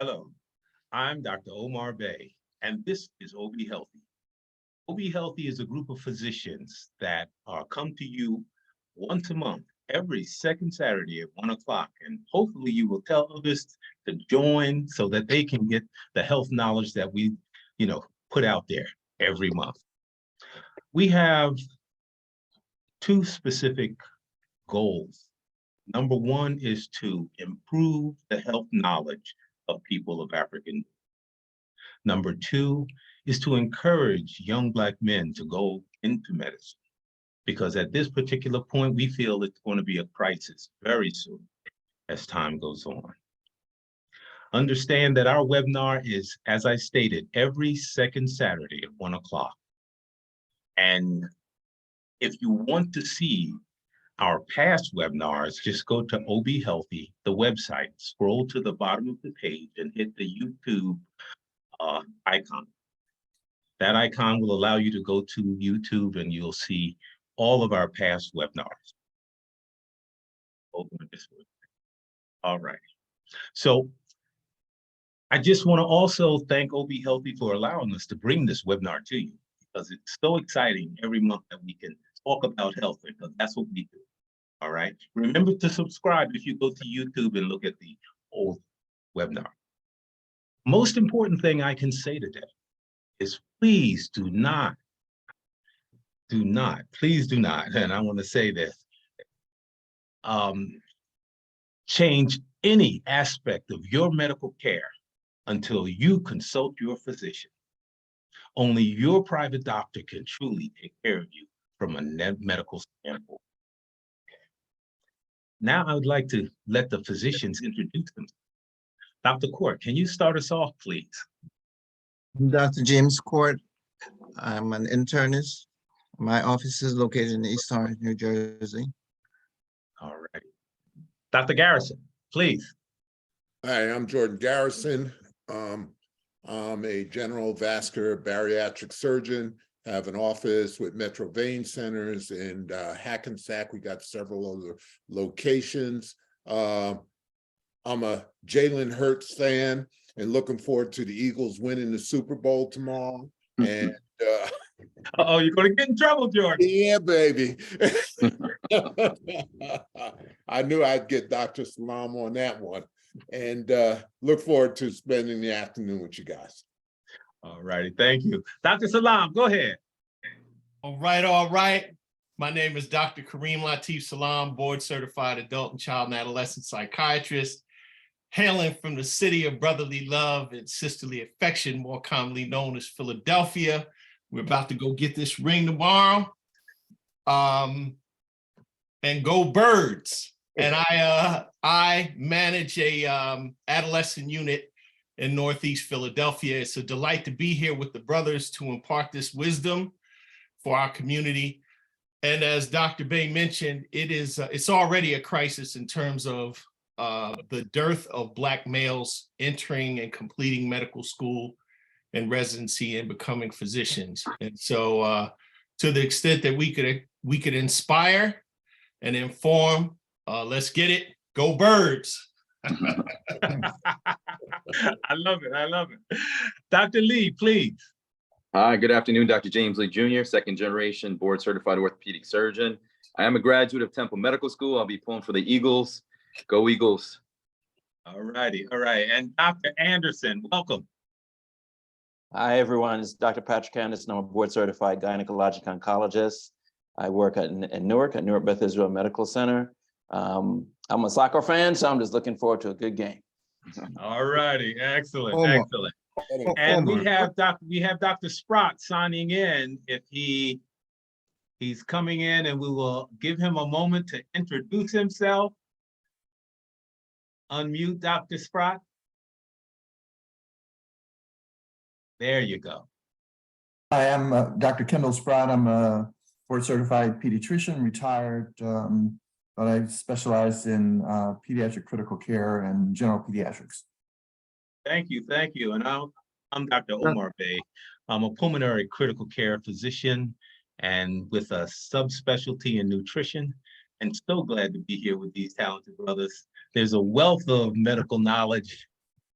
Hello, I'm Dr. Omar Bey, and this is OBHealthy. OBHealthy is a group of physicians that come to you once a month, every second Saturday at 1 o'clock, and hopefully you will tell others to join so that they can get the health knowledge that we, put out there every month. We have two specific goals. Number one is to improve the health knowledge of people of African. Number two is to encourage young Black men to go into medicine, because at this particular point, we feel it's going to be a crisis very soon as time goes on. Understand that our webinar is, as I stated, every second Saturday at 1 o'clock. And if you want to see our past webinars, just go to OBHealthy, the website, scroll to the bottom of the page and hit the YouTube icon. That icon will allow you to go to YouTube and you'll see all of our past webinars. All right. So I just want to also thank OBHealthy for allowing us to bring this webinar to you, because it's so exciting every month that we can talk about health, because that's what we do. All right. Remember to subscribe if you go to YouTube and look at the old webinar. Most important thing I can say today is please do not, please do not, and I want to say this, change any aspect of your medical care until you consult your physician. Only your private doctor can truly take care of you from a medical standpoint. Now I would like to let the physicians introduce themselves. Dr. Court, can you start us off, please? Dr. James Court. I'm an internist. My office is located in East Orange, New Jersey. All right. Dr. Garrison, please. Hi, I'm Jordan Garrison. I'm a general vascular bariatric surgeon. I have an office with Metro Vein Centers in Hackensack. We got several other locations. I'm a Jalen Hurts fan and looking forward to the Eagles winning the Super Bowl tomorrow. And oh, you're going to get in trouble, Jordan. Yeah, baby. I knew I'd get Dr. Salam on that one. And look forward to spending the afternoon with you guys. All righty, thank you. Dr. Salam, go ahead. All right, all right. My name is Dr. Kareem Latif Salam, board certified adult and child and adolescent psychiatrist, hailing from the city of brotherly love and sisterly affection, more commonly known as Philadelphia. We're about to go get this ring tomorrow. And go Birds. And I manage a adolescent unit in Northeast Philadelphia. It's a delight to be here with the brothers to impart this wisdom for our community. And as Dr. Bey mentioned, it's already a crisis in terms of the dearth of Black males entering and completing medical school and residency and becoming physicians. And so to the extent that we could inspire and inform, let's get it, go Birds. I love it, I love it. Dr. Lee, please. Hi, good afternoon, Dr. James Lee Jr., second generation board certified orthopedic surgeon. I am a graduate of Temple Medical School. I'll be pulling for the Eagles. Go Eagles. All righty, all right. And Dr. Anderson, welcome. Hi, everyone. It's Dr. Patrick Anderson. I'm a board certified gynecologic oncologist. I work at Newark Beth Israel Medical Center. I'm a soccer fan, so I'm just looking forward to a good game. All righty, excellent, Omar. excellent. And we have Dr. Sprott signing in. If he's coming in, and we will give him a moment to introduce himself. Unmute Dr. Sprott. There you go. Hi, I'm Dr. Kendall Sprott. I'm a board certified pediatrician, retired, but I specialize in pediatric critical care and general pediatrics. Thank you, thank you. And I'm Dr. Omar Bey. I'm a pulmonary critical care physician and with a subspecialty in nutrition, and so glad to be here with these talented brothers. There's a wealth of medical knowledge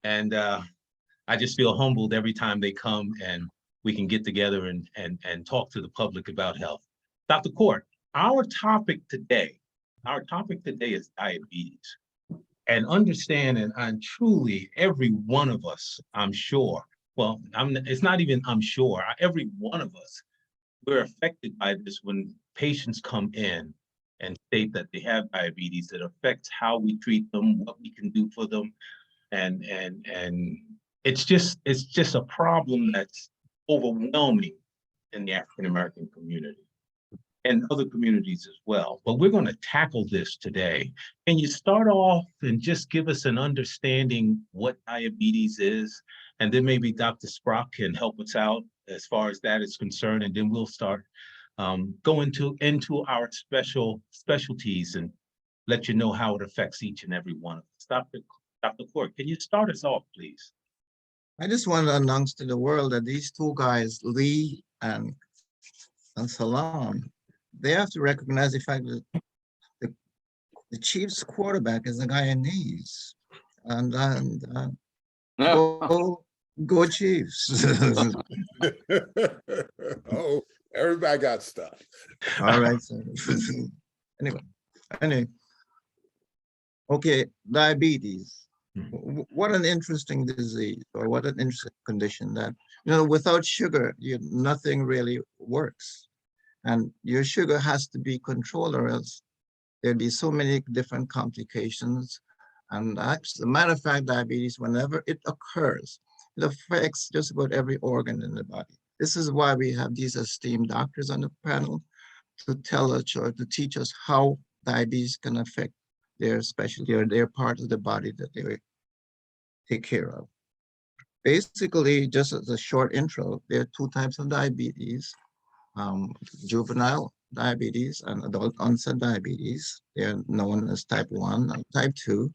And I just feel humbled every time they come and we can get together and talk to the public about health. Dr. Court, our topic today is diabetes. And understand, and truly every one of us, I'm sure, well, it's not even I'm sure, every one of us, we're affected by this when patients come in and state that they have diabetes. It affects how we treat them, what we can do for them. And it's just a problem that's overwhelming in the African American community and other communities as well. But we're going to tackle this today. Can you start off and just give us an understanding what diabetes is? And then maybe Dr. Sprock can help us out as far as that is concerned. And then we'll start going into our specialties and let you know how it affects each and every one of us. Dr. Court, can you start us off, please? I just want to announce to the world that these two guys, Lee and Salam, they have to recognize the fact that the Chiefs quarterback is the guy in knees. And go Chiefs. Oh, everybody got stuff. All right. So anyway. Okay, diabetes. What an interesting disease, or what an interesting condition that, without sugar, nothing really works. And your sugar has to be controlled, or else there'd be so many different complications. And as a matter of fact, diabetes, whenever it occurs, it affects just about every organ in the body. This is why we have these esteemed doctors on the panel to tell us or to teach us how diabetes can affect their specialty or their part of the body that they take care of. Basically, just as a short intro, there are two types of diabetes, juvenile diabetes and adult onset diabetes. They're known as type 1 and type 2.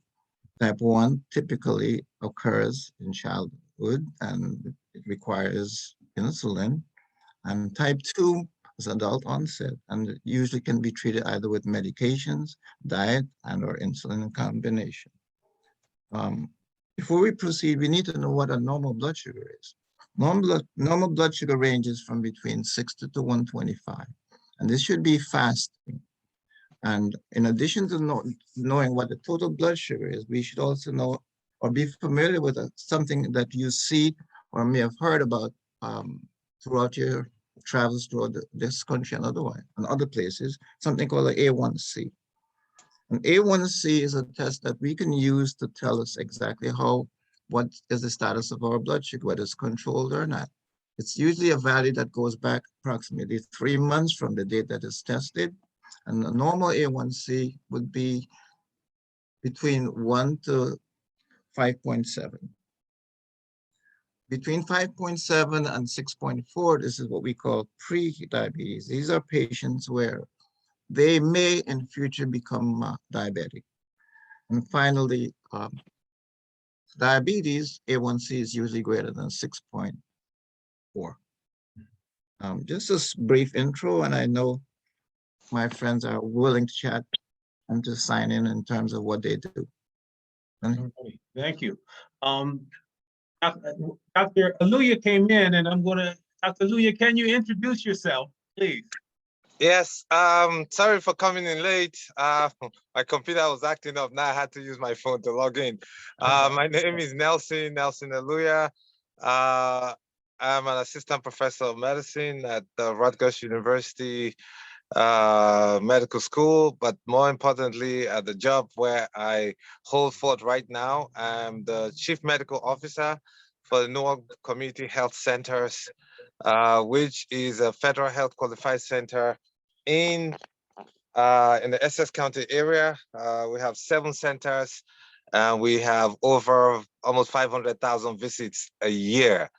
Type 1 typically occurs in childhood and it requires insulin. And type 2 is adult onset and it usually can be treated either with medications, diet, and or insulin in combination. Before we proceed, we need to know what a normal blood sugar is. Normal blood sugar ranges from between 60 to 125, and this should be fasting. And in addition to knowing what the total blood sugar is, we should also know or be familiar with something that you see or may have heard about throughout your travels throughout this country and otherwise, and other places, something called an A1C. An A1C is a test that we can use to tell us exactly what is the status of our blood sugar, whether it's controlled or not. It's usually a value that goes back approximately 3 months from the date that it's tested. And a normal A1C would be between 1 to 5.7. Between 5.7 and 6.4, this is what we call pre-diabetes. These are patients where they may in future become diabetic. And finally, diabetes, A1C is usually greater than 6.4. Just a brief intro, and I know my friends are willing to chat and to sign in terms of what they do. Thank you. Dr. Aluya came in, and Dr. Aluya, can you introduce yourself, please? Yes, sorry for coming in late. My computer was acting up. Now I had to use my phone to log in. My name is Nelson Aluya. I'm an assistant professor of medicine at the Rutgers University Medical School, but more importantly, at the job where I hold forth right now, I'm the Chief Medical Officer for the Newark Community Health Centers, which is a federal health qualified center in the Essex County area. We have 7 centers, and we have over almost 500,000 visits a year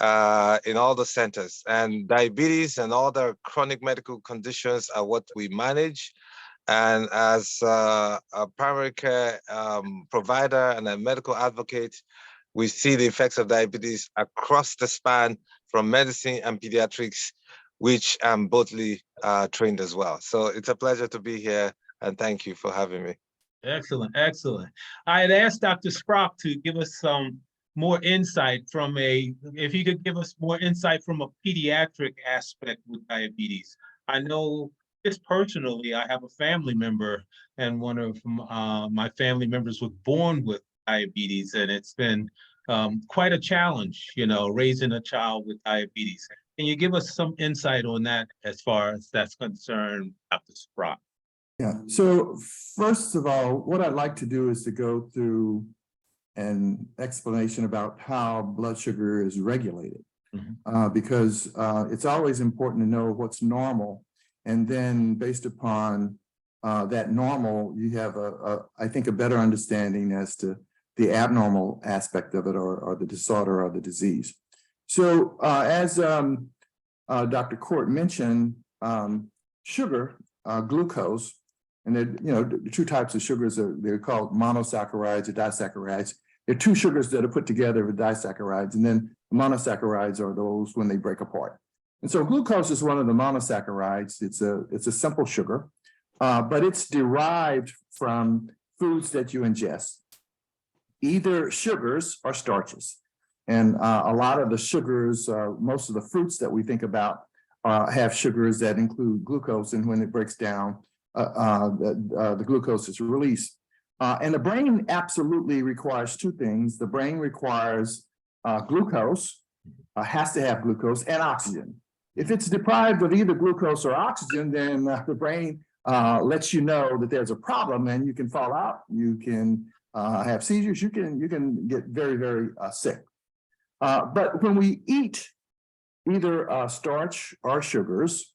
in all the centers. And diabetes and other chronic medical conditions are what we manage. And as a primary care provider and a medical advocate, we see the effects of diabetes across the span from medicine and pediatrics, which I'm bothly trained as well. So it's a pleasure to be here, and thank you for having me. Excellent, excellent. I had asked Dr. Sprock to give us some more insight if he could give us more insight from a pediatric aspect with diabetes. I know just personally, I have a family member, and one of my family members was born with diabetes, and it's been quite a challenge, raising a child with diabetes. Can you give us some insight on that as far as that's concerned, Dr. Sprock? Yeah, so first of all, what I'd like to do is to go through an explanation about how blood sugar is regulated. Because it's always important to know what's normal. And then based upon that normal, you have I think, a better understanding as to the abnormal aspect of it or the disorder or the disease. So as Dr. Court mentioned, sugar, glucose, and the two types of sugars they're called monosaccharides or disaccharides. There are two sugars that are put together with disaccharides, and then monosaccharides are those when they break apart. And so glucose is one of the monosaccharides. It's a simple sugar, but it's derived from foods that you ingest, either sugars or starches. And a lot of the sugars, most of the fruits that we think about have sugars that include glucose, and when it breaks down, the glucose is released. And the brain absolutely requires two things. The brain requires glucose, has to have glucose, and oxygen. If it's deprived of either glucose or oxygen, then the brain lets you know that there's a problem, and you can fall out, you can have seizures, you can get very, very sick. But when we eat either starch or sugars,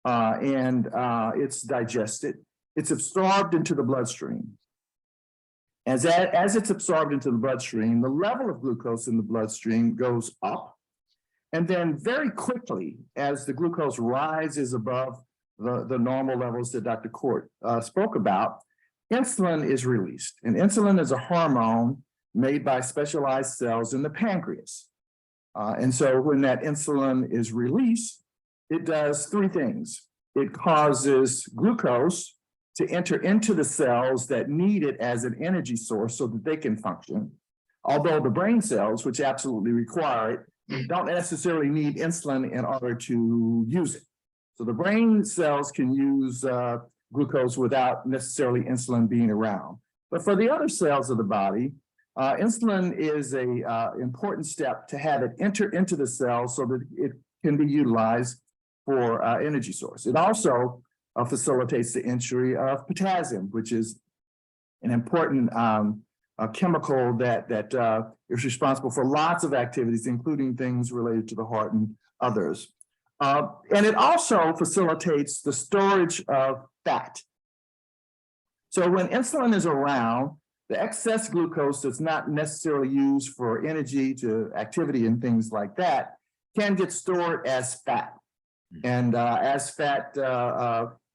and it's digested, it's absorbed into the bloodstream. As it's absorbed into the bloodstream, the level of glucose in the bloodstream goes up. And then very quickly, as the glucose rises above the normal levels that Dr. Court spoke about, insulin is released. And insulin is a hormone made by specialized cells in the pancreas. And so when that insulin is released, it does three things. It causes glucose to enter into the cells that need it as an energy source so that they can function. Although the brain cells, which absolutely require it, don't necessarily need insulin in order to use it. So the brain cells can use glucose without necessarily insulin being around. But for the other cells of the body, insulin is an important step to have it enter into the cell so that it can be utilized for energy source. It also facilitates the entry of potassium, which is an important chemical that is responsible for lots of activities, including things related to the heart and others. And it also facilitates the storage of fat. So when insulin is around, the excess glucose that's not necessarily used for energy to activity and things like that can get stored as fat. And as fat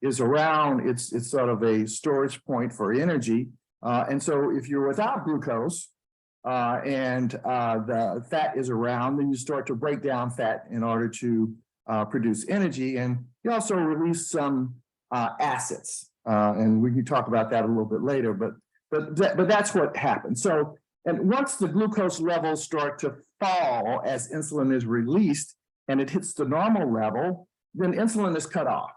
is around, it's sort of a storage point for energy. And so if you're without glucose and the fat is around, then you start to break down fat in order to produce energy. And you also release some acids. And we can talk about that a little bit later, but that's what happens. So, and once the glucose levels start to fall as insulin is released and it hits the normal level, then insulin is cut off.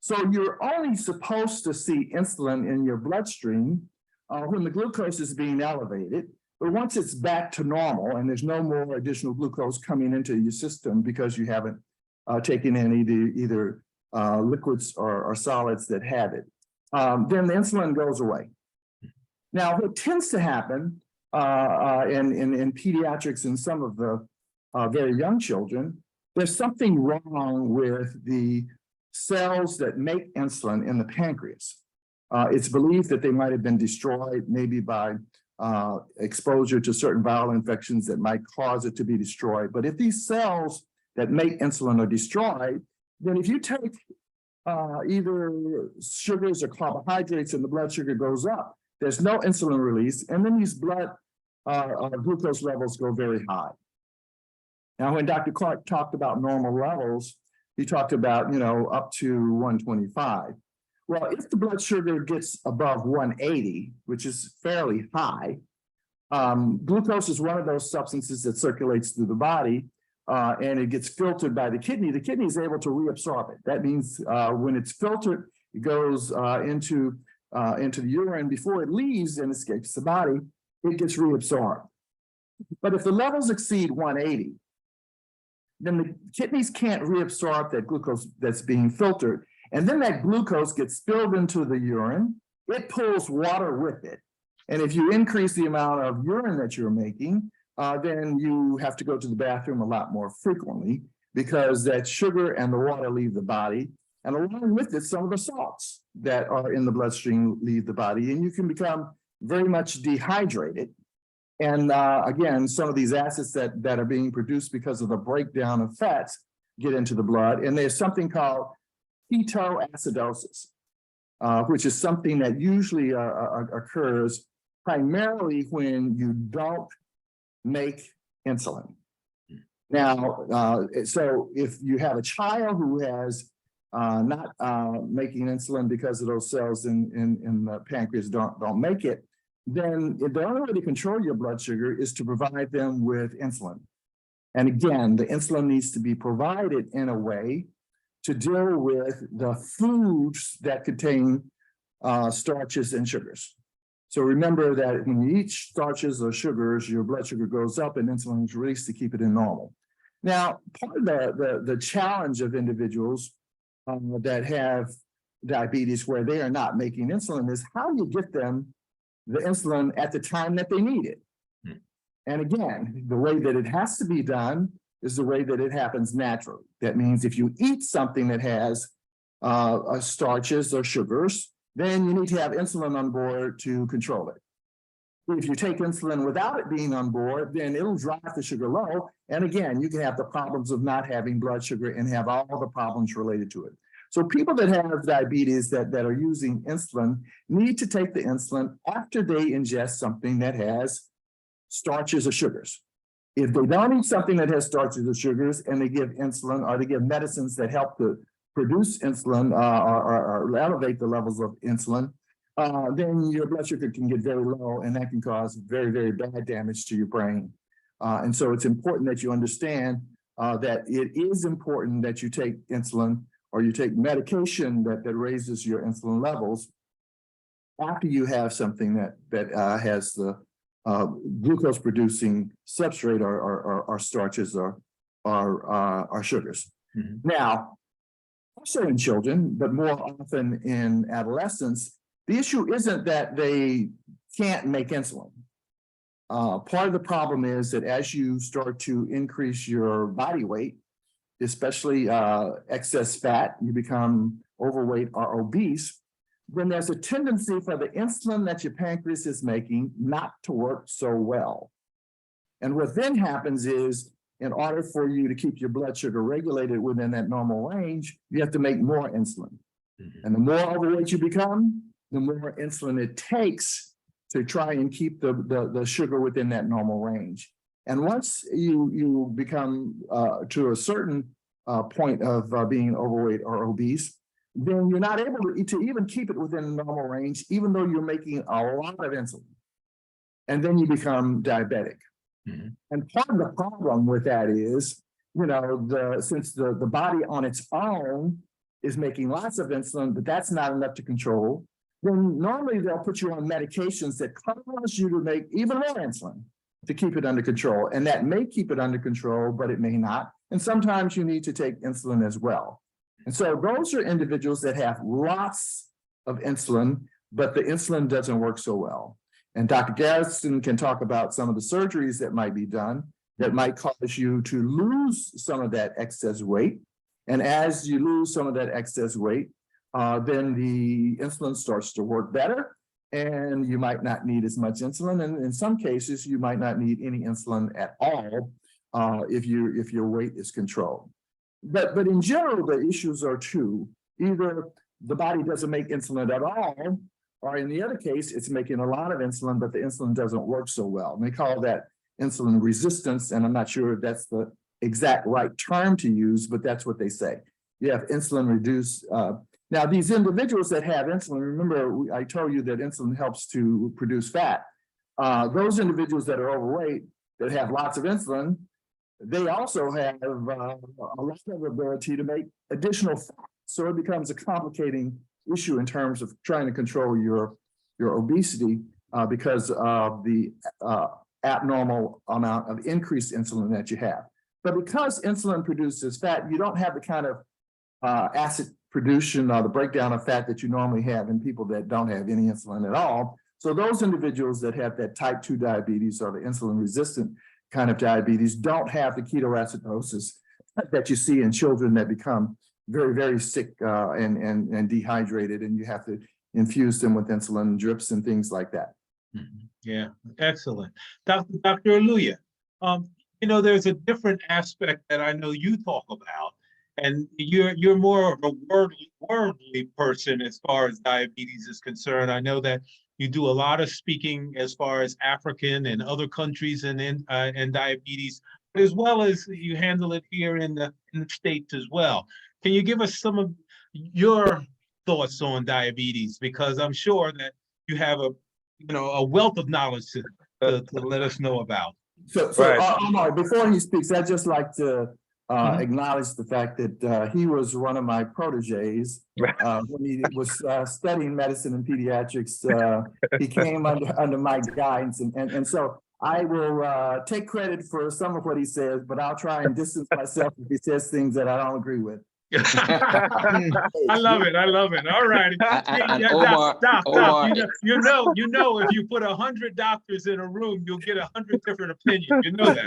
So you're only supposed to see insulin in your bloodstream when the glucose is being elevated. But once it's back to normal and there's no more additional glucose coming into your system because you haven't taken in either liquids or solids that have it, then the insulin goes away. Now, what tends to happen in pediatrics and some of the very young children, there's something wrong with the cells that make insulin in the pancreas. It's believed that they might have been destroyed maybe by exposure to certain viral infections that might cause it to be destroyed. But if these cells that make insulin are destroyed, then if you take either sugars or carbohydrates and the blood sugar goes up, there's no insulin release, and then these blood glucose levels go very high. Now, when Dr. Clark talked about normal levels, he talked about, up to 125. Well, if the blood sugar gets above 180, which is fairly high, glucose is one of those substances that circulates through the body, and it gets filtered by the kidney. The kidney is able to reabsorb it. That means when it's filtered, it goes into the urine. Before it leaves and escapes the body, it gets reabsorbed. But if the levels exceed 180, then the kidneys can't reabsorb that glucose that's being filtered. And then that glucose gets spilled into the urine. It pulls water with it. And if you increase the amount of urine that you're making, then you have to go to the bathroom a lot more frequently because that sugar and the water leave the body. And along with it, some of the salts that are in the bloodstream leave the body, and you can become very much dehydrated. And again, some of these acids that are being produced because of the breakdown of fats get into the blood. And there's something called ketoacidosis, which is something that usually occurs primarily when you don't make insulin. Now, so if you have a child who has not making insulin because of those cells in the pancreas don't make it, then the only way to control your blood sugar is to provide them with insulin. And again, the insulin needs to be provided in a way to deal with the foods that contain starches and sugars. So remember that when you eat starches or sugars, your blood sugar goes up and insulin is released to keep it in normal. Now, part of the challenge of individuals that have diabetes where they are not making insulin is how you get them the insulin at the time that they need it. And again, the way that it has to be done is the way that it happens naturally. That means if you eat something that has starches or sugars, then you need to have insulin on board to control it. If you take insulin without it being on board, then it'll drive the sugar low. And again, you can have the problems of not having blood sugar and have all the problems related to it. So people that have diabetes that are using insulin need to take the insulin after they ingest something that has starches or sugars. If they don't eat something that has starches or sugars and they give insulin or they give medicines that help to produce insulin or elevate the levels of insulin, then your blood sugar can get very low and that can cause very, very bad damage to your brain. And so it's important that you understand that it is important that you take insulin or you take medication that raises your insulin levels after you have something that has the glucose producing substrate or starches or sugars. Now, also in children, but more often in adolescents, the issue isn't that they can't make insulin. Part of the problem is that as you start to increase your body weight, especially excess fat, you become overweight or obese, then there's a tendency for the insulin that your pancreas is making not to work so well. And what then happens is, in order for you to keep your blood sugar regulated within that normal range, you have to make more insulin. And the more overweight you become, the more insulin it takes to try and keep the sugar within that normal range. And once you become to a certain point of being overweight or obese, then you're not able to even keep it within the normal range, even though you're making a lot of insulin. And then you become diabetic. And part of the problem with that is, you know, since the body on its own is making lots of insulin, but that's not enough to control, then normally they'll put you on medications that cause you to make even more insulin to keep it under control. And that may keep it under control, but it may not. And sometimes you need to take insulin as well. And so those are individuals that have lots of insulin, but the insulin doesn't work so well. And Dr. Garrison can talk about some of the surgeries that might be done that might cause you to lose some of that excess weight. And as you lose some of that excess weight, then the insulin starts to work better and you might not need as much insulin. And in some cases, you might not need any insulin at all if your weight is controlled. But in general, the issues are two. Either the body doesn't make insulin at all, or in the other case, it's making a lot of insulin, but the insulin doesn't work so well. And they call that insulin resistance. And I'm not sure if that's the exact right term to use, but that's what they say. You have insulin Now, these individuals that have insulin, remember, I told you that insulin helps to produce fat. Those individuals that are overweight, that have lots of insulin, they also have a lot of ability to make additional fat. So it becomes a complicating issue in terms of trying to control your obesity because of the abnormal amount of increased insulin that you have. But because insulin produces fat, you don't have the kind of acid production or the breakdown of fat that you normally have in people that don't have any insulin at all. So those individuals that have that type 2 diabetes or the insulin resistant kind of diabetes don't have the ketoacidosis that you see in children that become very, very sick and dehydrated, and you have to infuse them with insulin drips and things like that. Yeah, excellent. Dr. Aluya, there's a different aspect that I know you talk about, and you're more of a worldly person as far as diabetes is concerned. I know that you do a lot of speaking as far as African and other countries and diabetes, as well as you handle it here in the States as well. Can you give us some of your thoughts on diabetes? Because I'm sure that you have a wealth of knowledge to let us know about. So Omar, before he speaks, I'd just like to acknowledge the fact that he was one of my proteges when he was studying medicine and pediatrics. He came under my guidance, and so I will take credit for some of what he says, but I'll try and distance myself if he says things that I don't agree with. I love it. All righty. And Doc, Omar, you know, if you put 100 doctors in a room, you'll get 100 different opinions. You know that,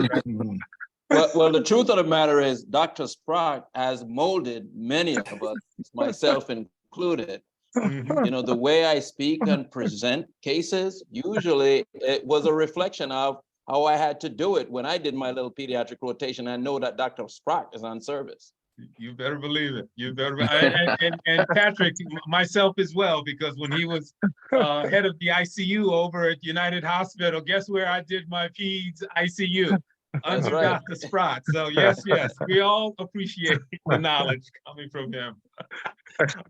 right? Well, the truth of the matter is Dr. Sprott has molded many of us, myself included. The way I speak and present cases, usually it was a reflection of how I had to do it when I did my little pediatric rotation. I know that Dr. Sprott is on service. You better believe it. You better, and Patrick, myself as well, because when he was head of the ICU over at United Hospital, guess where I did my peds ICU? Under right. Dr. Sprott. So yes, we all appreciate the knowledge coming from him.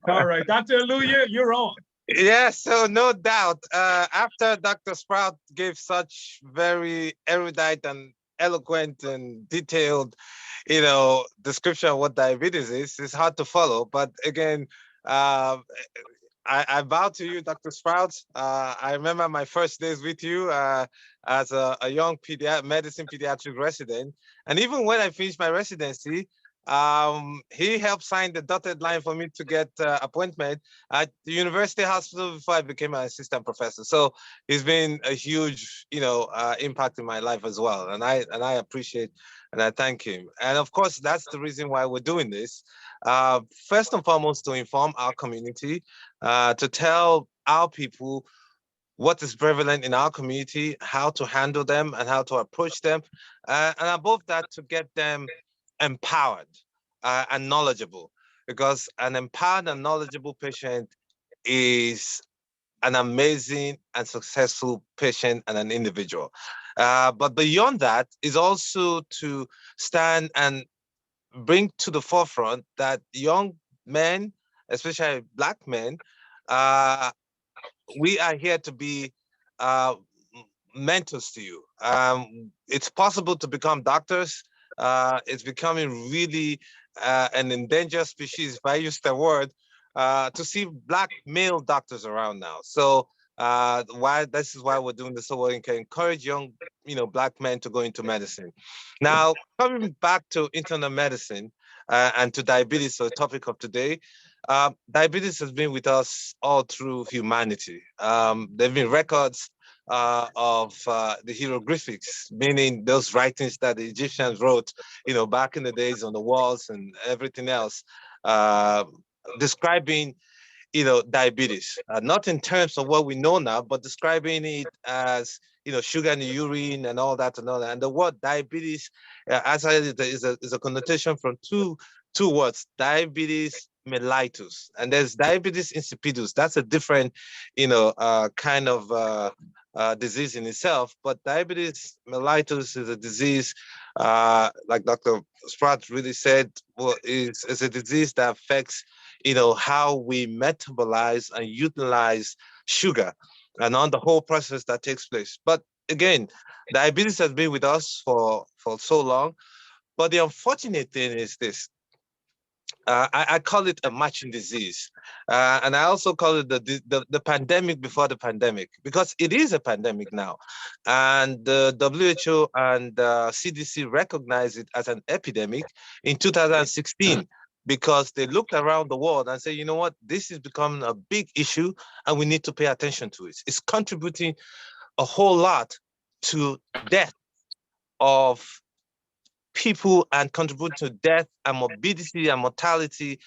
All right, Dr. Aluya, you're on. Yeah, so no doubt. After Dr. Sprout gave such very erudite and eloquent and detailed, description of what diabetes is, it's hard to follow. But again, I bow to you, Dr. Sprouts. I remember my first days with you as a young medicine pediatric resident. And even when I finished my residency, he helped sign the dotted line for me to get appointment at the university hospital before I became an assistant professor. So he's been a huge, impact in my life as well. And I appreciate and I thank him. And of course, that's the reason why we're doing this. First and foremost, to inform our community, to tell our people what is prevalent in our community, how to handle them and how to approach them. And above that, to get them empowered and knowledgeable, because an empowered and knowledgeable patient is an amazing and successful patient and an individual. But beyond that is also to stand and bring to the forefront that young men, especially Black men, we are here to be mentors to you. It's possible to become doctors. It's becoming really an endangered species, if I use the word, to see Black male doctors around now. So this is why we're doing this, so we can encourage young, Black men to go into medicine. Now, coming back to internal medicine and to diabetes, the topic of today, diabetes has been with us all through humanity. There have been records of the hieroglyphics, meaning those writings that the Egyptians wrote, back in the days on the walls and everything else, describing, diabetes, not in terms of what we know now, but describing it as, sugar in the urine and all that and all that. And the word diabetes, as I said, is a connotation from two words, diabetes, mellitus, and there's diabetes insipidus. That's a different, kind of disease in itself. But diabetes mellitus is a disease, like Dr. Spratt really said, well, is a disease that affects, how we metabolize and utilize sugar, and on the whole process that takes place. But again, diabetes has been with us for so long. But the unfortunate thing is this. I call it a matching disease. And I also call it the pandemic before the pandemic, because it is a pandemic now. And the WHO and CDC recognize it as an epidemic in 2016, because they looked around the world and said, you know what, this is becoming a big issue and we need to pay attention to it. It's contributing a whole lot to death of people and contribute to death and morbidity and mortality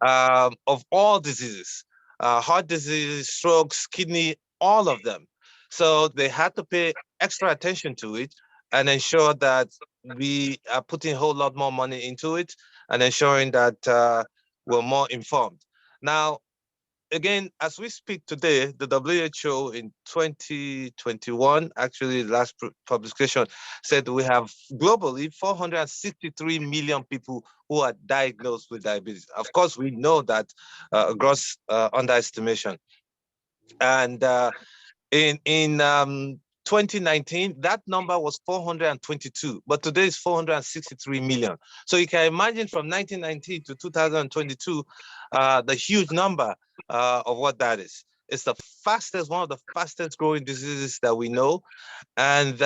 of all diseases, heart disease, strokes, kidney, all of them. So they had to pay extra attention to it and ensure that we are putting a whole lot more money into it and ensuring that we're more informed. Now, again, as we speak today, the WHO in 2021, actually the last publication, said we have globally 463 million people who are diagnosed with diabetes. Of course, we know that gross underestimation. And in 2019, that number was 422, but today is 463 million. So you can imagine from 1990 to 2022, the huge number of what that is. It's the fastest, one of the fastest growing diseases that we know. And,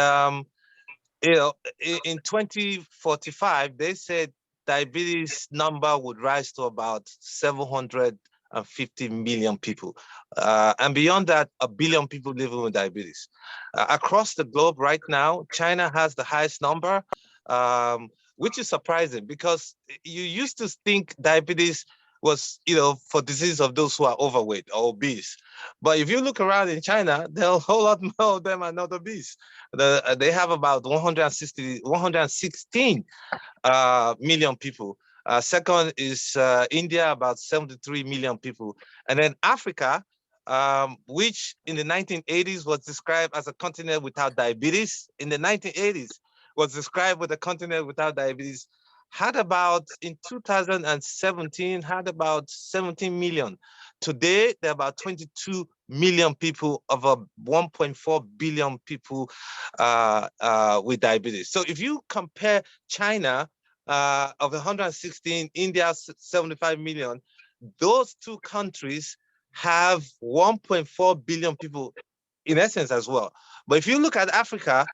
in 2045, they said diabetes number would rise to about 750 million people. And beyond that, 1 billion people living with diabetes. Across the globe right now, China has the highest number, which is surprising because you used to think diabetes was, for disease of those who are overweight or obese. But if you look around in China, there are a whole lot more of them are not obese. They have about 116 million people. Second is India, about 73 million people. And then Africa, which in the 1980s was described as a continent without diabetes, in the 1980s was described with a continent without diabetes, had about, in 2017, had about 17 million. Today, there are about 22 million people of a 1.4 billion people with diabetes. So if you compare China of 116, India 75 million, those two countries have 1.4 billion people in essence as well. But if you look at Africa,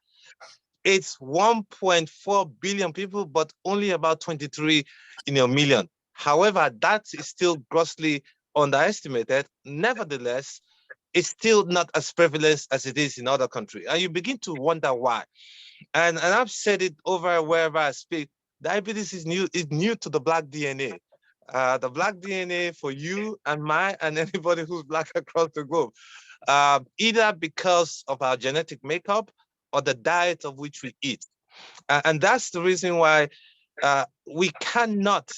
it's 1.4 billion people, but only about 23 million. However, that is still grossly underestimated. Nevertheless, it's still not as prevalent as it is in other countries. And you begin to wonder why. And I've said it over wherever I speak, diabetes is new to the Black DNA. The Black DNA for you and and anybody who's Black across the globe, either because of our genetic makeup or the diet of which we eat. And that's the reason why we cannot,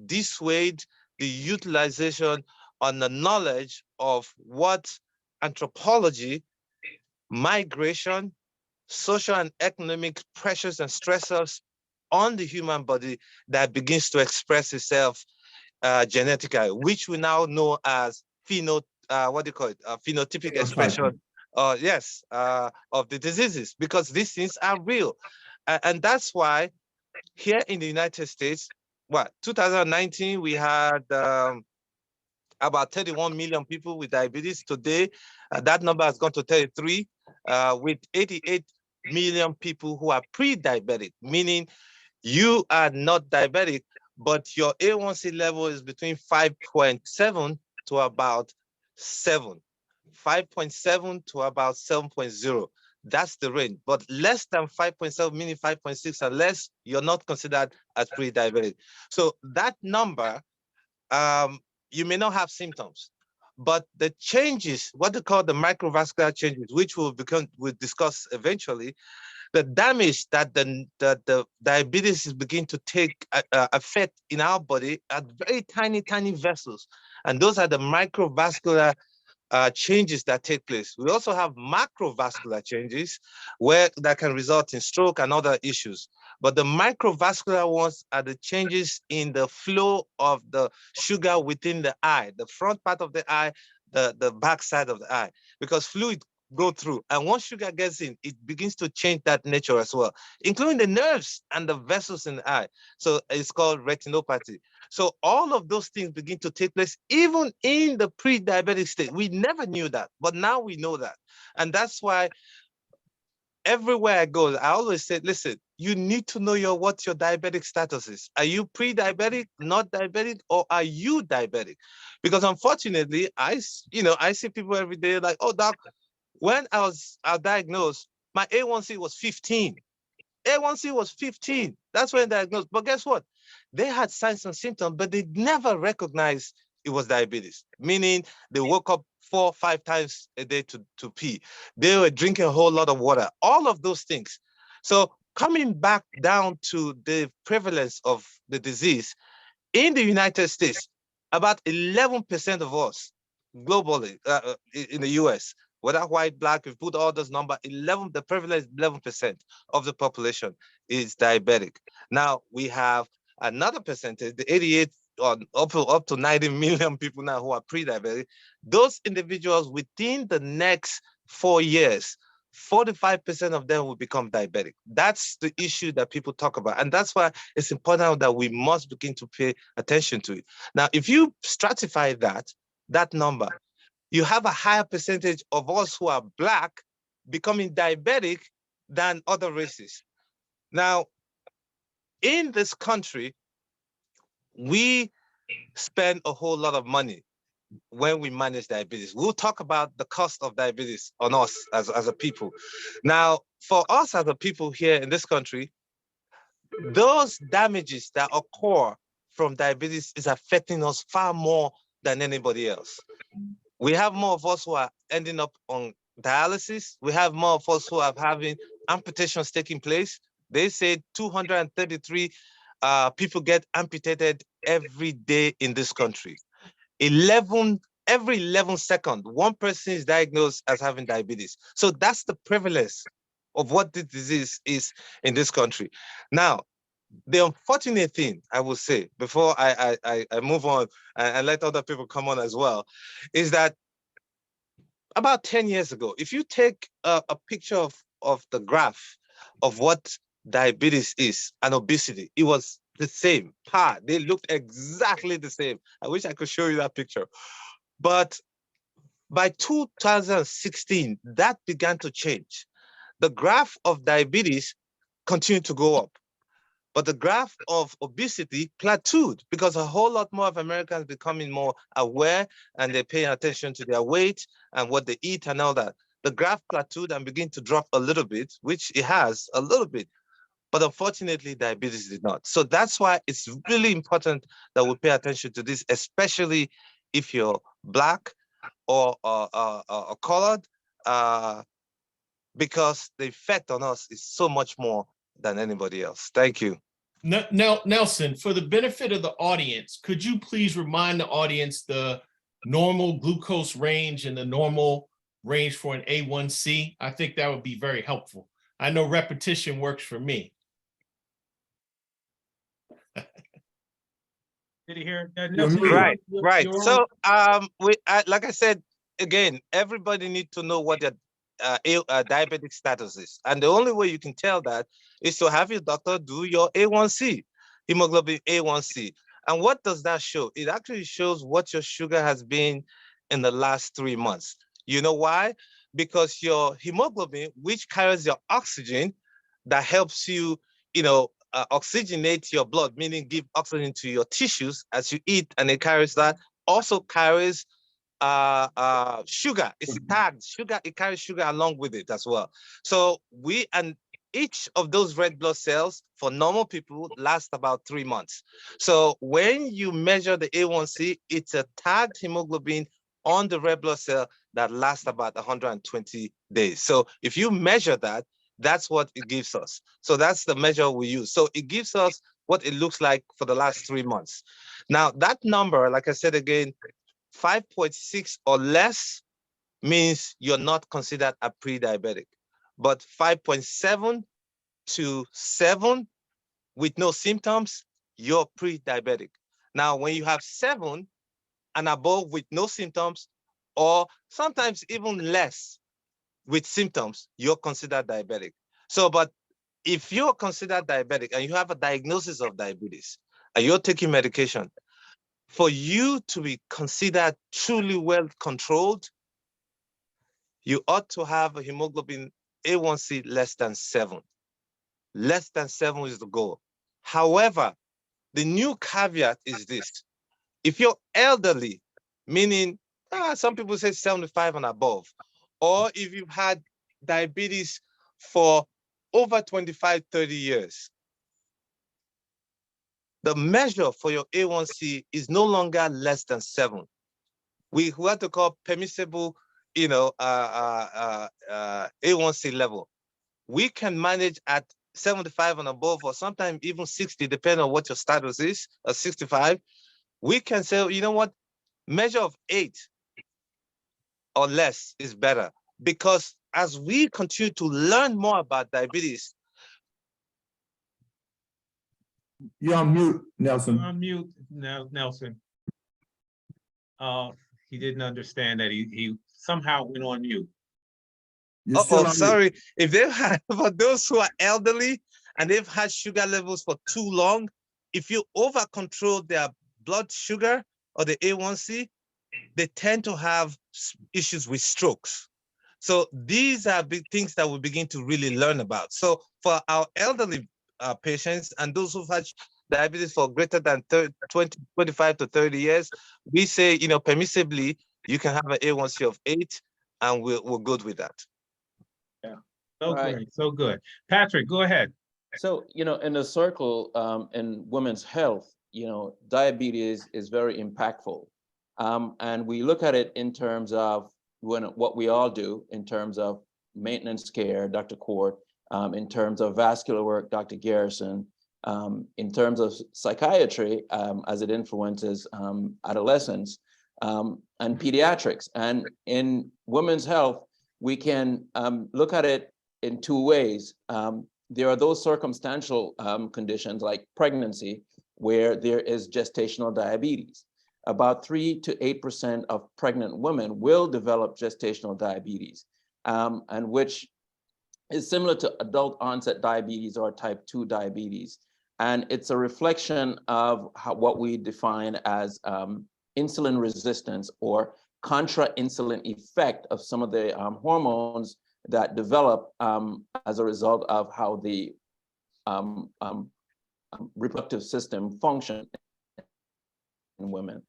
dissuade the utilization on the knowledge of what anthropology, migration, social and economic pressures and stressors on the human body that begins to express itself genetically, which we now know as phenotypic expression, yes, of the diseases, because these things are real. And that's why here in the United States, 2019, we had about 31 million people with diabetes. Today, that number has gone to 33, with 88 million people who are pre-diabetic, meaning you are not diabetic, but your A1C level is between 5.7 to about 7, 5.7 to about 7.0. That's the range, but less than 5.7, meaning 5.6 and less, you're not considered as pre-diabetic. So that number, you may not have symptoms, but the changes, what they call the microvascular changes, which we'll discuss eventually, the damage that the diabetes is beginning to take effect in our body are very tiny vessels. And those are the microvascular changes that take place. We also have macrovascular changes where that can result in stroke and other issues. But the microvascular ones are the changes in the flow of the sugar within the eye, the front part of the eye, the back side of the eye, because fluid go through. And once sugar gets in, it begins to change that nature as well, including the nerves and the vessels in the eye. So it's called retinopathy. So all of those things begin to take place even in the pre-diabetic state. We never knew that, but now we know that. And that's why everywhere I go, I always say, listen, you need to know what your diabetic status is. Are you pre-diabetic, not diabetic, or are you diabetic? Because unfortunately, I see people every day like, oh, doc, when I was diagnosed, my A1C was 15. A1C was 15. That's when diagnosed. But guess what? They had signs and symptoms, but they never recognized it was diabetes, meaning they woke up 4 or 5 times a day to pee. They were drinking a whole lot of water, all of those things. So coming back down to the prevalence of the disease, in the United States, about 11% of us globally, in the US, whether white, black, if you put all those numbers, the prevalence 11% of the population is diabetic. Now we have another percentage, the 88 or up to 90 million people now who are pre-diabetic. Those individuals within the next 4 years, 45% of them will become diabetic. That's the issue that people talk about. And that's why it's important that we must begin to pay attention to it. Now, if you stratify that number, you have a higher percentage of us who are Black becoming diabetic than other races. Now, in this country, we spend a whole lot of money when we manage diabetes. We'll talk about the cost of diabetes on us as a people. Now, for us as a people here in this country, those damages that occur from diabetes is affecting us far more than anybody else. We have more of us who are ending up on dialysis. We have more of us who are having amputations taking place. They say 233 people get amputated every day in this country. Every 11 seconds, one person is diagnosed as having diabetes. So that's the prevalence of what this disease is in this country. Now, the unfortunate thing I will say before I move on and let other people come on as well, is that about 10 years ago, if you take a picture of the graph of what diabetes is and obesity, it was the same. They looked exactly the same. I wish I could show you that picture. But by 2016, that began to change. The graph of diabetes continued to go up, but the graph of obesity plateaued because a whole lot more of Americans becoming more aware and they're paying attention to their weight and what they eat and all that. The graph plateaued and began to drop a little bit, which it has a little bit, but unfortunately diabetes did not. So that's why it's really important that we pay attention to this, especially if you're Black or colored, because the effect on us is so much more than anybody else. Thank you. Now, Nelson, for the benefit of the audience, could you please remind the audience the normal glucose range and the normal range for an A1C? I think that would be very helpful. I know repetition works for me. Did you hear that? Right. So, like I said, again, everybody needs to know what their diabetic status is. And the only way you can tell that is to have your doctor do your A1C, hemoglobin A1C. And what does that show? It actually shows what your sugar has been in the last 3 months. You know why? Because your hemoglobin, which carries your oxygen, that helps you, oxygenate your blood, meaning give oxygen to your tissues as you eat, and it carries that, also carries sugar. It's tagged sugar. It carries sugar along with it as well. So each of those red blood cells for normal people last about 3 months. So when you measure the A1C, it's a tagged hemoglobin on the red blood cell that lasts about 120 days. So if you measure that, That's what it gives us. So that's the measure we use. So it gives us what it looks like for the last 3 months. Now, that number, like I said again, 5.6 or less means you're not considered a pre-diabetic. But 5.7 to 7 with no symptoms, you're pre-diabetic. Now, when you have 7 and above with no symptoms, or sometimes even less with symptoms, you're considered diabetic. So, but if you're considered diabetic and you have a diagnosis of diabetes and you're taking medication, for you to be considered truly well controlled, you ought to have a hemoglobin A1C less than 7. Less than 7 is the goal. However, the new caveat is this. If you're elderly, meaning some people say 75 and above, or if you've had diabetes for over 25, 30 years, the measure for your A1C is no longer less than 7. We have to call permissible, A1C level. We can manage at 75 and above, or sometimes even 60, depending on what your status is, or 65. We can say, you know what, measure of 8 or less is better, because as we continue to learn more about diabetes. You're on mute, Nelson. Unmute now, Nelson. He didn't understand that he somehow went on mute. You're still on mute. Sorry. If they've had, for those who are elderly and they've had sugar levels for too long, if you over control their blood sugar or the A1C, they tend to have issues with strokes. So these are big things that we begin to really learn about. So for our elderly patients and those who've had diabetes for greater than 25 to 30 years, we say, permissibly, you can have an A1C of 8, and we're good with that. Yeah, so Right. great, so good. Patrick, go ahead. So, in the circle in women's health, diabetes is very impactful. And we look at it in terms of what we all do in terms of maintenance care, Dr. Court, in terms of vascular work, Dr. Garrison, in terms of psychiatry, as it influences adolescents, and pediatrics. And in women's health, we can look at it in 2 ways. There are those circumstantial conditions like pregnancy, where there is gestational diabetes. About 3 to 8% of pregnant women will develop gestational diabetes, and which is similar to adult onset diabetes or type 2 diabetes. And it's a reflection of what we define as insulin resistance or contra-insulin effect of some of the hormones that develop as a result of how the reproductive system functions in women.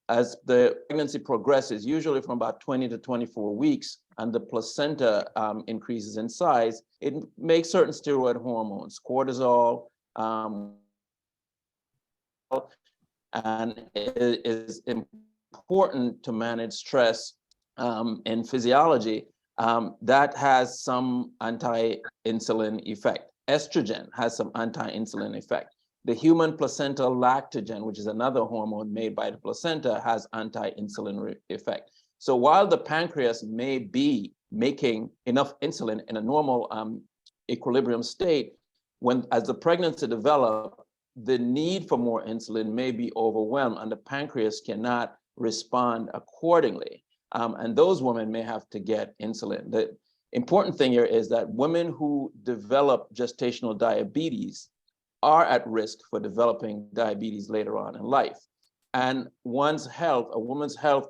As the pregnancy progresses, usually from about 20 to 24 weeks, and the placenta increases in size, it makes certain steroid hormones, cortisol, and it is important to manage stress in physiology. That has some anti-insulin effect. Estrogen has some anti-insulin effect. The human placental lactogen, which is another hormone made by the placenta, has anti-insulin effect. So while the pancreas may be making enough insulin in a normal equilibrium state, as the pregnancy develops, the need for more insulin may be overwhelmed and the pancreas cannot respond accordingly. And those women may have to get insulin. The important thing here is that women who develop gestational diabetes are at risk for developing diabetes later on in life. And one's health, a woman's health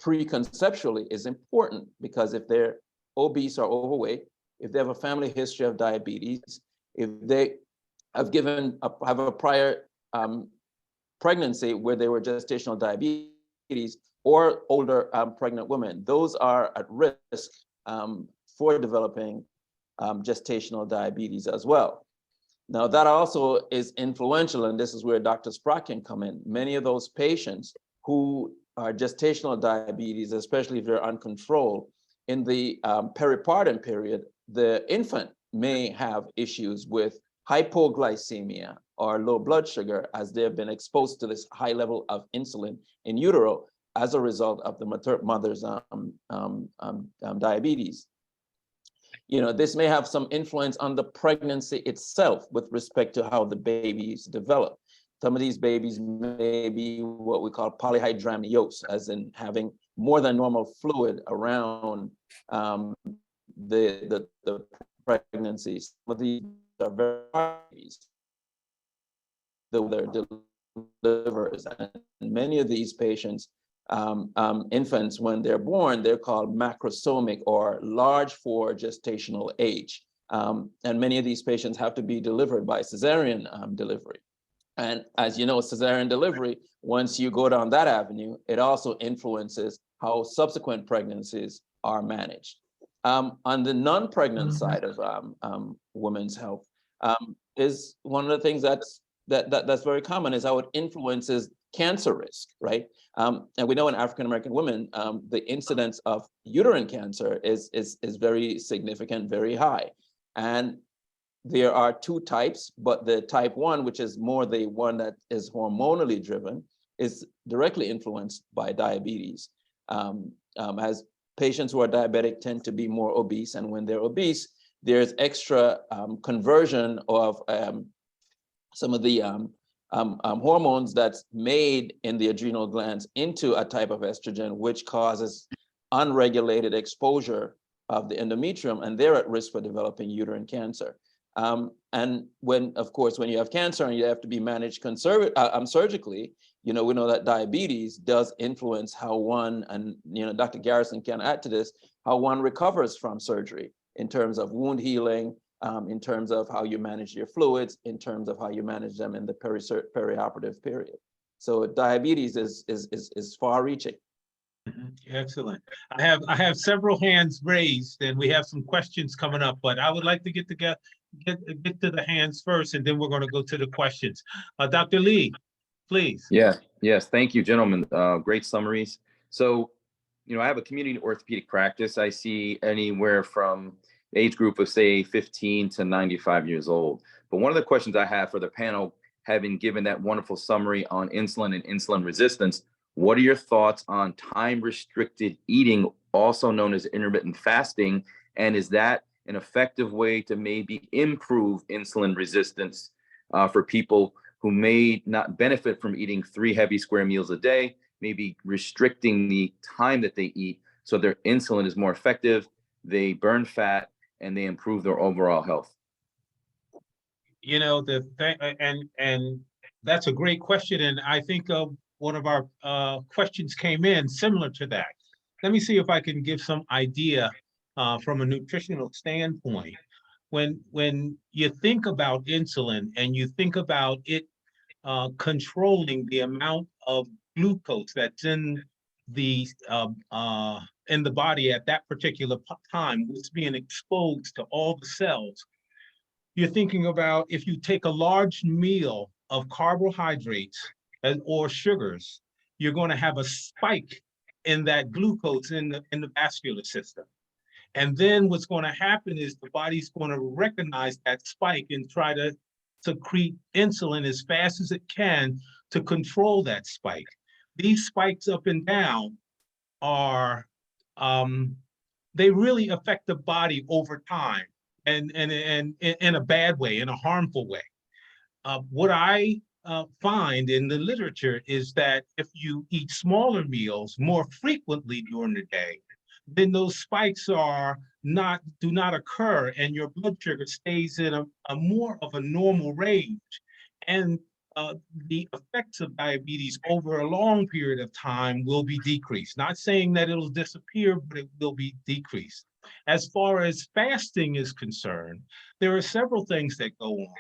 preconceptually is important, because if they're obese or overweight, if they have a family history of diabetes, if they have have a prior pregnancy where they were gestational diabetes, or older pregnant women, those are at risk for developing gestational diabetes as well. Now, that also is influential, and this is where Dr. Spratt can come in. Many of those patients who are gestational diabetes, especially if they're uncontrolled, in the peripartum period, the infant may have issues with hypoglycemia or low blood sugar as they have been exposed to this high level of insulin in utero as a result of the mother's diabetes. You know, this may have some influence on the pregnancy itself with respect to how the babies develop. Some of these babies may be what we call polyhydramnios, as in having more than normal fluid around the pregnancies. Some of these are very babies, they're delivers, and many of these patients, infants, when they're born, they're called macrosomic or large for gestational age. And many of these patients have to be delivered by cesarean delivery. And as you know, cesarean delivery, once you go down that avenue, it also influences how subsequent pregnancies are managed. On the non-pregnant side of women's health, is one of the things that's very common is how it influences cancer risk, right? And we know in African-American women, the incidence of uterine cancer is very significant, very high. And there are two types, but the type 1, which is more the one that is hormonally driven, is directly influenced by diabetes. As patients who are diabetic tend to be more obese, and when they're obese, there's extra conversion of some of the hormones that's made in the adrenal glands into a type of estrogen, which causes unregulated exposure of the endometrium, and they're at risk for developing uterine cancer. And when, of course, when you have cancer and you have to be managed surgically, you know, we know that diabetes does influence how one, and you know, Dr. Garrison can add to this, how one recovers from surgery in terms of wound healing, in terms of how you manage your fluids, in terms of how you manage them in the perioperative period. So diabetes is far-reaching. Excellent. I have several hands raised, and we have some questions coming up, but I would like to get to the hands first, and then we're going to go to the questions. Dr. Lee, please. Yes. Thank you, gentlemen. Great summaries. So, you know, I have a community orthopedic practice. I see anywhere from age group of say 15 to 95 years old. But one of the questions I have for the panel, having given that wonderful summary on insulin and insulin resistance, what are your thoughts on time-restricted eating, also known as intermittent fasting? And is that an effective way to maybe improve insulin resistance for people who may not benefit from eating 3 heavy square meals a day, maybe restricting the time that they eat so their insulin is more effective, they burn fat, and they improve their overall health? You know, and that's a great question, and I think one of our questions came in similar to that. Let me see if I can give some idea from a nutritional standpoint. When you think about insulin and you think about it controlling the amount of glucose that's in the body at that particular time, it's being exposed to all the cells. You're thinking about if you take a large meal of carbohydrates or sugars, you're going to have a spike in that glucose in the vascular system. And then what's going to happen is the body's going to recognize that spike and try to secrete insulin as fast as it can to control that spike. These spikes up and down are, they really affect the body over time, and in a bad way, in a harmful way. What I find in the literature is that if you eat smaller meals more frequently during the day, then those spikes do not occur, and your blood sugar stays in a more of a normal range. And the effects of diabetes over a long period of time will be decreased. Not saying that it'll disappear, but it will be decreased. As far as fasting is concerned, there are several things that go on.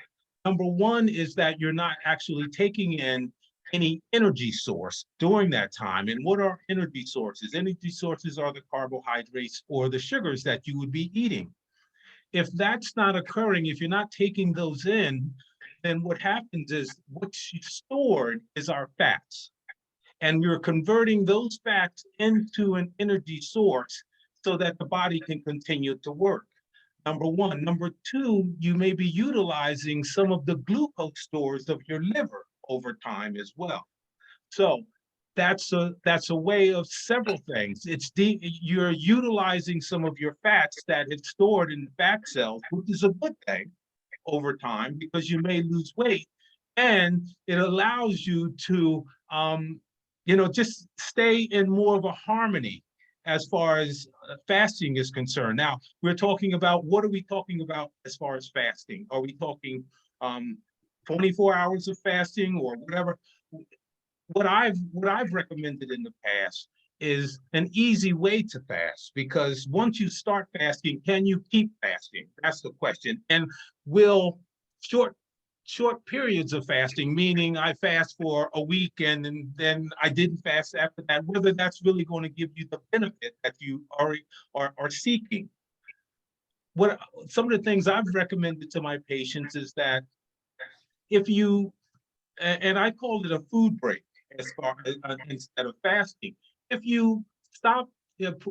Number one is that you're not actually taking in any energy source during that time. And what are energy sources? Energy sources are the carbohydrates or the sugars that you would be eating. If that's not occurring, if you're not taking those in, then what happens is what's stored is our fats. And we're converting those fats into an energy source so that the body can continue to work. number one. Number two, you may be utilizing some of the glucose stores of your liver over time as well. So that's a way of several things. You're utilizing some of your fats that it's stored in the fat cells, which is a good thing over time because you may lose weight, and it allows you to just stay in more of a harmony as far as fasting is concerned. Now, we're talking about, what are we talking about as far as fasting? Are we talking 24 hours of fasting or whatever? What I've recommended in the past is an easy way to fast, because once you start fasting, can you keep fasting? That's the question. And will short periods of fasting, meaning I fast for a week and then I didn't fast after that, whether that's really going to give you the benefit that you are seeking. What some of the things I've recommended to my patients is that if you, and I call it a food break as far as instead of fasting. If you stop,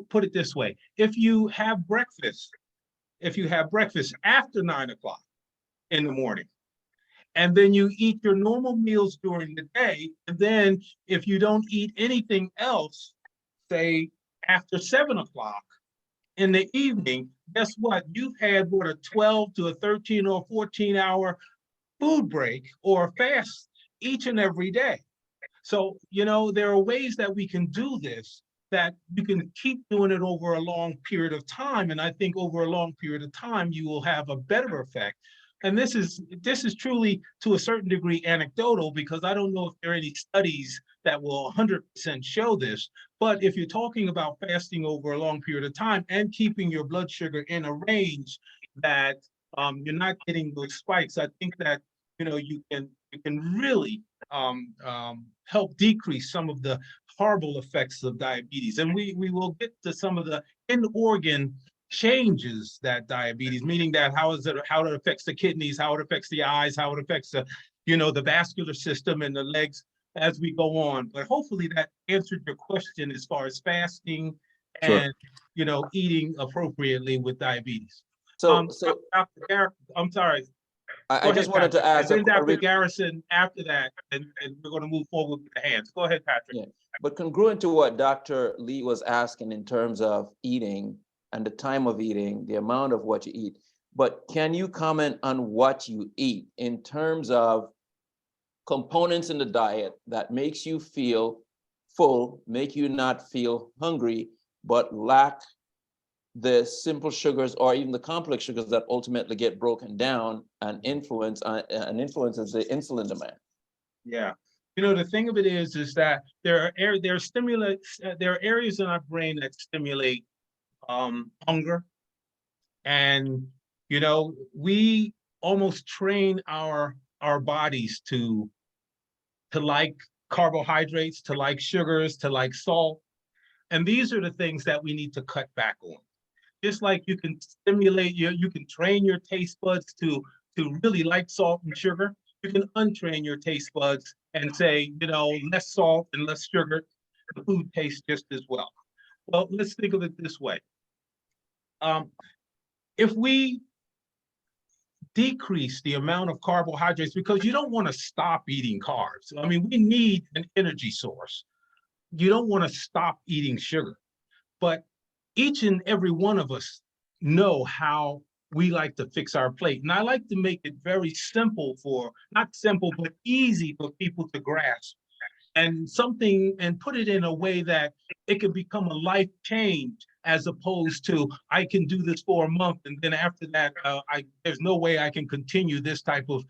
put it this way, if you have breakfast after 9 o'clock in the morning, and then you eat your normal meals during the day, and then if you don't eat anything else, say after 7 o'clock in the evening, guess what? You've had what, a 12 to a 13 or 14-hour food break or fast each and every day. So, there are ways that we can do this, that you can keep doing it over a long period of time. And I think over a long period of time, you will have a better effect. And this is truly, to a certain degree, anecdotal, because I don't know if there are any studies that will 100% show this. But if you're talking about fasting over a long period of time and keeping your blood sugar in a range that you're not getting those spikes, I think that you can really help decrease some of the horrible effects of diabetes. And we will get to some of the in-organ changes that diabetes, meaning that how it affects the kidneys, how it affects the eyes, how it affects the vascular system and the legs as we go on. But hopefully that answered your question as far as fasting and eating appropriately with diabetes. So Dr. Garrett, I'm sorry. I just wanted to ask. And then Dr. Garrison after that, and we're going to move forward with the hands. Go ahead, Patrick. Yeah. But congruent to what Dr. Lee was asking in terms of eating and the time of eating, the amount of what you eat, but can you comment on what you eat in terms of components in the diet that makes you feel full, make you not feel hungry, but lack the simple sugars or even the complex sugars that ultimately get broken down and influences the insulin demand? Yeah. The thing of it is that there are areas in our brain that stimulate hunger. And, we almost train our bodies to like carbohydrates, to like sugars, to like salt. And these are the things that we need to cut back on. Just like you can you can train your taste buds to really like salt and sugar, you can untrain your taste buds and say, less salt and less sugar, the food tastes just as well. Well, let's think of it this way. If we decrease the amount of carbohydrates, because you don't want to stop eating carbs. I mean, we need an energy source. You don't want to stop eating sugar, but each and every one of us know how we like to fix our plate. And I like to make it very simple not simple, but easy for people to grasp, and put it in a way that it can become a life change, as opposed to, I can do this for a month, and then after that, there's no way I can continue this type of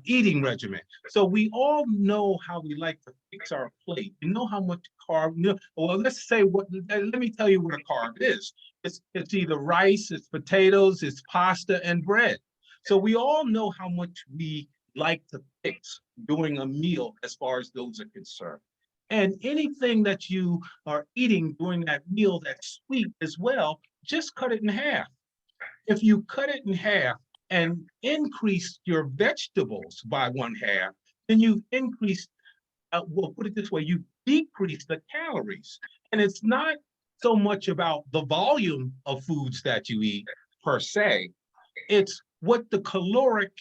eating regimen. So we all know how we like to fix our plate. You know how much carb, well, let me tell you what a carb is. It's either rice, it's potatoes, it's pasta and bread. So we all know how much we like to fix during a meal as far as those are concerned. And anything that you are eating during that meal that's sweet as well, just cut it in half. If you cut it in half and increase your vegetables by 1/2, then you increase, well, put it this way, you decrease the calories. And it's not so much about the volume of foods that you eat, per se. It's what the caloric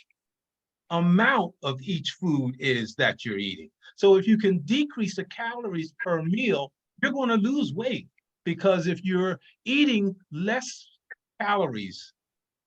amount of each food is that you're eating. So if you can decrease the calories per meal, you're going to lose weight, because if you're eating less calories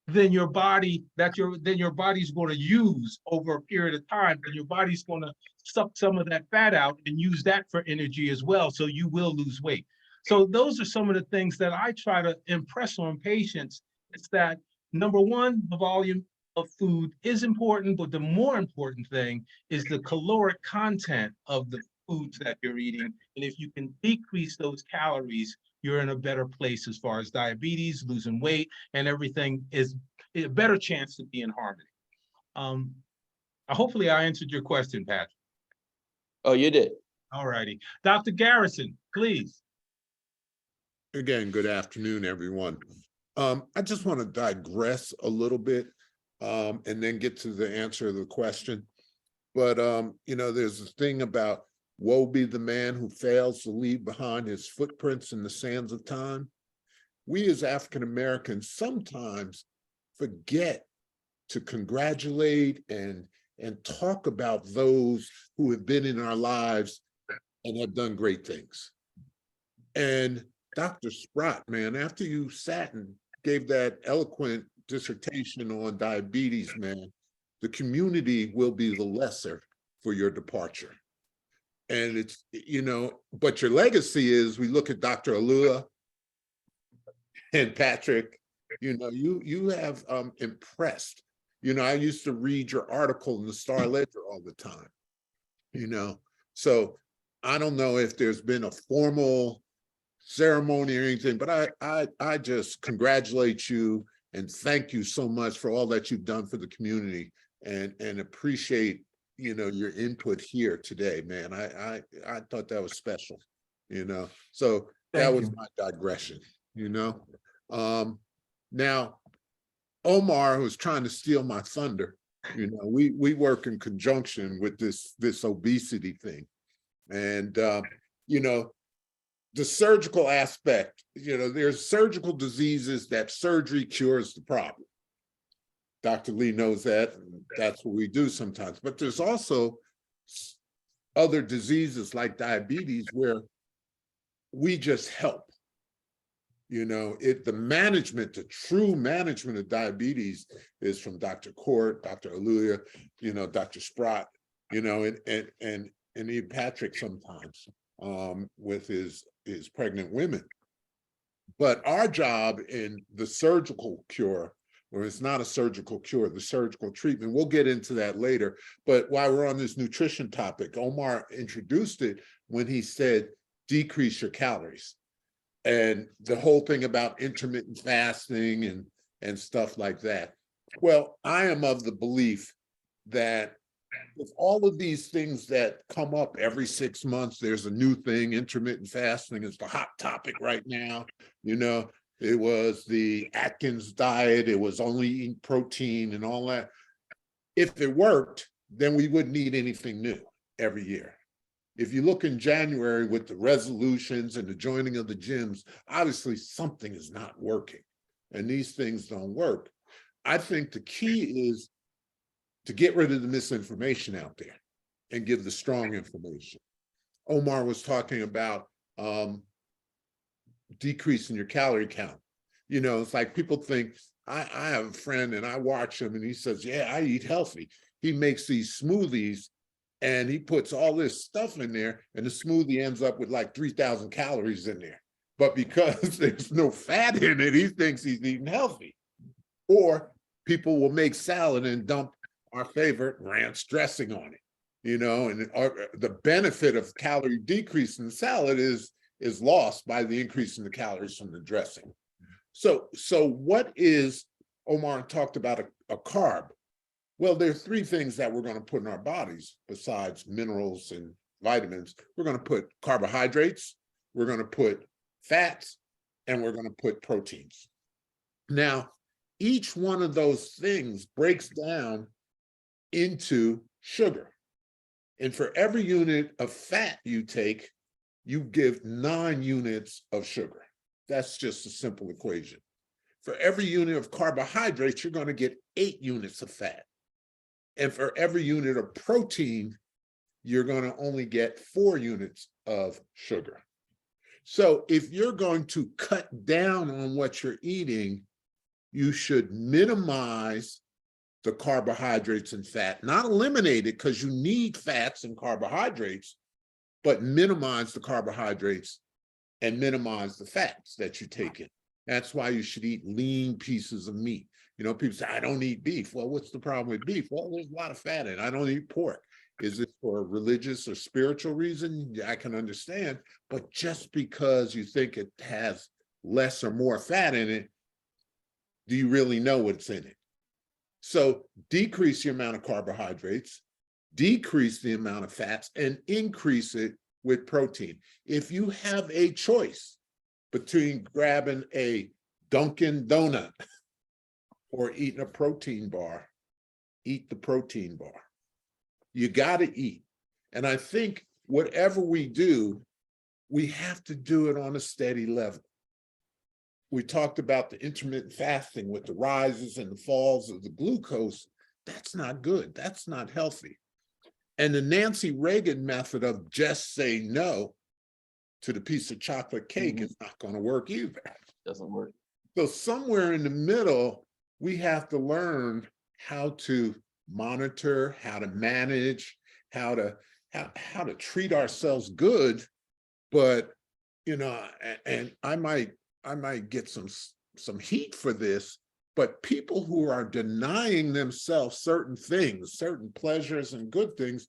than your body then your body's going to use over a period of time, and your body's going to suck some of that fat out and use that for energy as well. So you will lose weight. So those are some of the things that I try to impress on patients. It's that, number one, the volume of food is important, but the more important thing is the caloric content of the foods that you're eating. And if you can decrease those calories, you're in a better place as far as diabetes, losing weight, and everything is a better chance to be in harmony. Hopefully I answered your question, Patrick. Oh, you did. All righty. Dr. Garrison, please. Again, good afternoon, everyone. I just want to digress a little bit and then get to the answer of the question. But, you know, there's a thing about woe be the man who fails to leave behind his footprints in the sands of time. We as African Americans sometimes forget to congratulate and talk about those who have been in our lives and have done great things. And Dr. Sprott, man, after you sat and gave that eloquent dissertation on diabetes, man, the community will be the lesser for your departure. And it's, you know, but your legacy is, we look at Dr. Alua and Patrick, you know, you have impressed. You know, I used to read your article in the Star Ledger all the time, you know. So I don't know if there's been a formal ceremony or anything, but I just congratulate you and thank you so much for all that you've done for the community, and appreciate, you know, your input here today, man. I thought that was special, you know. So that was my digression, you know. Now, Omar was trying to steal my thunder. You know, we work in conjunction with this obesity thing, and you know, the surgical aspect. You know, there's surgical diseases that surgery cures the problem. Dr. Lee knows that, and that's what we do sometimes. But there's also other diseases like diabetes where we just help. You know, the management, the true management of diabetes is from Dr. Court, Dr. Aluya, you know, Dr. Sprott, you know, and even Patrick sometimes with his pregnant women. But our job in the surgical cure, or it's not a surgical cure, the surgical treatment, we'll get into that later. But while we're on this nutrition topic, Omar introduced it when he said, decrease your calories. And the whole thing about intermittent fasting and stuff like that. Well, I am of the belief that with all of these things that come up every 6 months, there's a new thing. Intermittent fasting is the hot topic right now. You know, it was the Atkins diet. It was only eating protein and all that. If it worked, then we wouldn't need anything new every year. If you look in January with the resolutions and the joining of the gyms, obviously something is not working, and these things don't work. I think the key is to get rid of the misinformation out there and give the strong information. Omar was talking about decreasing your calorie count. You know, it's like people think, I have a friend and I watch him and he says, yeah, I eat healthy. He makes these smoothies and he puts all this stuff in there, and the smoothie ends up with like 3,000 calories in there. But because there's no fat in it, he thinks he's eating healthy. Or people will make salad and dump our favorite ranch dressing on it, you know, and the benefit of calorie decrease in the salad is lost by the increase in the calories from the dressing. So what is, Omar talked about a carb. Well, there are three things that we're going to put in our bodies besides minerals and vitamins. We're going to put carbohydrates, we're going to put fats, and we're going to put proteins. Now, each one of those things breaks down into sugar. And for every unit of fat you take, you give 9 units of sugar. That's just a simple equation. For every unit of carbohydrates, you're going to get 8 units of fat. And for every unit of protein, you're going to only get 4 units of sugar. So if you're going to cut down on what you're eating, you should minimize the carbohydrates and fat, not eliminate it because you need fats and carbohydrates, but minimize the carbohydrates and minimize the fats that you take in. That's why you should eat lean pieces of meat. You know, people say, I don't eat beef. Well, what's the problem with beef? Well, there's a lot of fat in it. I don't eat pork. Is it for a religious or spiritual reason? I can understand. But just because you think it has less or more fat in it, do you really know what's in it? So decrease the amount of carbohydrates, decrease the amount of fats, and increase it with protein. If you have a choice between grabbing a Dunkin' Donut or eating a protein bar, eat the protein bar. You got to eat. And I think whatever we do, we have to do it on a steady level. We talked about the intermittent fasting with the rises and the falls of the glucose. That's not good. That's not healthy. And the Nancy Reagan method of just say no to the piece of chocolate cake is not going to work either. Doesn't work. So somewhere in the middle, we have to learn how to monitor, how to manage, how to treat ourselves good. But, you know, and I might get some heat for this, but people who are denying themselves certain things, certain pleasures and good things,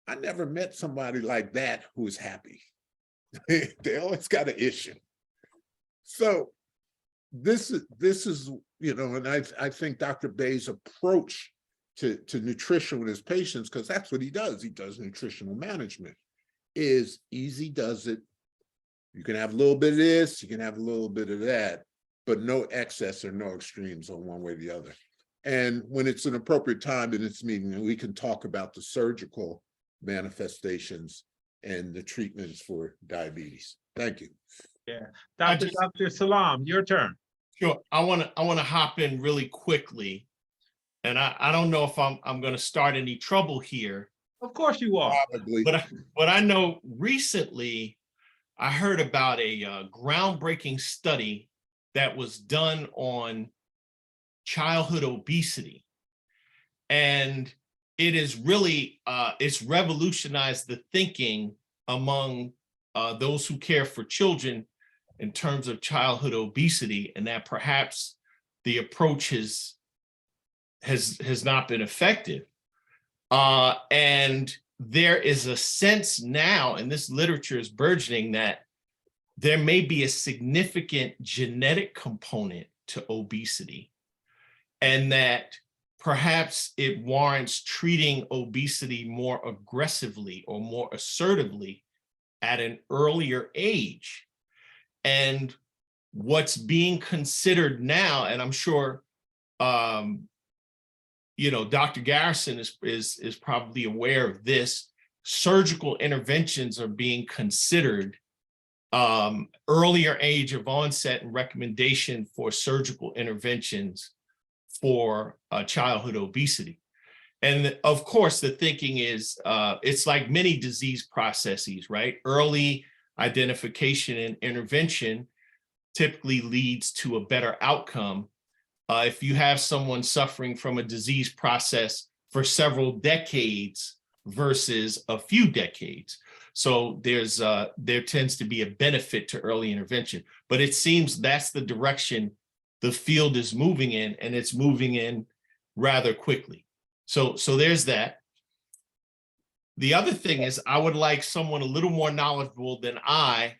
I never met somebody like that who is happy. They always got an issue. So this is, you know, and I think Dr. Bay's approach to nutrition with his patients, because that's what he does nutritional management, is easy does it. You can have a little bit of this, you can have a little bit of that, but no excess or no extremes on one way or the other. And when it's an appropriate time in this meeting, we can talk about the surgical manifestations and the treatments for diabetes. Thank you. Yeah, Dr. Salam, your turn. Sure. I want to hop in really quickly. And I don't know if I'm going to start any trouble here. Of course you are. Probably. But I know recently I heard about a groundbreaking study that was done on childhood obesity. And it is really, it's revolutionized the thinking among those who care for children in terms of childhood obesity, and that perhaps the approach has not been effective. And there is a sense now, and this literature is burgeoning, that there may be a significant genetic component to obesity, and that perhaps it warrants treating obesity more aggressively or more assertively at an earlier age. And what's being considered now, and I'm sure you know, Dr. Garrison is probably aware of this, surgical interventions are being considered, earlier age of onset and recommendation for surgical interventions for childhood obesity. And of course, the thinking is, it's like many disease processes, right? Early identification and intervention typically leads to a better outcome. If you have someone suffering from a disease process for several decades versus a few decades. So there tends to be a benefit to early intervention, but it seems that's the direction the field is moving in, and it's moving in rather quickly. So there's that. The other thing is, I would like someone a little more knowledgeable than I,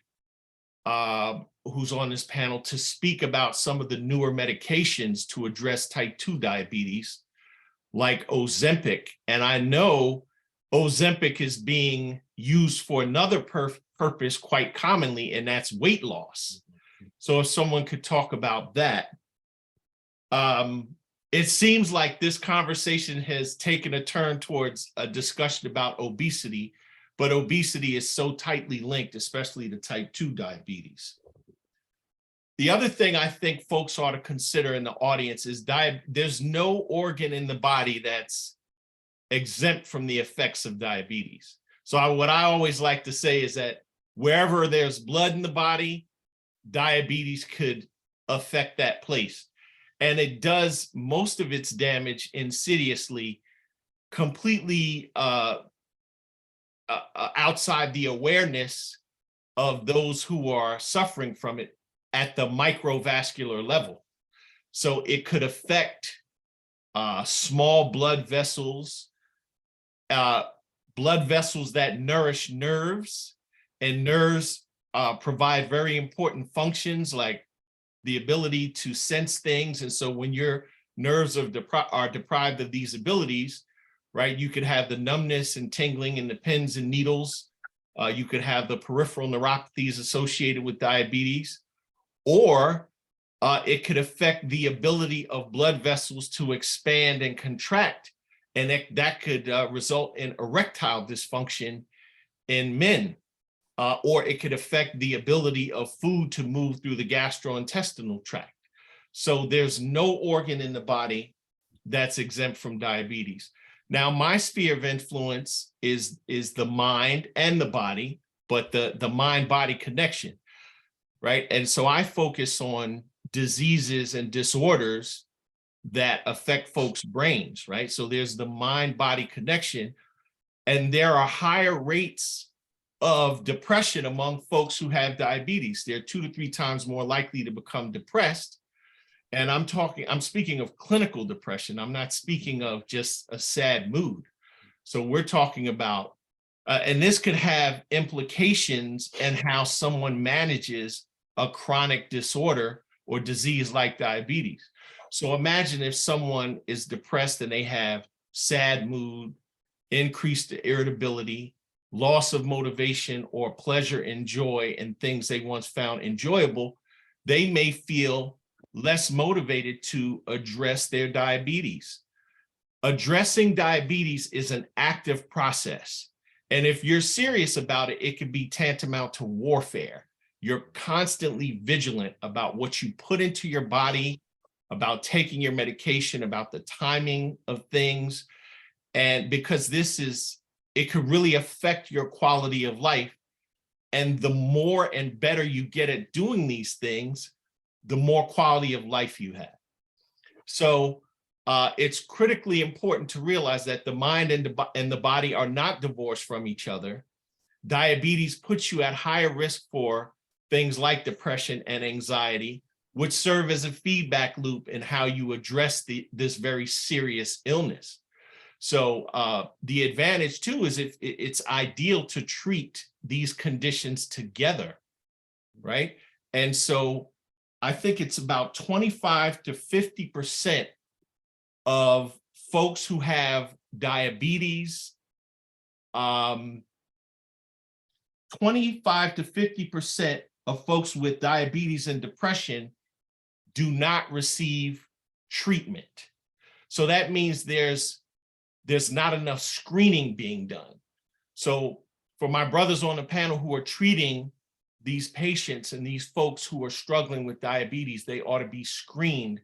who's on this panel, to speak about some of the newer medications to address type 2 diabetes, like Ozempic. And I know Ozempic is being used for another purpose quite commonly, and that's weight loss. So if someone could talk about that. It seems like this conversation has taken a turn towards a discussion about obesity, but obesity is so tightly linked, especially to type 2 diabetes. The other thing I think folks ought to consider in the audience is there's no organ in the body that's exempt from the effects of diabetes. So what I always like to say is that wherever there's blood in the body, diabetes could affect that place. And it does most of its damage insidiously, completely outside the awareness of those who are suffering from it at the microvascular level. So it could affect small blood vessels that nourish nerves, and nerves provide very important functions like the ability to sense things. And so when your nerves are deprived of these abilities, right, you could have the numbness and tingling in the pins and needles. You could have the peripheral neuropathies associated with diabetes, or it could affect the ability of blood vessels to expand and contract. And that could result in erectile dysfunction in men, or it could affect the ability of food to move through the gastrointestinal tract. So there's no organ in the body that's exempt from diabetes. Now, my sphere of influence is the mind and the body, but the mind-body connection, right? And so I focus on diseases and disorders that affect folks' brains, right? So there's the mind-body connection, and there are higher rates of depression among folks who have diabetes. They're 2 to 3 times more likely to become depressed. And I'm speaking of clinical depression. I'm not speaking of just a sad mood. So we're talking about, and this could have implications in how someone manages a chronic disorder or disease like diabetes. So imagine if someone is depressed and they have sad mood, increased irritability, loss of motivation or pleasure and joy in things they once found enjoyable, they may feel less motivated to address their diabetes. Addressing diabetes is an active process. And if you're serious about it, it can be tantamount to warfare. You're constantly vigilant about what you put into your body, about taking your medication, about the timing of things. And because it could really affect your quality of life. And the more and better you get at doing these things, the more quality of life you have. So it's critically important to realize that the mind and the body are not divorced from each other. Diabetes puts you at higher risk for things like depression and anxiety, which serve as a feedback loop in how you address this very serious illness. So the advantage too is it's ideal to treat these conditions together, right? And so I think it's about 25 to 50% of folks who have diabetes, 25 to 50% of folks with diabetes and depression do not receive treatment. So that means there's not enough screening being done. So for my brothers on the panel who are treating these patients and these folks who are struggling with diabetes, they ought to be screened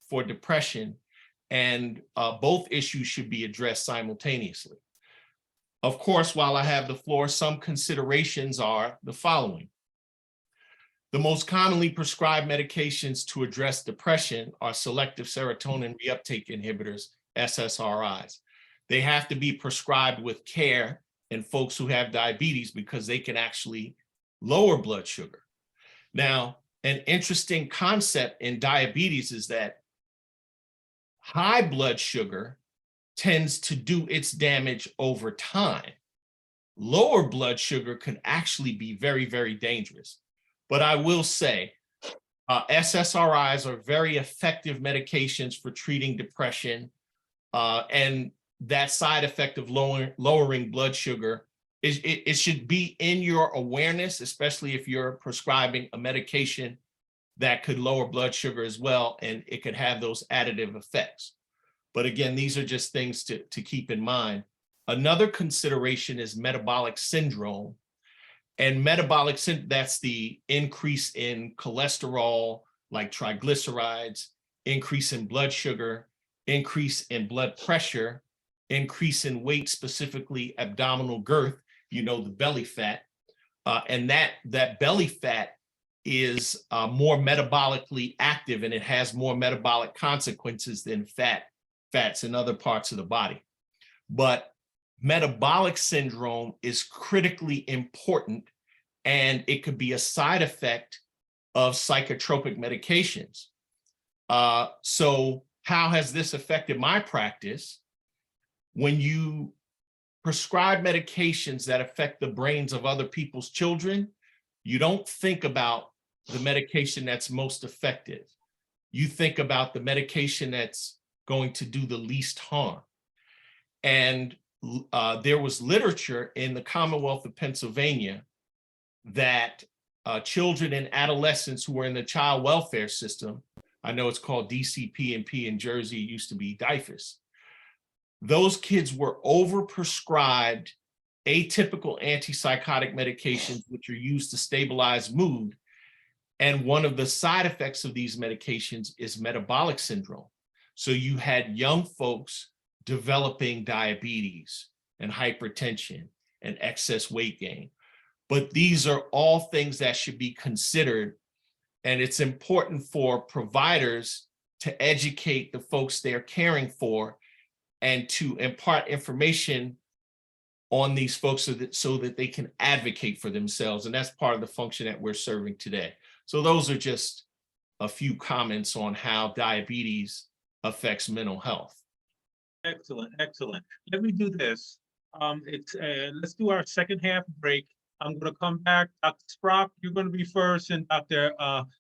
for depression, and both issues should be addressed simultaneously. Of course, while I have the floor, some considerations are the following. The most commonly prescribed medications to address depression are selective serotonin reuptake inhibitors, SSRIs. They have to be prescribed with care in folks who have diabetes because they can actually lower blood sugar. Now, an interesting concept in diabetes is that high blood sugar tends to do its damage over time. Lower blood sugar can actually be very, very dangerous. But I will say, SSRIs are very effective medications for treating depression, and that side effect of lowering blood sugar, it should be in your awareness, especially if you're prescribing a medication that could lower blood sugar as well, and it could have those additive effects. But again, these are just things to keep in mind. Another consideration is metabolic syndrome. And metabolic syndrome, that's the increase in cholesterol, like triglycerides, increase in blood sugar, increase in blood pressure, increase in weight, specifically abdominal girth, you know, the belly fat. And that belly fat is more metabolically active, and it has more metabolic consequences than fats in other parts of the body. But metabolic syndrome is critically important, and it could be a side effect of psychotropic medications. So how has this affected my practice? When you prescribe medications that affect the brains of other people's children, you don't think about the medication that's most effective. You think about the medication that's going to do the least harm. And there was literature in the Commonwealth of Pennsylvania that children and adolescents who were in the child welfare system, I know it's called DCP&P in Jersey, it used to be DIFUS, those kids were overprescribed atypical antipsychotic medications, which are used to stabilize mood. And one of the side effects of these medications is metabolic syndrome. So you had young folks developing diabetes and hypertension and excess weight gain. But these are all things that should be considered. And it's important for providers to educate the folks they're caring for and to impart information on these folks so that they can advocate for themselves. And that's part of the function that we're serving today. So those are just a few comments on how diabetes affects mental health. Excellent, excellent. Let me do this. Let's do our second half break. I'm going to come back. Dr. Sprock, you're going to be first, and Dr.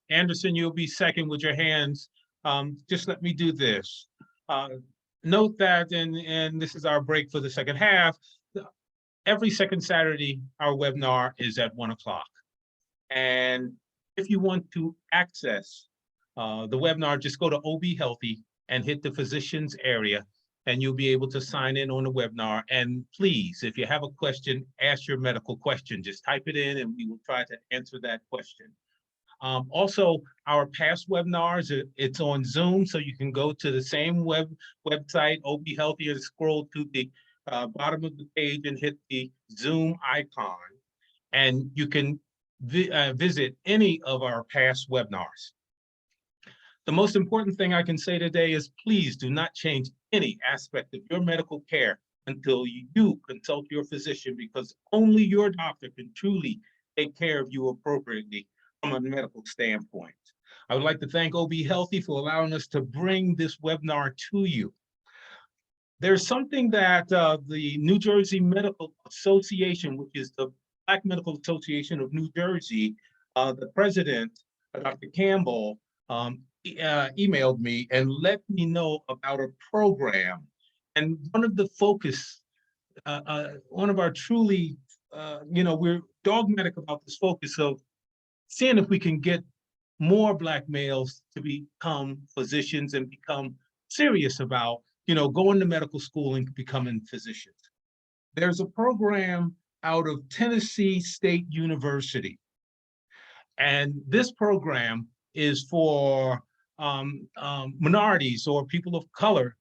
Anderson, you'll be second with your hands. Just let me do this. Note that, and this is our break for the second half. Every second Saturday, our webinar is at 1 o'clock. And if you want to access the webinar, just go to OBHealthy and hit the physicians area, and you'll be able to sign in on the webinar. And please, if you have a question, ask your medical question. Just type it in and we will try to answer that question. Also, our past webinars, it's on Zoom, so you can go to the same website, OBHealthy, and scroll to the bottom of the page and hit the Zoom icon. And you can visit any of our past webinars. The most important thing I can say today is please do not change any aspect of your medical care until you consult your physician, because only your doctor can truly take care of you appropriately from a medical standpoint. I would like to thank OBHealthy for allowing us to bring this webinar to you. There's something that the New Jersey Medical Association, which is the Black Medical Association of New Jersey, the president, Dr. Campbell, emailed me and let me know about a program. And one of the focus, one of our truly, we're dogmatic about this focus of seeing if we can get more Black males to become physicians and become serious about, going to medical school and becoming physicians. There's a program out of Tennessee State University. And this program is for minorities or people of color,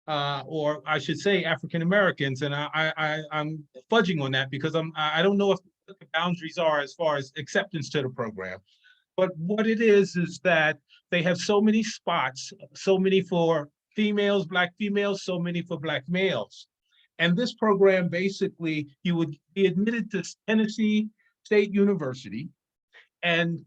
or I should say African Americans. And I'm fudging on that because I don't know what the boundaries are as far as acceptance to the program. But what it is that they have so many spots, so many for females, Black females, so many for Black males. And this program, basically, you would be admitted to Tennessee State University, and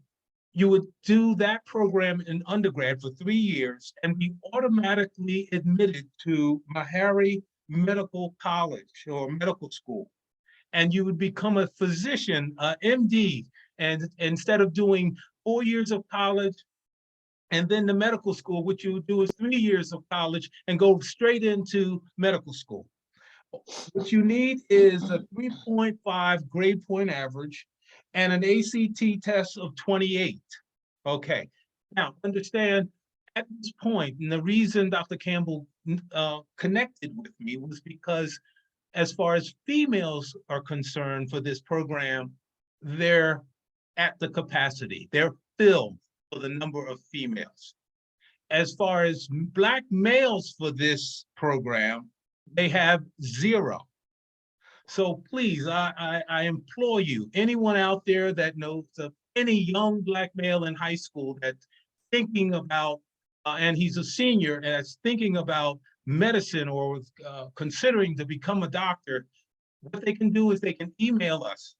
you would do that program in undergrad for 3 years and be automatically admitted to Meharry Medical College or medical school. And you would become a physician, MD, and instead of doing 4 years of college and then the medical school, what you would do is 3 years of college and go straight into medical school. What you need is a 3.5 grade point average and an ACT test of 28. Okay, now understand at this point, and the reason Dr. Campbell connected with me was because as far as females are concerned for this program, they're at the capacity. They're filled for the number of females. As far as Black males for this program, they have 0. So please, I implore you, anyone out there that knows of any young Black male in high school that's thinking about, and he's a senior and that's thinking about medicine or considering to become a doctor, what they can do is they can email us,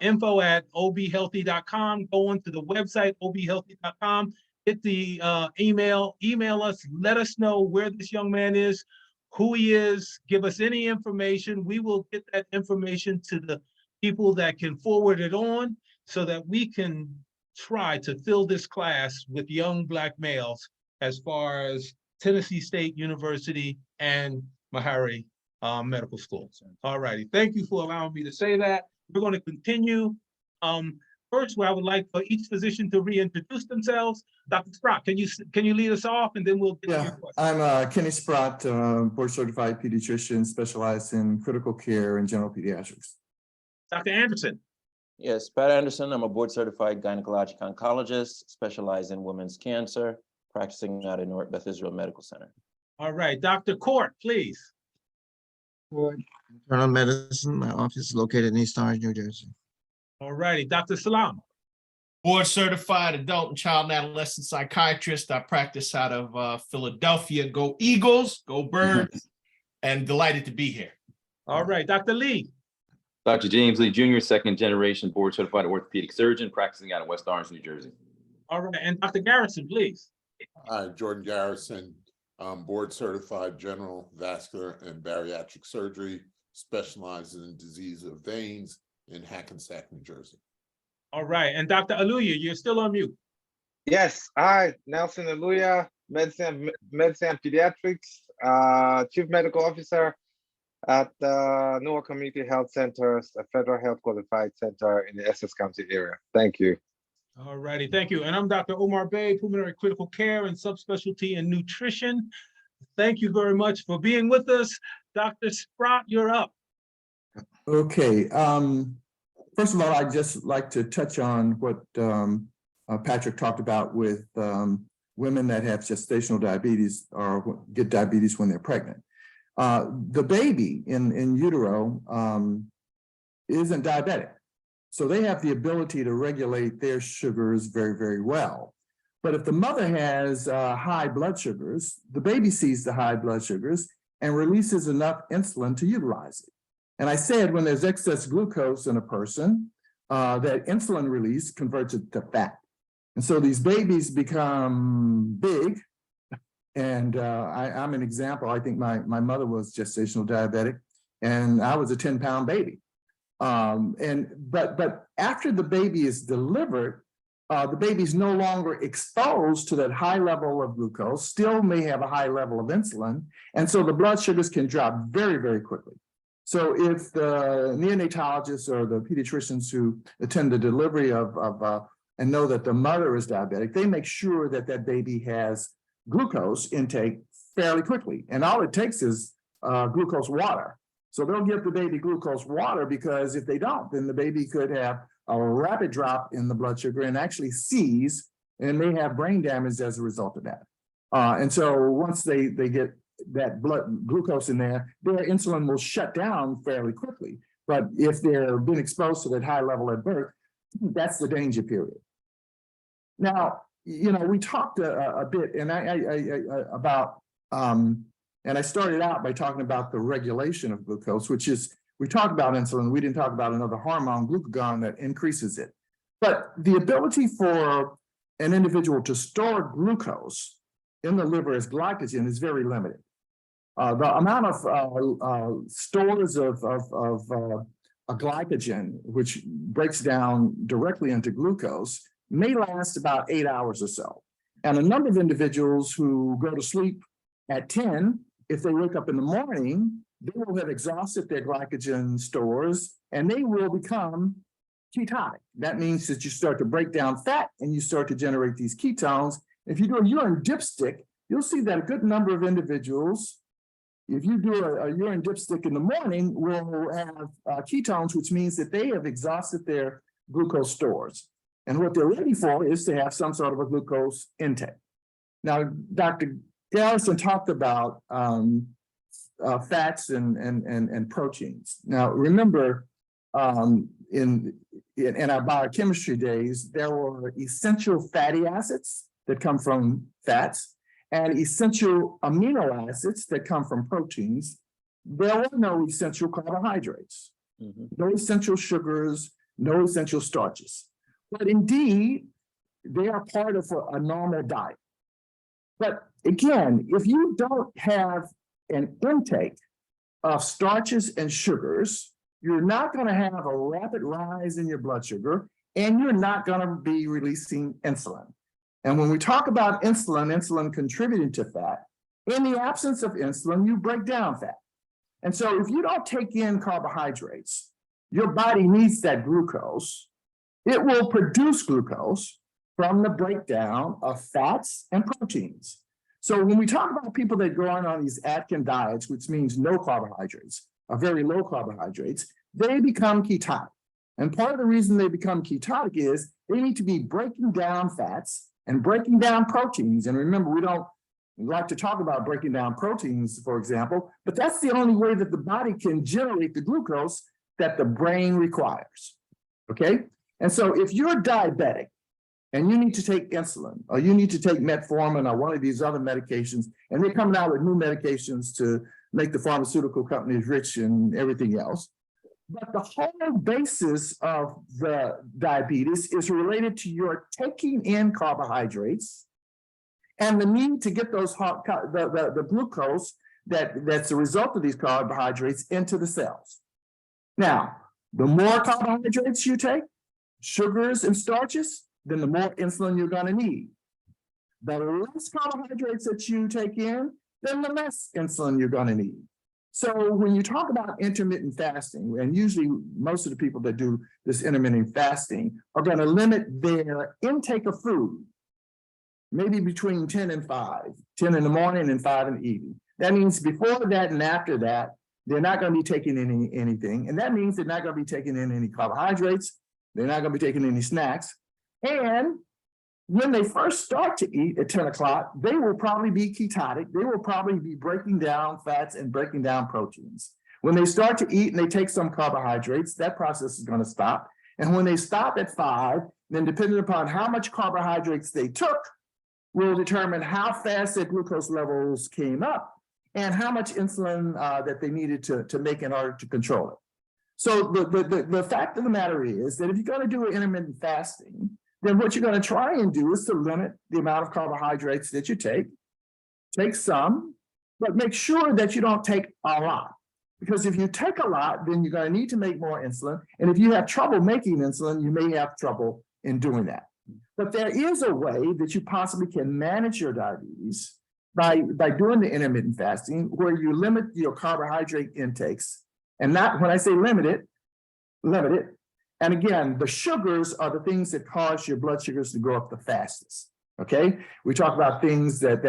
info@obhealthy.com, go onto the website, obhealthy.com, hit the email us, let us know where this young man is, who he is, give us any information. We will get that information to the people that can forward it on so that we can try to fill this class with young Black males as far as Tennessee State University and Meharry Medical School. All righty, thank you for allowing me to say that. We're going to continue. First, where I would like for each physician to reintroduce themselves. Dr. Sprott, can you lead us off, and then we'll get to Yeah, your questions. I'm Kenny Sprott, board certified pediatrician, specialized in critical care and general pediatrics. Dr. Anderson. Yes, Pat Anderson. I'm a board certified gynecologic oncologist, specialized in women's cancer, practicing out of Newark Beth Israel Medical Center. All right, Dr. Court, please. Internal medicine, my office is located in East Orange, New Jersey. All righty, Dr. Salam. Board certified adult and child and adolescent psychiatrist. I practice out of Philadelphia. Go Eagles, go Birds, and delighted to be here. All right, Dr. Lee. Dr. James Lee Jr., second generation board certified orthopedic surgeon, practicing out of West Orange, New Jersey. All right, and Dr. Garrison, please. Hi, Jordan Garrison, board certified general vascular and bariatric surgery, specializes in disease of veins in Hackensack, New Jersey. All right, and Dr. Aluya, you're still on mute. Yes, hi, Nelson Aluya, medicine pediatrics, chief medical officer at the Newark Community Health Center, a federal health qualified center in the Essex County area. Thank you. All righty, thank you. And I'm Dr. Omar Bey, pulmonary critical care and subspecialty in nutrition. Thank you very much for being with us. Dr. Sprott, you're up. Okay, first of all, I'd just like to touch on what Patrick talked about with women that have gestational diabetes or get diabetes when they're pregnant. The baby in utero isn't diabetic. So they have the ability to regulate their sugars very, very well. But if the mother has high blood sugars, the baby sees the high blood sugars and releases enough insulin to utilize it. And I said when there's excess glucose in a person, that insulin release converts it to fat. And so these babies become big. And I'm an example. I think my mother was gestational diabetic and I was a 10-pound baby. But after the baby is delivered, the baby's no longer exposed to that high level of glucose, still may have a high level of insulin. And so the blood sugars can drop very, very quickly. So if the neonatologists or the pediatricians who attend the delivery and know that the mother is diabetic, they make sure that that baby has glucose intake fairly quickly. And all it takes is glucose water. So they'll give the baby glucose water because if they don't, then the baby could have a rapid drop in the blood sugar and actually seize and may have brain damage as a result of that. And so once they get that blood glucose in there, their insulin will shut down fairly quickly. But if they're been exposed to that high level at birth, that's the danger period. Now, you know, we talked a bit and about, and I started out by talking about the regulation of glucose, which is, we talked about insulin, we didn't talk about another hormone, glucagon, that increases it. But the ability for an individual to store glucose in the liver as glycogen is very limited. The amount of stores of a glycogen, which breaks down directly into glucose, may last about 8 hours or so. And a number of individuals who go to sleep at 10, if they wake up in the morning, they will have exhausted their glycogen stores and they will become ketotic. That means that you start to break down fat and you start to generate these ketones. If you do a urine dipstick, you'll see that a good number of individuals, if you do a urine dipstick in the morning, will have ketones, which means that they have exhausted their glucose stores. And what they're ready for is to have some sort of a glucose intake. Now, Dr. Garrison talked about fats and proteins. Now, remember, in our biochemistry days, there were essential fatty acids that come from fats and essential amino acids that come from proteins. There were no essential carbohydrates, no essential sugars, no essential starches. But indeed, they are part of a normal diet. But again, if you don't have an intake of starches and sugars, you're not going to have a rapid rise in your blood sugar, and you're not going to be releasing insulin. And when we talk about insulin contributing to fat, in the absence of insulin, you break down fat. And so if you don't take in carbohydrates, your body needs that glucose. It will produce glucose from the breakdown of fats and proteins. So when we talk about people that go on these Atkins diets, which means no carbohydrates, or very low carbohydrates, they become ketotic. And part of the reason they become ketotic is they need to be breaking down fats and breaking down proteins. And remember, we don't like to talk about breaking down proteins, for example, but that's the only way that the body can generate the glucose that the brain requires, okay? And so if you're diabetic and you need to take insulin, or you need to take metformin or one of these other medications, and they're coming out with new medications to make the pharmaceutical companies rich and everything else. But the whole basis of the diabetes is related to your taking in carbohydrates and the need to get those the glucose that's a result of these carbohydrates into the cells. Now, the more carbohydrates you take, sugars and starches, then the more insulin you're going to need. The less carbohydrates that you take in, then the less insulin you're going to need. So when you talk about intermittent fasting, and usually most of the people that do this intermittent fasting are going to limit their intake of food, maybe between 10 and 5, 10 in the morning and 5 in the evening. That means before that and after that, they're not going to be taking anything. And that means they're not going to be taking in any carbohydrates. They're not going to be taking any snacks. And when they first start to eat at 10 o'clock, they will probably be ketotic. They will probably be breaking down fats and breaking down proteins. When they start to eat and they take some carbohydrates, that process is going to stop. And when they stop at 5, then depending upon how much carbohydrates they took, will determine how fast their glucose levels came up and how much insulin that they needed to make in order to control it. So the fact of the matter is that if you're going to do intermittent fasting, then what you're going to try and do is to limit the amount of carbohydrates that you take. Take some, but make sure that you don't take a lot. Because if you take a lot, then you're going to need to make more insulin. And if you have trouble making insulin, you may have trouble in doing that. But there is a way that you possibly can manage your diabetes by doing the intermittent fasting, where you limit your carbohydrate intakes. And not, when I say limit it. And again, the sugars are the things that cause your blood sugars to go up the fastest, okay? We talk about things that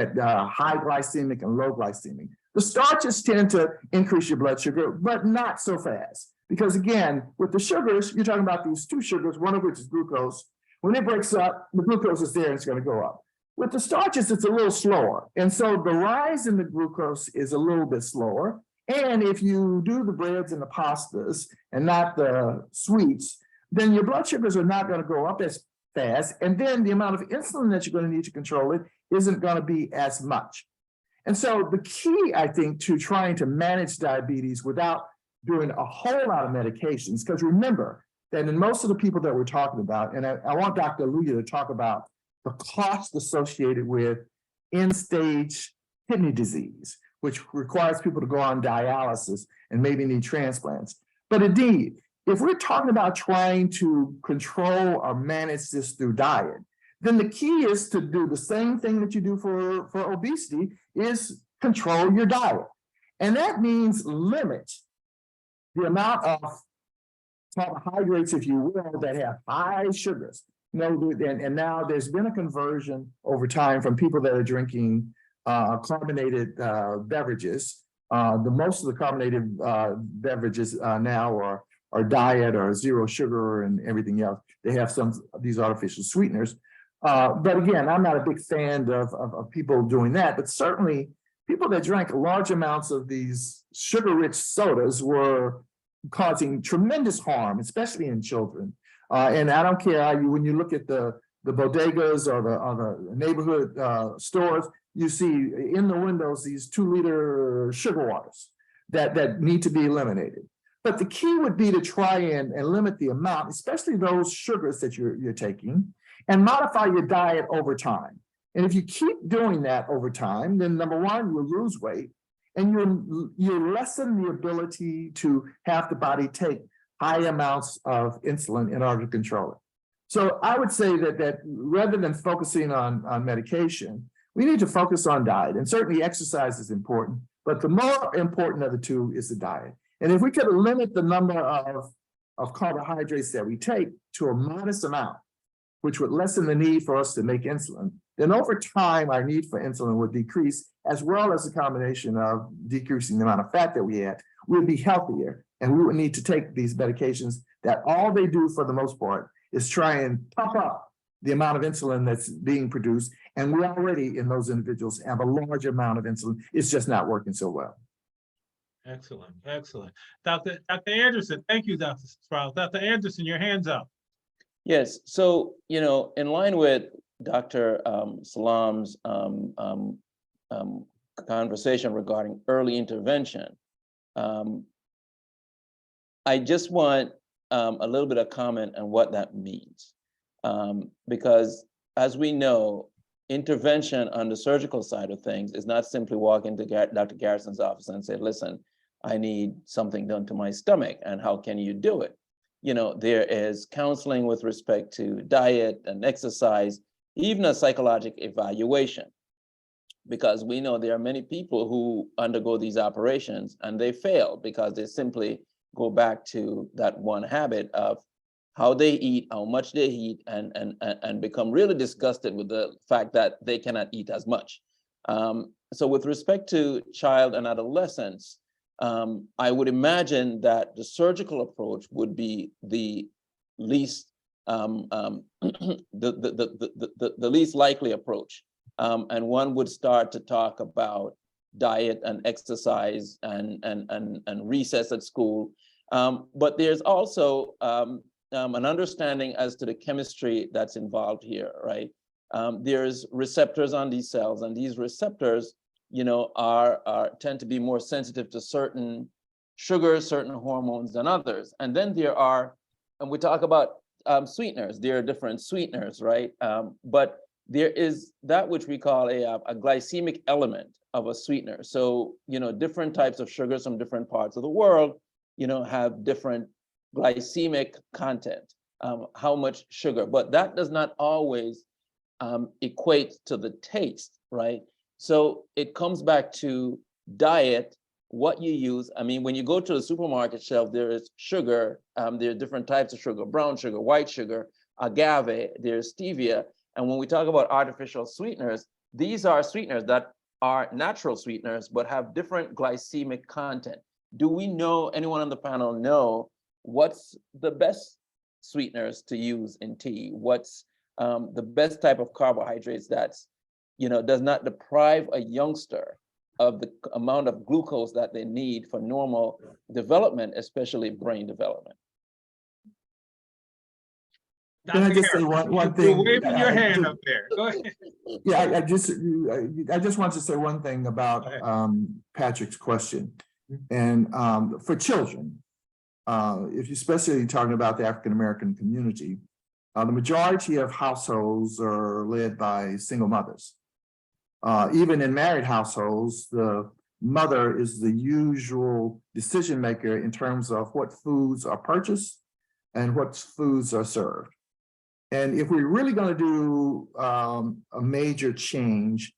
high glycemic and low glycemic. The starches tend to increase your blood sugar, but not so fast. Because again, with the sugars, you're talking about these two sugars, one of which is glucose. When it breaks up, the glucose is there and it's going to go up. With the starches, it's a little slower. And so the rise in the glucose is a little bit slower. And if you do the breads and the pastas and not the sweets, then your blood sugars are not going to go up as fast. And then the amount of insulin that you're going to need to control it isn't going to be as much. And so the key, I think, to trying to manage diabetes without doing a whole lot of medications, because remember that in most of the people that we're talking about, and I want Dr. Aluya to talk about the cost associated with end-stage kidney disease, which requires people to go on dialysis and maybe need transplants. But indeed, if we're talking about trying to control or manage this through diet, then the key is to do the same thing that you do for obesity, is control your diet. And that means limit the amount of carbohydrates, if you will, that have high sugars. You know, and now there's been a conversion over time from people that are drinking carbonated beverages. Most of the carbonated beverages now are diet or zero sugar and everything else. They have some of these artificial sweeteners. But again, I'm not a big fan of people doing that, but certainly people that drank large amounts of these sugar-rich sodas were causing tremendous harm, especially in children. And I don't care how when you look at the bodegas or the neighborhood stores, you see in the windows these 2-liter sugar waters that need to be eliminated. But the key would be to try and limit the amount, especially those sugars that you're taking, and modify your diet over time. And if you keep doing that over time, then number one, you'll lose weight, and you lessen the ability to have the body take high amounts of insulin in order to control it. So I would say that rather than focusing on medication, we need to focus on diet. And certainly exercise is important, but the more important of the two is the diet. And if we could limit the number of carbohydrates that we take to a modest amount, which would lessen the need for us to make insulin, then over time, our need for insulin would decrease, as well as a combination of decreasing the amount of fat that we had. We'd be healthier, and we would need to take these medications that all they do for the most part is try and pump up the amount of insulin that's being produced. And we already, in those individuals, have a large amount of insulin. It's just not working so well. Excellent, excellent. Dr. Anderson, thank you, Dr. Sprouse. Dr. Anderson, your hand's up. Yes, so, in line with Dr. Salam's conversation regarding early intervention, I just want a little bit of comment on what that means. Because as we know, intervention on the surgical side of things is not simply walk into Dr. Garrison's office and say, listen, I need something done to my stomach, and how can you do it? There is counseling with respect to diet and exercise, even a psychological evaluation, because we know there are many people who undergo these operations and they fail because they simply go back to that one habit of how they eat, how much they eat, and become really disgusted with the fact that they cannot eat as much. So with respect to child and adolescents, I would imagine that the surgical approach would be the least the least likely approach, and one would start to talk about diet and exercise and recess at school. But there's also an understanding as to the chemistry that's involved here, right? There's receptors on these cells, and these receptors, tend to be more sensitive to certain sugars, certain hormones than others. And then there are, and we talk about sweeteners, there are different sweeteners, right? But there is that which we call a glycemic element of a sweetener. So, different types of sugars from different parts of the world, have different glycemic content, how much sugar, but that does not always equate to the taste, right? So it comes back to diet, what you use. I mean, when you go to the supermarket shelf, there is sugar, there are different types of sugar, brown sugar, white sugar, agave, there's stevia. And when we talk about artificial sweeteners, these are sweeteners that are natural sweeteners, but have different glycemic content. Do we know, anyone on the panel know, what's the best sweeteners to use in tea? What's the best type of carbohydrates that's, does not deprive a youngster of the amount of glucose that they need for normal development, especially brain development? Can I just say one thing? You're waving your hand up there. Go ahead. Yeah, I just want to say one thing about Patrick's question. And for children, if you're especially talking about the African-American community, the majority of households are led by single mothers. Even in married households, the mother is the usual decision maker in terms of what foods are purchased and what foods are served. And if we're really going to do a major change,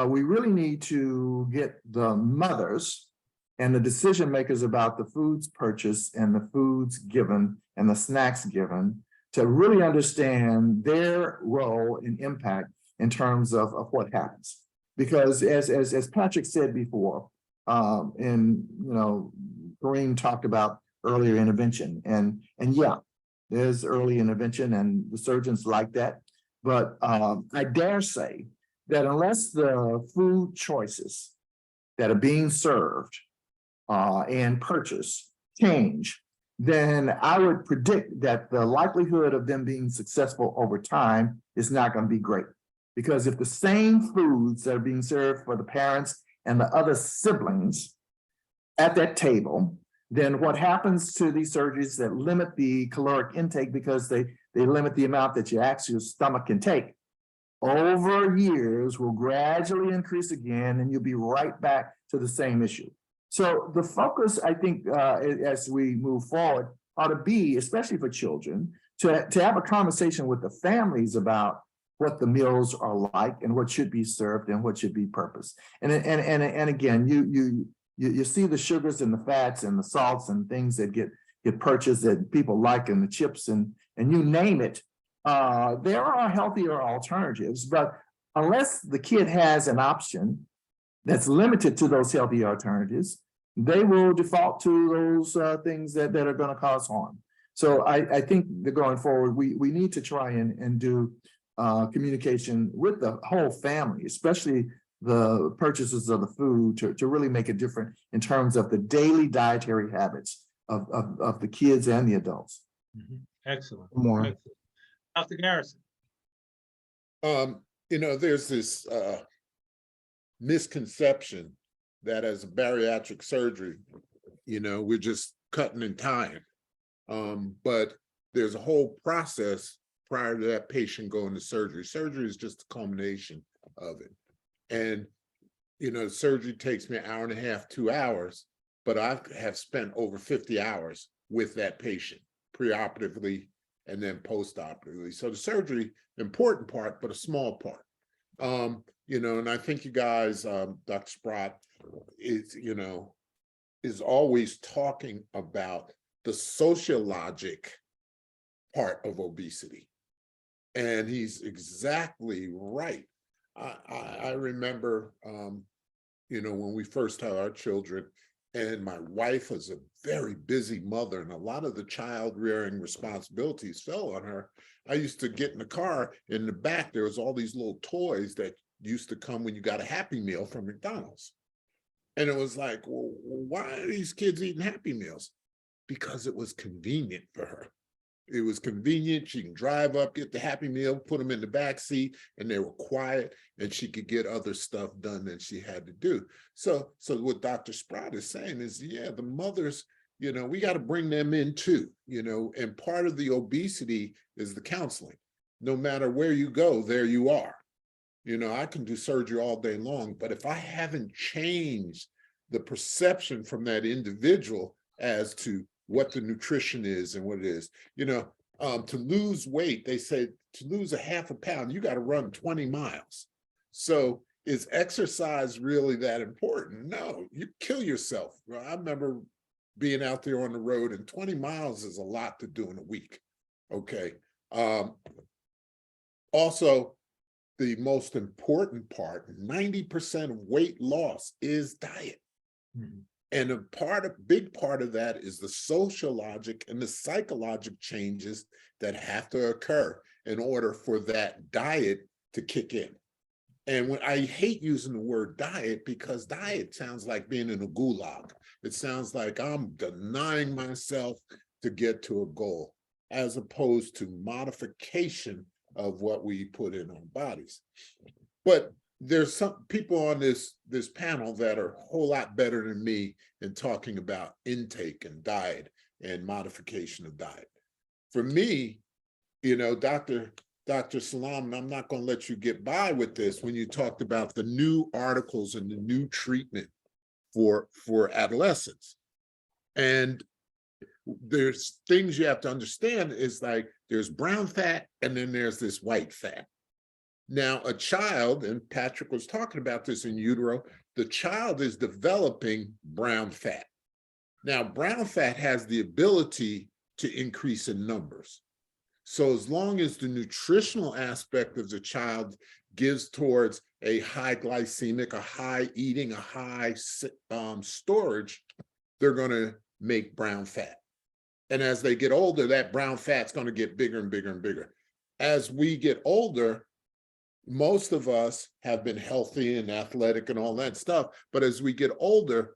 we really need to get the mothers and the decision makers about the foods purchased and the foods given and the snacks given to really understand their role and impact in terms of what happens. Because as Patrick said before, and Kareem talked about earlier intervention. And yeah, there's early intervention and the surgeons like that. But I dare say that unless the food choices that are being served and purchased change, then I would predict that the likelihood of them being successful over time is not going to be great. Because if the same foods that are being served for the parents and the other siblings at that table, then what happens to these surgeries that limit the caloric intake because they limit the amount that your actual stomach can take, over years will gradually increase again, and you'll be right back to the same issue. So the focus, I think, as we move forward, ought to be, especially for children, to have a conversation with the families about what the meals are like and what should be served and what should be purposed. And again, you see the sugars and the fats and the salts and things that get purchased that people like, and the chips and you name it. There are healthier alternatives, but unless the kid has an option that's limited to those healthy alternatives, they will default to those things that are going to cause harm. So I think that going forward, we need to try and do communication with the whole family, especially the purchases of the food, to really make a difference in terms of the daily dietary habits of the kids and the adults. Excellent. More. Excellent. Dr. Garrison. There's this misconception that as a bariatric surgery, we're just cutting and tying. But there's a whole process prior to that patient going to surgery. Surgery is just a culmination of it. And, surgery takes me an hour and a half, 2 hours, but I have spent over 50 hours with that patient preoperatively and then postoperatively. So the surgery, important part, but a small part. And I think you guys, Dr. Sprott is always talking about the sociologic part of obesity. And he's exactly right. I remember, when we first had our children, and my wife was a very busy mother, and a lot of the child rearing responsibilities fell on her. I used to get in the car, in the back, there was all these little toys that used to come when you got a Happy Meal from McDonald's. And it was like, well, why are these kids eating Happy Meals? Because it was convenient for her. It was convenient. She can drive up, get the Happy Meal, put them in the back seat, and they were quiet, and she could get other stuff done than she had to do. So what Dr. Sprott is saying is, yeah, the mothers, we got to bring them in too, and part of the obesity is the counseling. No matter where you go, there you are. I can do surgery all day long, but if I haven't changed the perception from that individual as to what the nutrition is and what it is, to lose weight, they say to lose a half a pound, you got to run 20 miles. So is exercise really that important? No, you kill yourself. I remember being out there on the road, and 20 miles is a lot to do in a week. Okay. Also, the most important part, 90% of weight loss is diet. Mm-hmm. And a big part of that is the sociologic and the psychological changes that have to occur in order for that diet to kick in. And when I hate using the word diet, because diet sounds like being in a gulag. It sounds like I'm denying myself to get to a goal, as opposed to modification of what we put in our bodies. But there's some people on this panel that are a whole lot better than me in talking about intake and diet and modification of diet. For me, Dr. Salam, and I'm not going to let you get by with this, when you talked about the new articles and the new treatment for adolescents. And there's things you have to understand is like there's brown fat and then there's this white fat. Now, a child, and Patrick was talking about this in utero, the child is developing brown fat. Now, brown fat has the ability to increase in numbers. So as long as the nutritional aspect of the child gives towards a high glycemic, a high eating, a high storage, they're going to make brown fat. And as they get older, that brown fat's going to get bigger and bigger and bigger. As we get older, most of us have been healthy and athletic and all that stuff. But as we get older,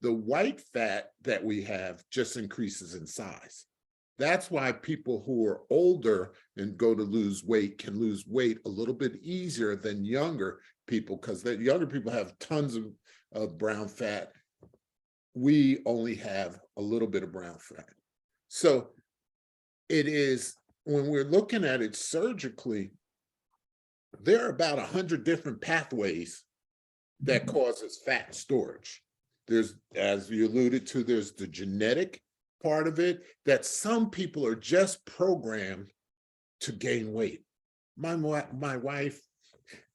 the white fat that we have just increases in size. That's why people who are older and go to lose weight can lose weight a little bit easier than younger people, because the younger people have tons of brown fat. We only have a little bit of brown fat. So it is, when we're looking at it surgically, there are about 100 different pathways that causes fat storage. There's, as you alluded to, there's the genetic part of it, that some people are just programmed to gain weight. My wife,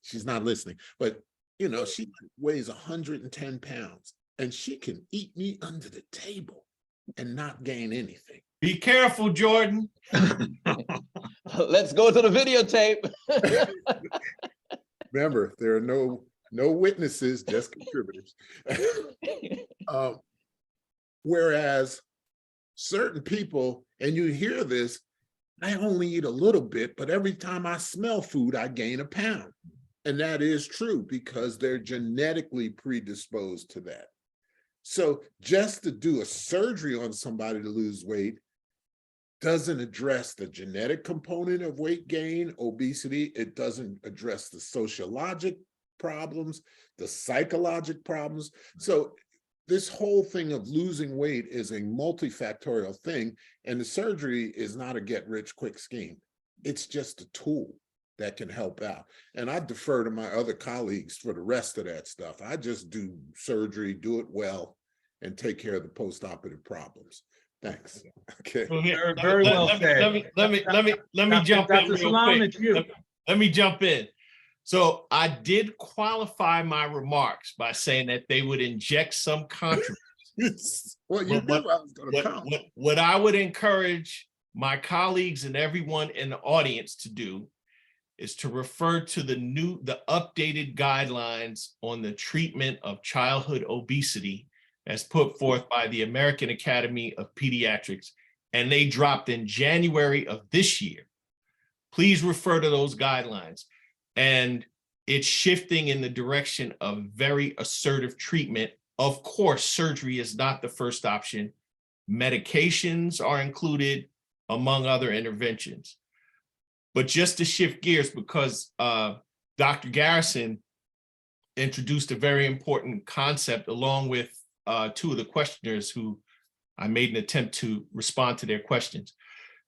she's not listening, but you know, she weighs 110 pounds and she can eat me under the table and not gain anything. Be careful, Jordan. Let's go to the videotape. Remember, there are no witnesses, just contributors. Whereas certain people, and you hear this, I only eat a little bit, but every time I smell food, I gain a pound. And that is true because they're genetically predisposed to that. So just to do a surgery on somebody to lose weight doesn't address the genetic component of weight gain, obesity. It doesn't address the sociologic problems, the psychological problems. So this whole thing of losing weight is a multifactorial thing, and the surgery is not a get-rich-quick scheme. It's just a tool that can help out. And I defer to my other colleagues for the rest of that stuff. I just do surgery, do it well, and take care of the post-operative problems. Thanks. Okay. Well, here, Very well said. Let me jump in Dr. real Salam, quick. it's you. Let me jump in. So I did qualify my remarks by saying that they would inject some controversy. Well, you knew I was going to come. What I would encourage my colleagues and everyone in the audience to do is to refer to the updated guidelines on the treatment of childhood obesity as put forth by the American Academy of Pediatrics, and they dropped in January of this year. Please refer to those guidelines. And it's shifting in the direction of very assertive treatment. Of course, surgery is not the first option. Medications are included, among other interventions. But just to shift gears, because Dr. Garrison introduced a very important concept along with two of the questioners who I made an attempt to respond to their questions.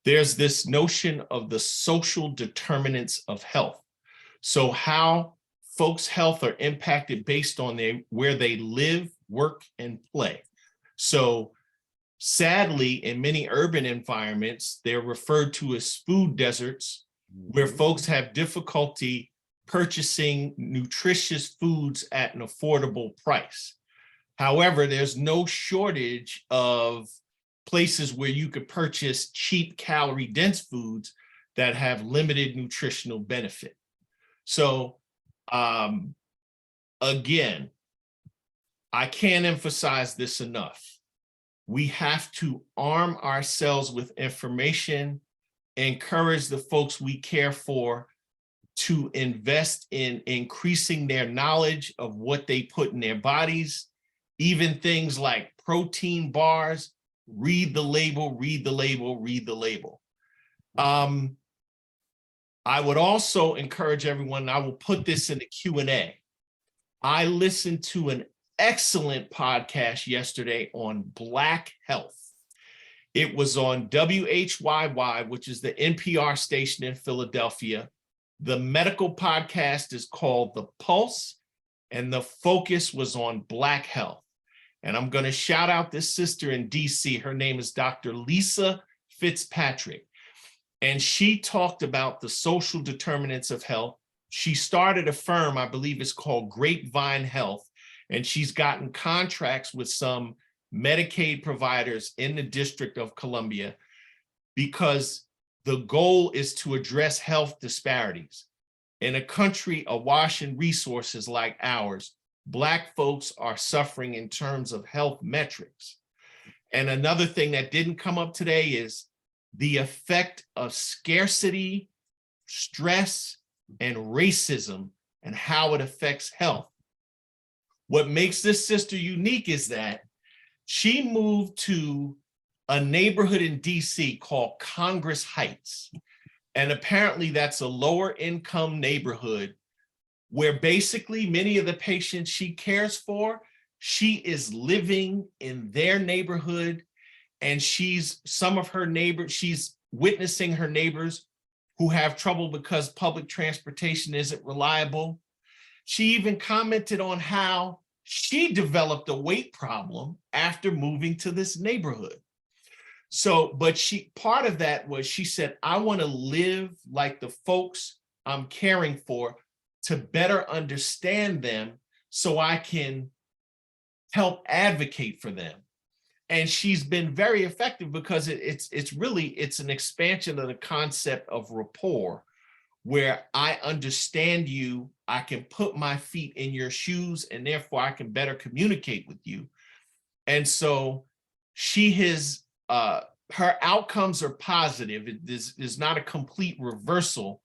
There's this notion of the social determinants of health. So how folks' health are impacted based on where they live, work, and play. So sadly, in many urban environments, they're referred to as food deserts, where folks have difficulty purchasing nutritious foods at an affordable price. However, there's no shortage of places where you could purchase cheap calorie-dense foods that have limited nutritional benefit. So again, I can't emphasize this enough. We have to arm ourselves with information, encourage the folks we care for to invest in increasing their knowledge of what they put in their bodies, even things like protein bars. Read the label, read the label, read the label. I would also encourage everyone, and I will put this in the Q&A. I listened to an excellent podcast yesterday on Black health. It was on WHYY, which is the NPR station in Philadelphia. The medical podcast is called The Pulse, and the focus was on Black health. And I'm going to shout out this sister in DC. Her name is Dr. Lisa Fitzpatrick. And she talked about the social determinants of health. She started a firm, I believe it's called Grapevine Health, and she's gotten contracts with some Medicaid providers in the District of Columbia because the goal is to address health disparities. In a country awash in resources like ours, Black folks are suffering in terms of health metrics. And another thing that didn't come up today is the effect of scarcity, stress, and racism and how it affects health. What makes this sister unique is that she moved to a neighborhood in DC called Congress Heights. And apparently that's a lower income neighborhood where basically many of the patients she cares for, she is living in their neighborhood, and she's witnessing her neighbors who have trouble because public transportation isn't reliable. She even commented on how she developed a weight problem after moving to this neighborhood. So, but part of that was she said, I want to live like the folks I'm caring for to better understand them so I can help advocate for them. And she's been very effective because it's an expansion of the concept of rapport, where I understand you, I can put my feet in your shoes, and therefore I can better communicate with you. And so she has, her outcomes are positive. This is not a complete reversal.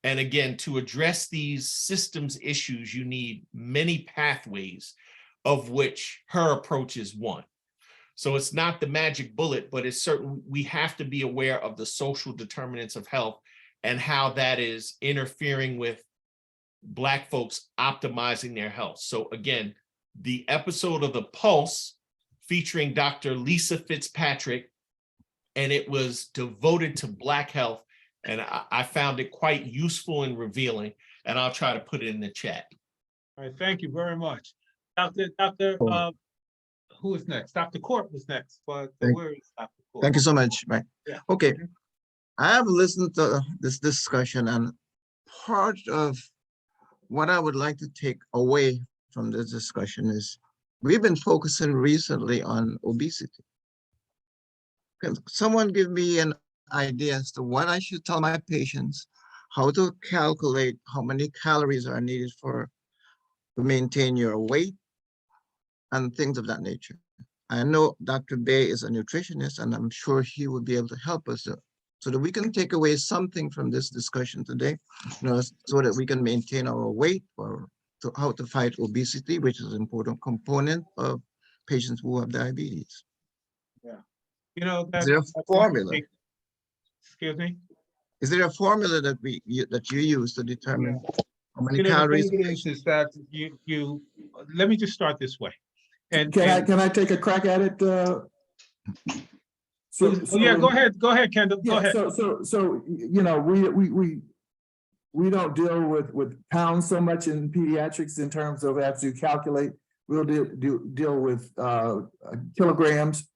And again, to address these systems issues, you need many pathways, of which her approach is one. So it's not the magic bullet, but it's certain we have to be aware of the social determinants of health and how that is interfering with Black folks optimizing their health. So again, the episode of The Pulse featuring Dr. Lisa Fitzpatrick, and it was devoted to Black health. And I found it quite useful and revealing, and I'll try to put it in the chat. All right, thank you very much. Who is next? Dr. Court was next, but where is Dr. Court? Thank you so much. Right. Yeah. Okay. I have listened to this discussion, and part of what I would like to take away from this discussion is we've been focusing recently on obesity. Can someone give me an idea as to what I should tell my patients, how to calculate how many calories are needed to maintain your weight and things of that nature? I know Dr. Bay is a nutritionist, and I'm sure he would be able to help us so that we can take away something from this discussion today, so that we can maintain our weight, or how to fight obesity, which is an important component of patients who have diabetes. Yeah. Is there a formula? Excuse me? Is there a formula that you use to determine how many The calories? thing is that you let me just start this way. And Can I take a crack at it? yeah, go ahead, Kendall. Go ahead. So we don't deal with pounds so much in pediatrics in terms of as you calculate. We'll deal with kilograms.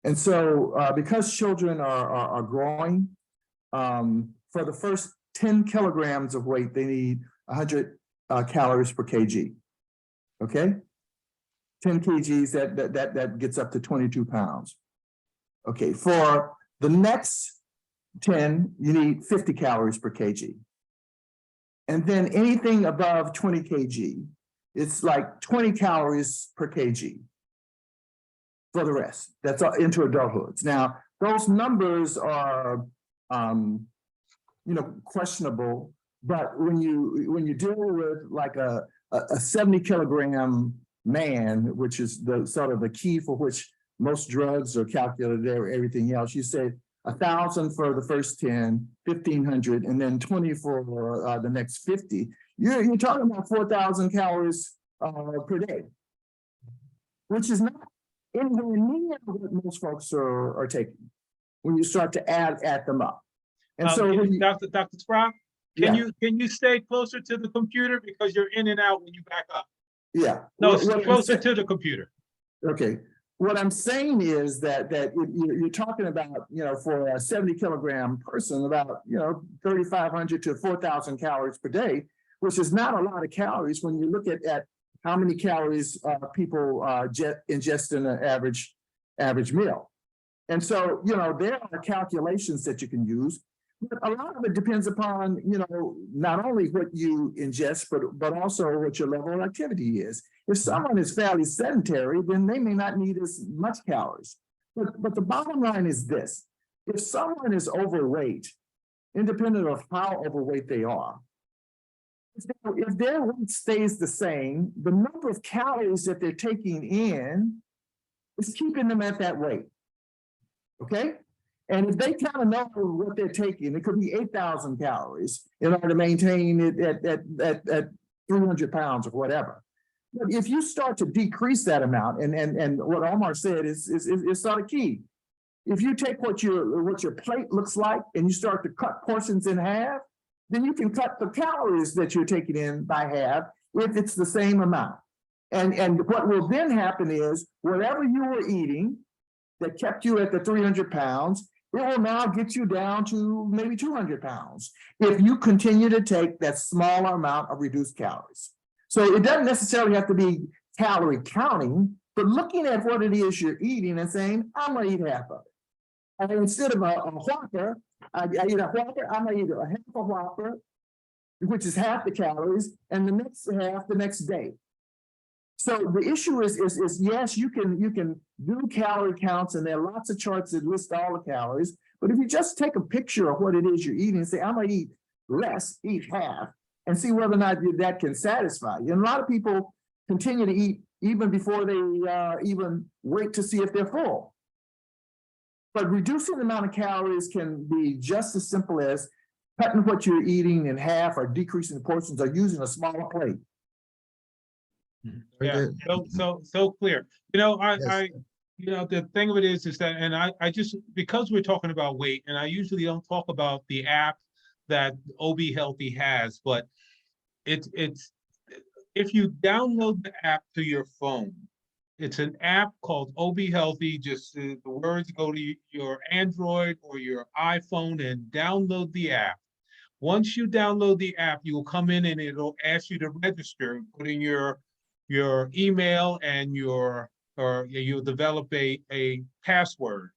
And so because children are growing, for the first 10 kilograms of weight, they need 100 calories per kg. Okay, 10 kgs, that gets up to 22 pounds. Okay, for the next 10, you need 50 calories per kg. And then anything above 20 kg, it's like 20 calories per kg for the rest. That's into adulthood. Now, those numbers are questionable, but when you deal with like a 70 kilogram man, which is the sort of the key for which most drugs are calculated, everything else, you say 1,000 for the first 10, 1,500, and then 20 for the next 50. You're talking about 4,000 calories per day, which is not anywhere near what most folks are taking when you start to add them up. And so, Dr. Sprague, can you stay closer to the computer because you're in and out when you back up? Yeah. No, closer to the computer. Okay. What I'm saying is that you're talking about, for a 70 kilogram person, about 3,500 to 4,000 calories per day, which is not a lot of calories when you look at how many calories people ingest in an average meal. And so, there are calculations that you can use, but a lot of it depends upon, not only what you ingest, but also what your level of activity is. If someone is fairly sedentary, then they may not need as much calories. But the bottom line is this: if someone is overweight, independent of how overweight they are, if their weight stays the same, the number of calories that they're taking in is keeping them at that weight. Okay? And if they kind of know what they're taking, it could be 8,000 calories in order to maintain it at 300 pounds or whatever. But if you start to decrease that amount, and what Omar said is sort of key. If you take what your plate looks like and you start to cut portions in half, then you can cut the calories that you're taking in by half if it's the same amount. And what will then happen is whatever you were eating that kept you at the 300 pounds, it will now get you down to maybe 200 pounds if you continue to take that smaller amount of reduced calories. So it doesn't necessarily have to be calorie counting, but looking at what it is you're eating and saying, I'm gonna eat half of it. And instead of a Whopper, I eat a Whopper, I'm gonna eat a half a Whopper, which is half the calories, and the next half the next day. So the issue is yes, you can do calorie counts, and there are lots of charts that list all the calories. But if you just take a picture of what it is you're eating and say, I'm gonna eat less, eat half, and see whether or not that can satisfy you. And a lot of people continue to eat even before they even wait to see if they're full. But reducing the amount of calories can be just as simple as cutting what you're eating in half, or decreasing the portions, or using a smaller plate. Yeah, so clear. You know, Yes. the thing of it is that, and I just, because we're talking about weight, and I usually don't talk about the app that OBHealthy has, but it's if you download the app to your phone, it's an app called OBHealthy. Just the words, go to your Android or your iPhone and download the app. Once you download the app, you will come in and it'll ask you to register, put in your email and you'll develop a password.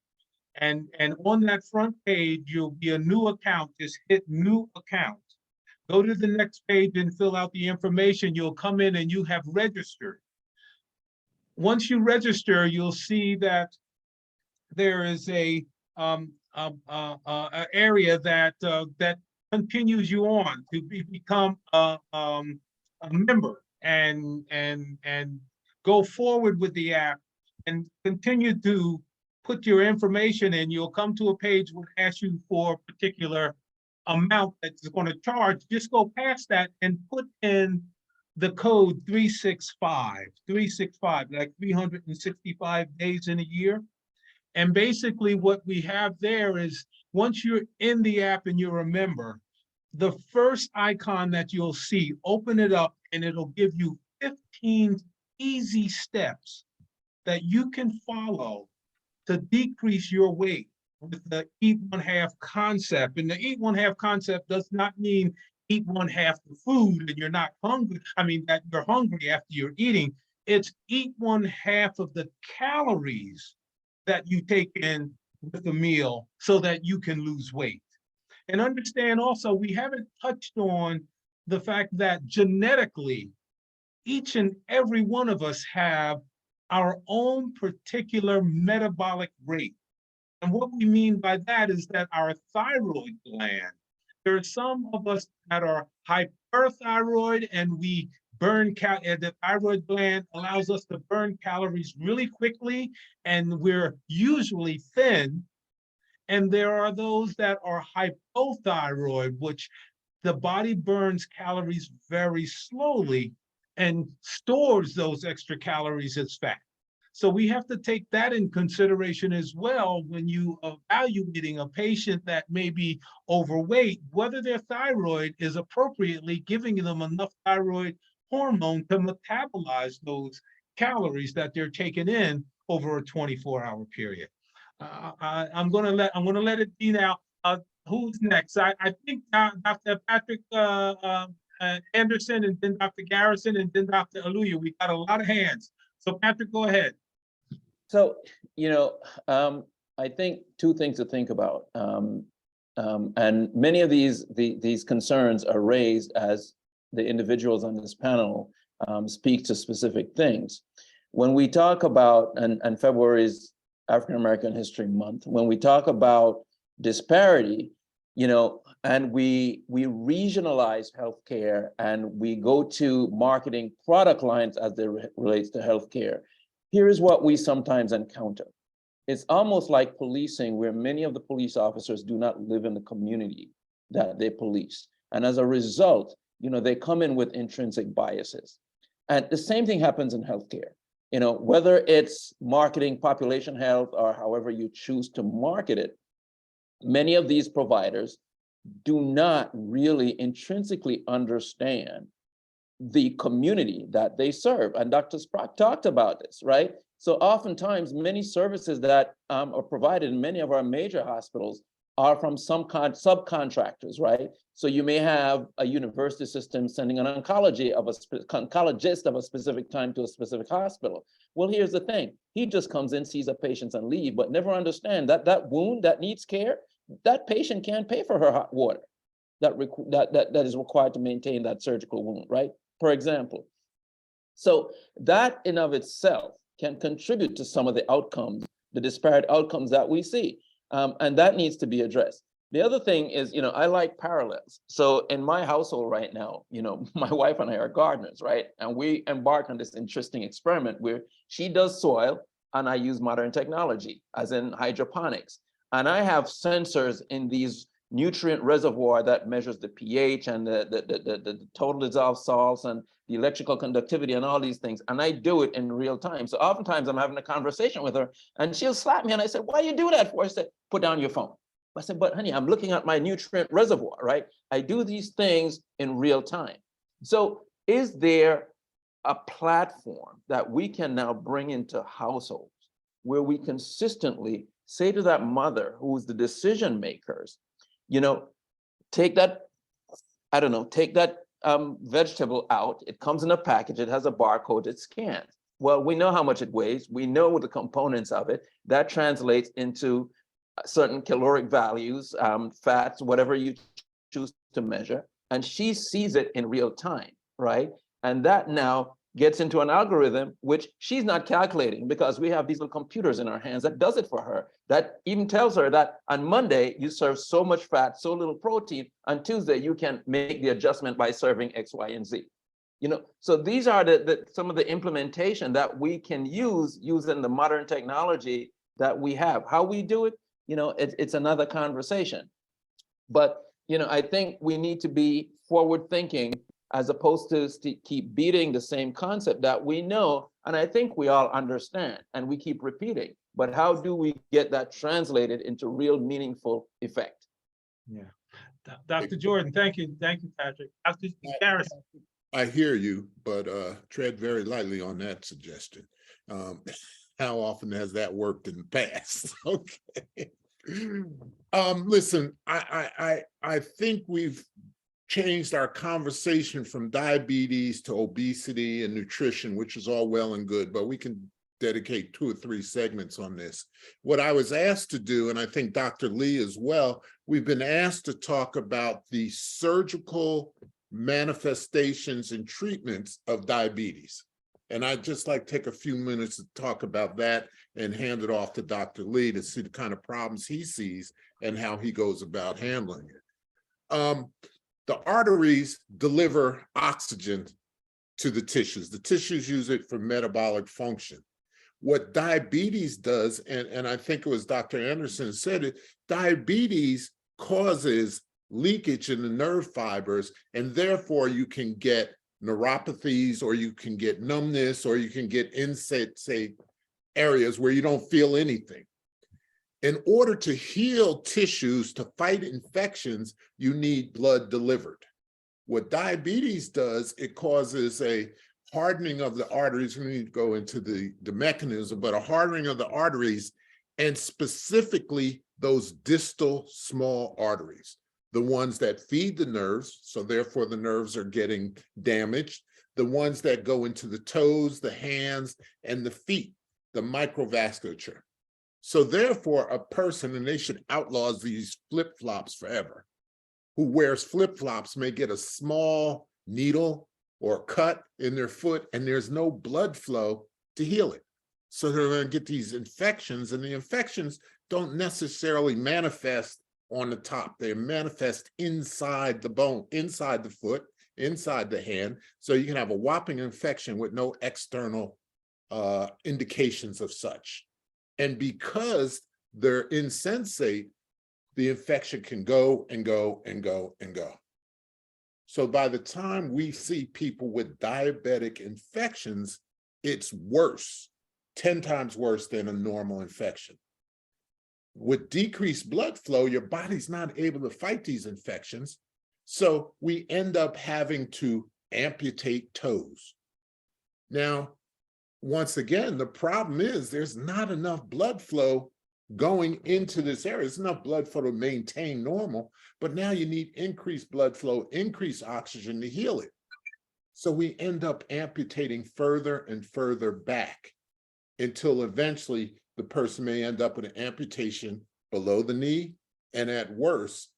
And on that front page, you'll be a new account. Just hit new account. Go to the next page and fill out the information. You'll come in and you have registered. Once you register, you'll see that there is a area that continues you on to become a member and go forward with the app and continue to put your information in. You'll come to a page that will ask you for a particular amount that's going to charge. Just go past that and put in the code 365, like 365 days in a year. And basically what we have there is, once you're in the app and you're a member, the first icon that you'll see, open it up and it'll give you 15 easy steps that you can follow to decrease your weight with the eat one half concept. And the eat one half concept does not mean eat one half the food and you're not hungry. I mean, that you're hungry after you're eating. It's eat one half of the calories that you take in with the meal so that you can lose weight. And understand also, we haven't touched on the fact that genetically, each and every one of us have our own particular metabolic rate. And what we mean by that is that our thyroid gland, there are some of us that are hyperthyroid, and we burn the thyroid gland allows us to burn calories really quickly, and we're usually thin. And there are those that are hypothyroid, which the body burns calories very slowly and stores those extra calories as fat. So we have to take that in consideration as well when you evaluating a patient that may be overweight, whether their thyroid is appropriately giving them enough thyroid hormone to metabolize those calories that they're taking in over a 24-hour period. I'm gonna let it be now. Who's next? I think Dr. Patrick Anderson, and then Dr. Garrison, and then Dr. Aluya. We got a lot of hands. So Patrick, go ahead. So, I think two things to think about. And many of these concerns are raised as the individuals on this panel speak to specific things. When we talk about, and February is African American History Month, when we talk about disparity, and we regionalize healthcare and we go to marketing product lines as it relates to healthcare, here is what we sometimes encounter. It's almost like policing, where many of the police officers do not live in the community that they police. And as a result, they come in with intrinsic biases. And the same thing happens in healthcare. Whether it's marketing population health or however you choose to market it, many of these providers do not really intrinsically understand the community that they serve. And Dr. Sprock talked about this, right? So oftentimes, many services that are provided in many of our major hospitals are from some subcontractors, right? So you may have a university system sending an oncologist of a specific time to a specific hospital. Well, here's the thing. He just comes in, sees a patient and leave, but never understand that that wound that needs care, that patient can't pay for her hot water that is required to maintain that surgical wound, right? For example. So that in of itself can contribute to some of the outcomes, the disparate outcomes that we see. And that needs to be addressed. The other thing is, I like parallels. So in my household right now, my wife and I are gardeners, right? And we embark on this interesting experiment where she does soil and I use modern technology, as in hydroponics. And I have sensors in these nutrient reservoir that measures the pH and the total dissolved salts and the electrical conductivity and all these things. And I do it in real time. So oftentimes I'm having a conversation with her and she'll slap me and I said, why you do that for? I said, put down your phone. I said, but honey, I'm looking at my nutrient reservoir, right? I do these things in real time. So is there a platform that we can now bring into households where we consistently say to that mother who's the decision makers, take that, take that vegetable out. It comes in a package. It has a barcode. It scans. Well, we know how much it weighs. We know the components of it. That translates into certain caloric values, fats, whatever you choose to measure. And she sees it in real time, right? And that now gets into an algorithm, which she's not calculating because we have these little computers in our hands that does it for her. That even tells her that on Monday, you serve so much fat, so little protein. On Tuesday, you can make the adjustment by serving X, Y, and Z. So these are some of the implementation that we can use using the modern technology that we have. How we do it, it's another conversation. But, I think we need to be forward thinking as opposed to keep beating the same concept that we know, and I think we all understand, and we keep repeating. But how do we get that translated into real meaningful effect? Yeah. Dr. Jordan, thank you. Thank you, Patrick. Dr. Garrison. I hear you, but tread very lightly on that suggestion. How often has that worked in the past? Okay. Listen, I think we've changed our conversation from diabetes to obesity and nutrition, which is all well and good, but we can dedicate 2 or 3 segments on this. What I was asked to do, and I think Dr. Lee as well, we've been asked to talk about the surgical manifestations and treatments of diabetes. And I'd just like to take a few minutes to talk about that and hand it off to Dr. Lee to see the kind of problems he sees and how he goes about handling it. The arteries deliver oxygen to the tissues. The tissues use it for metabolic function. What diabetes does, and I think it was Dr. Anderson said it, diabetes causes leakage in the nerve fibers, and therefore you can get neuropathies, or you can get numbness, or you can get insensate areas where you don't feel anything. In order to heal tissues, to fight infections, you need blood delivered. What diabetes does, it causes a hardening of the arteries. We need to go into the mechanism, but a hardening of the arteries, and specifically those distal small arteries, the ones that feed the nerves, so therefore the nerves are getting damaged, the ones that go into the toes, the hands, and the feet, the microvasculature. So therefore a person, and they should outlaw these flip-flops forever, who wears flip-flops may get a small needle or cut in their foot and there's no blood flow to heal it. So they're going to get these infections, and the infections don't necessarily manifest on the top. They manifest inside the bone, inside the foot, inside the hand. So you can have a whopping infection with no external indications of such. And because they're insensate, the infection can go and go and go and go. So by the time we see people with diabetic infections, it's worse, 10 times worse than a normal infection. With decreased blood flow, your body's not able to fight these infections. So we end up having to amputate toes. Now, once again, the problem is there's not enough blood flow going into this area. There's enough blood flow to maintain normal, but now you need increased blood flow, increased oxygen to heal it. So we end up amputating further and further back until eventually the person may end up with an amputation below the knee and at worst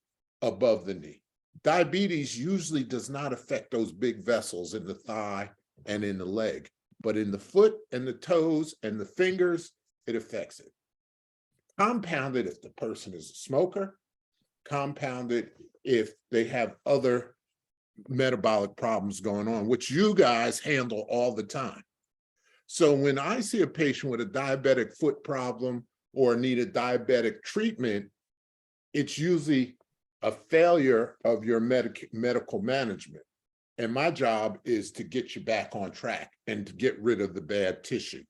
above the knee. Diabetes usually does not affect those big vessels in the thigh and in the leg, but in the foot and the toes and the fingers, it affects it. Compounded if the person is a smoker, compounded if they have other metabolic problems going on, which you guys handle all the time. So when I see a patient with a diabetic foot problem or need a diabetic treatment, it's usually a failure of your medical management. And my job is to get you back on track and to get rid of the bad tissue.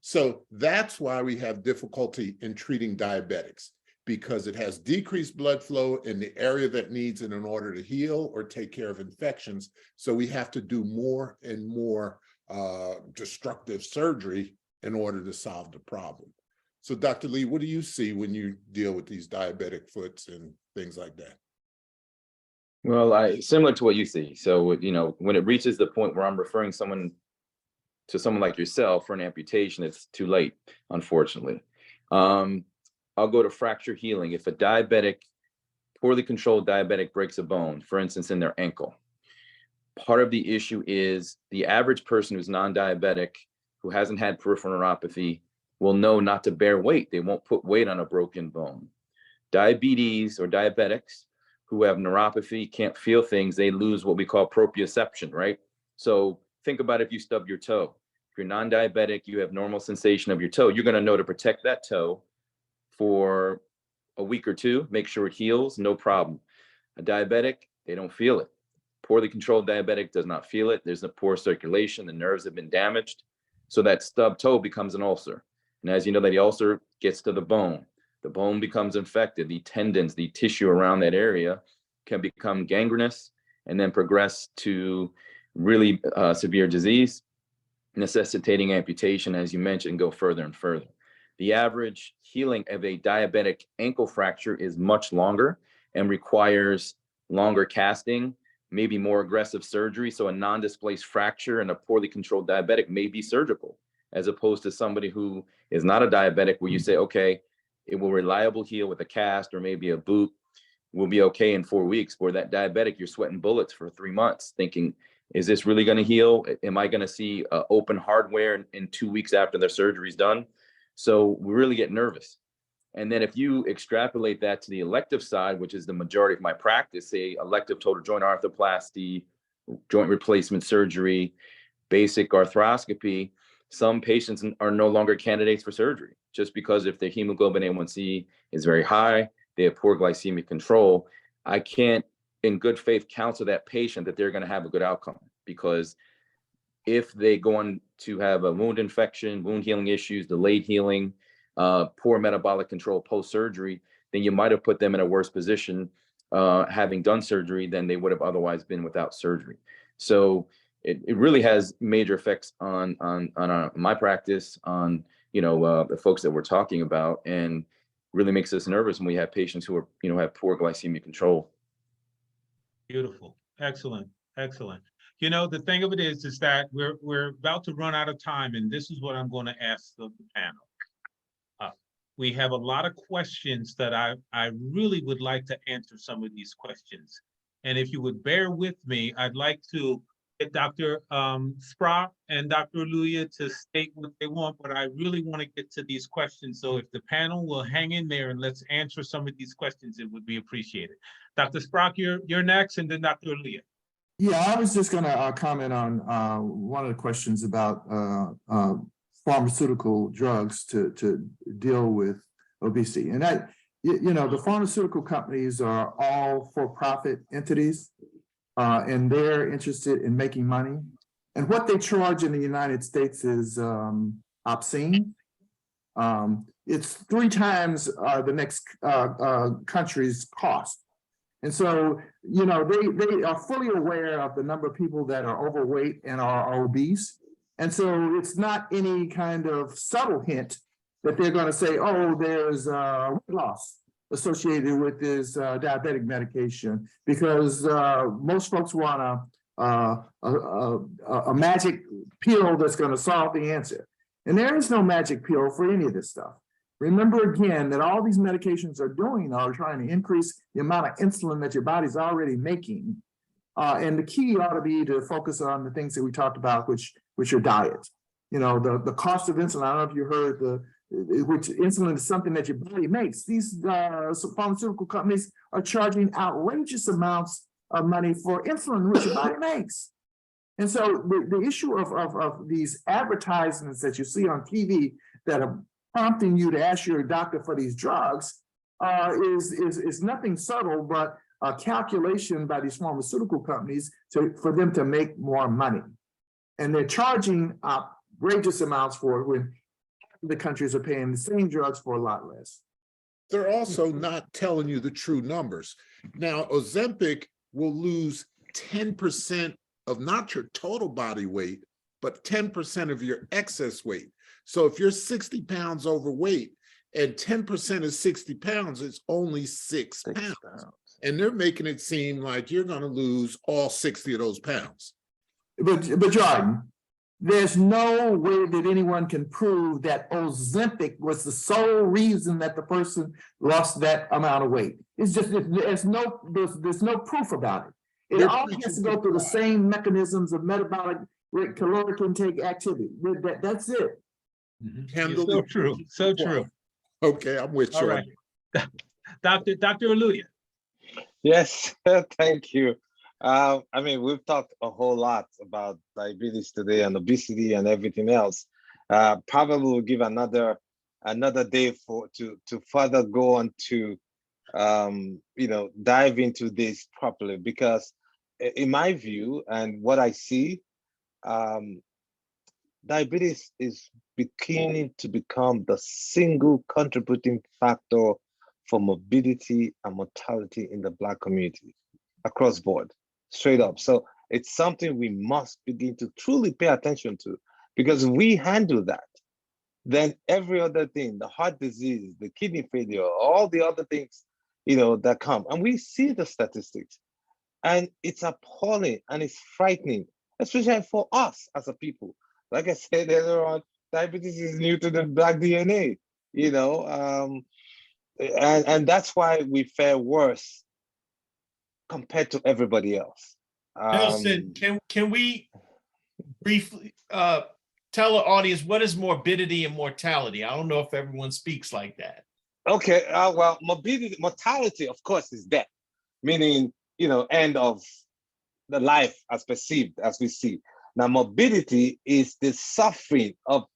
So that's why we have difficulty in treating diabetics, because it has decreased blood flow in the area that needs it in order to heal or take care of infections. So we have to do more and more destructive surgery in order to solve the problem. So Dr. Lee, what do you see when you deal with these diabetic foots and things like that? Well, similar to what you see. So, you know, when it reaches the point where I'm referring someone to someone like yourself for an amputation, it's too late, unfortunately. I'll go to fracture healing. If a poorly controlled diabetic breaks a bone, for instance, in their ankle, part of the issue is the average person who's non-diabetic, who hasn't had peripheral neuropathy, will know not to bear weight. They won't put weight on a broken bone. Diabetes or diabetics who have neuropathy, can't feel things, they lose what we call proprioception, right? So think about if you stub your toe. If you're non-diabetic, you have normal sensation of your toe, you're gonna know to protect that toe for a week or two, make sure it heals, no problem. A diabetic, they don't feel it. Poorly controlled diabetic does not feel it. There's a poor circulation, the nerves have been damaged. So that stub toe becomes an ulcer. And as you know, that the ulcer gets to the bone becomes infected, the tendons, the tissue around that area can become gangrenous and then progress to really severe disease, necessitating amputation, as you mentioned, go further and further. The average healing of a diabetic ankle fracture is much longer and requires longer casting, maybe more aggressive surgery. So a non-displaced fracture in a poorly controlled diabetic may be surgical, as opposed to somebody who is not a diabetic where you say, okay, it will reliably heal with a cast or maybe a boot, will be okay in 4 weeks. Where that diabetic, you're sweating bullets for 3 months thinking, is this really going to heal? Am I going to see open hardware in 2 weeks after their surgery is done? So we really get nervous. And then if you extrapolate that to the elective side, which is the majority of my practice, say elective total joint arthroplasty, joint replacement surgery, basic arthroscopy, some patients are no longer candidates for surgery just because if their hemoglobin A1C is very high, they have poor glycemic control. I can't in good faith counsel that patient that they're going to have a good outcome, because if they go on to have a wound infection, wound healing issues, delayed healing, poor metabolic control post-surgery, then you might have put them in a worse position having done surgery than they would have otherwise been without surgery. So it really has major effects on my practice, on the folks that we're talking about, and really makes us nervous when we have patients who are have poor glycemic control. Beautiful, excellent, excellent. The thing of it is that we're about to run out of time, and this is what I'm going to ask of the panel. We have a lot of questions that I really would like to answer some of these questions. And if you would bear with me, I'd like to get Dr. Sprott and Dr. Luya to state what they want, but I really want to get to these questions. So if the panel will hang in there and let's answer some of these questions, it would be appreciated. Dr. Sprott, you're next, and then Dr. Luya. Yeah, I was just gonna comment on one of the questions about pharmaceutical drugs to deal with obesity. And that, you know, the pharmaceutical companies are all for-profit entities, and they're interested in making money. And what they charge in the United States is obscene. It's 3 times the next country's cost. And so, you know, they are fully aware of the number of people that are overweight and are obese. And so it's not any kind of subtle hint that they're going to say, oh, there's weight loss associated with this diabetic medication, because most folks want a magic pill that's going to solve the answer. And there is no magic pill for any of this stuff. Remember again that all these medications are doing are trying to increase the amount of insulin that your body's already making. And the key ought to be to focus on the things that we talked about, which are diet. You know, the cost of insulin, I don't know if you heard which insulin is something that your body makes. These pharmaceutical companies are charging outrageous amounts of money for insulin, which your body makes. And so the issue of these advertisements that you see on TV that are prompting you to ask your doctor for these drugs is nothing subtle, but a calculation by these pharmaceutical companies for them to make more money. And they're charging outrageous amounts for it when the countries are paying the same drugs for a lot less. They're also not telling you the true numbers. Now, Ozempic will lose 10% of not your total body weight, but 10% of your excess weight. So if you're 60 pounds overweight and 10% of 60 pounds, it's only 6 pounds. And they're making it seem like you're going to lose all 60 of those pounds. But Jordan, there's no way that anyone can prove that Ozempic was the sole reason that the person lost that amount of weight. It's just, there's no proof about it. It all has to go through the same mechanisms of metabolic caloric intake activity. That's it. So true, so true. Okay, I'm with you. All right. Dr. Aluya. Yes, thank you. I mean, we've talked a whole lot about diabetes today and obesity and everything else. Probably we'll give another day to further go on to dive into this properly, because in my view and what I see, diabetes is beginning to become the single contributing factor for morbidity and mortality in the Black community across board, straight up. So it's something we must begin to truly pay attention to, because if we handle that, then every other thing, the heart disease, the kidney failure, all the other things, that come, and we see the statistics, and it's appalling and it's frightening, especially for us as a people. Like I said earlier on, diabetes is new to the Black DNA, and that's why we fare worse compared to everybody else. Nelson, can we briefly tell the audience what is morbidity and mortality? I don't know if everyone speaks like that. Okay, well, mortality, of course, is death, meaning, end of the life as perceived, as we see. Now, morbidity is the suffering of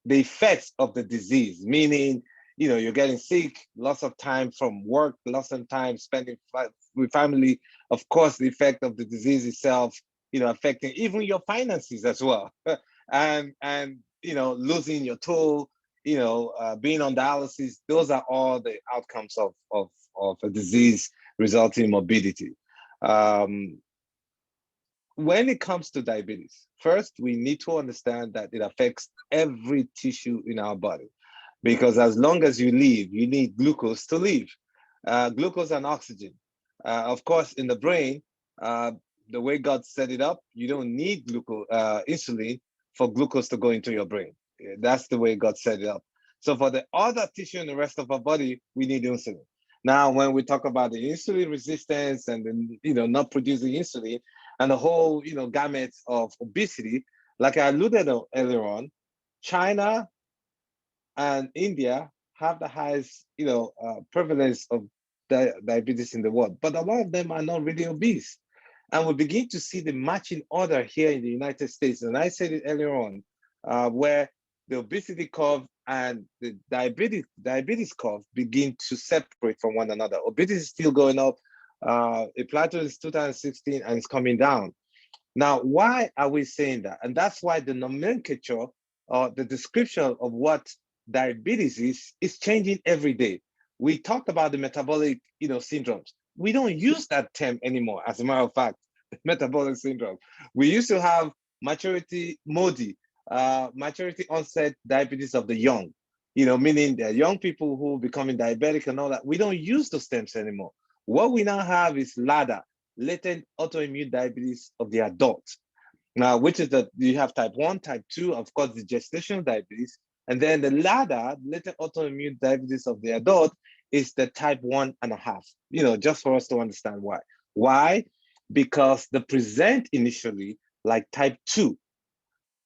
the effects of the disease, meaning, you're getting sick, lots of time from work, lots of time spending with family. Of course, the effect of the disease itself, affecting even your finances as well. and losing your tool, being on dialysis, those are all the outcomes of a disease resulting in morbidity. When it comes to diabetes, first, we need to understand that it affects every tissue in our body, because as long as you live, you need glucose to live, glucose and oxygen. Of course, in the brain, the way God set it up, you don't need insulin for glucose to go into your brain. That's the way God set it up. So for the other tissue in the rest of our body, we need insulin. Now, when we talk about the insulin resistance and not producing insulin, and the whole, gamut of obesity, like I alluded earlier on, China and India have the highest, prevalence of diabetes in the world, but a lot of them are not really obese. And we begin to see the matching order here in the United States. And I said it earlier on, where the obesity curve and the diabetes curve begin to separate from one another. Obesity is still going up. It plateaued in 2016 and it's coming down. Now, why are we saying that? And that's why the nomenclature or the description of what diabetes is changing every day. We talked about the metabolic, syndromes. We don't use that term anymore. As a matter of fact, metabolic syndrome. We used to have maturity MODY, maturity onset diabetes of the young, meaning the young people who are becoming diabetic and all that. We don't use those terms anymore. What we now have is LADA, latent autoimmune diabetes of the adult. Now, which is that you have type 1, type 2, of course, the gestational diabetes. And then the LADA, latent autoimmune diabetes of the adult, is the type 1.5, just for us to understand why. Why? Because they present initially like type 2.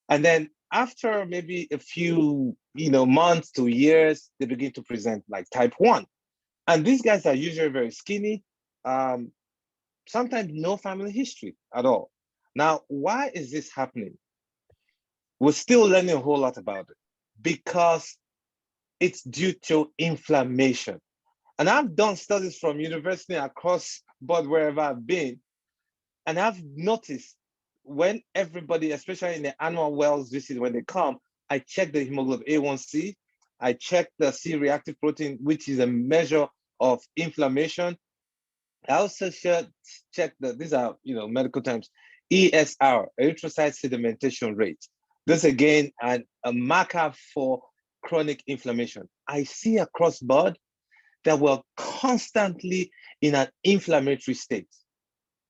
And then after maybe a few, months to years, they begin to present like type 1. And these guys are usually very skinny, sometimes no family history at all. Now, why is this happening? We're still learning a whole lot about it because it's due to inflammation. And I've done studies from university across board wherever I've been, and I've noticed when everybody, especially in the annual wells visit, when they come, I check the hemoglobin A1C, I check the C-reactive protein, which is a measure of inflammation. I also check these are, medical terms, ESR, erythrocyte sedimentation rate. This again, a marker for chronic inflammation. I see across board that we're constantly in an inflammatory state.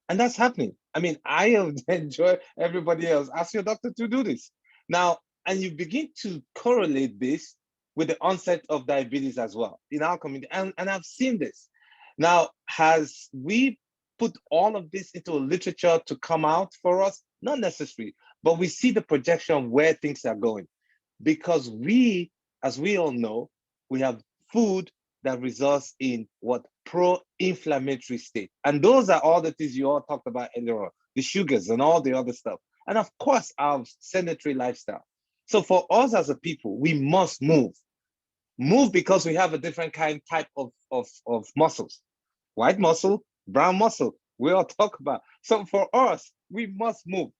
And that's happening. I mean, I enjoy everybody else. Ask your doctor to do this. Now, and you begin to correlate this with the onset of diabetes as well in our community. And I've seen this. Now, has we put all of this into a literature to come out for us? Not necessary, but we see the projection of where things are going. Because we, as we all know, we have food that results in what? Pro-inflammatory state. And those are all the things you all talked about earlier on, the sugars and all the other stuff. And of course, our sedentary lifestyle. So for us as a people, we must move. Move because we have a different type of muscles. White muscle, brown muscle, we all talk about. So for us, we must move.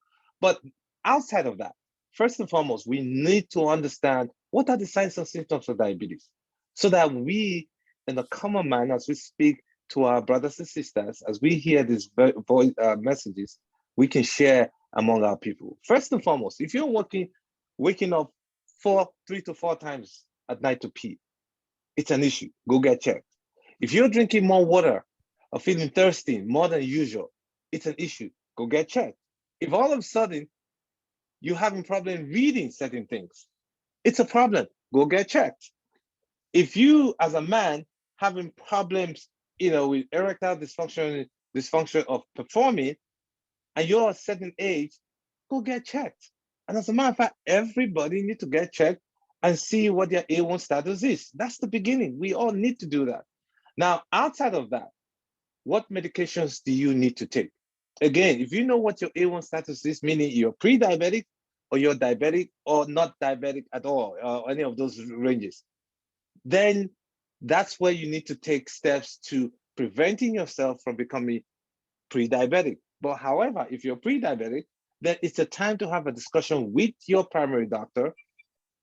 But outside of that, first and foremost, we need to understand what are the signs and symptoms of diabetes so that we, in a common man, as we speak to our brothers and sisters, as we hear these messages, we can share among our people. First and foremost, if you're waking up 3 to 4 times at night to pee, it's an issue. Go get checked. If you're drinking more water or feeling thirsty more than usual, it's an issue. Go get checked. If all of a sudden you're having problem reading certain things, it's a problem. Go get checked. If you, as a man, having problems, with erectile dysfunction of performing, and you're a certain age, go get checked. And as a matter of fact, everybody needs to get checked and see what their A1 status is. That's the beginning. We all need to do that. Now, outside of that, what medications do you need to take? Again, if you know what your A1 status is, meaning you're pre-diabetic or you're diabetic or not diabetic at all, or any of those ranges, then that's where you need to take steps to preventing yourself from becoming pre-diabetic. But however, if you're pre-diabetic, then it's a time to have a discussion with your primary doctor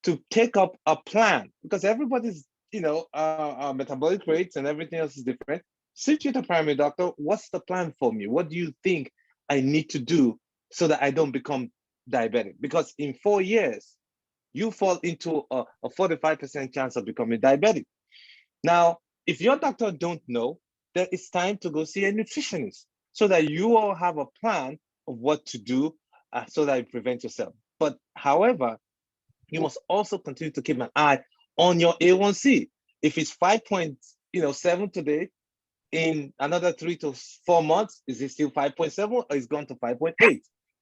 to take up a plan, because everybody's, metabolic rates and everything else is different. Sit with the primary doctor. What's the plan for me? What do you think I need to do so that I don't become diabetic? Because in 4 years, you fall into a 45% chance of becoming diabetic. Now, if your doctor don't know, then it's time to go see a nutritionist so that you all have a plan of what to do so that you prevent yourself. But however, you must also continue to keep an eye on your A1C. If it's 5.7 today, in another 3 to 4 months, is it still 5.7 or is it gone to 5.8?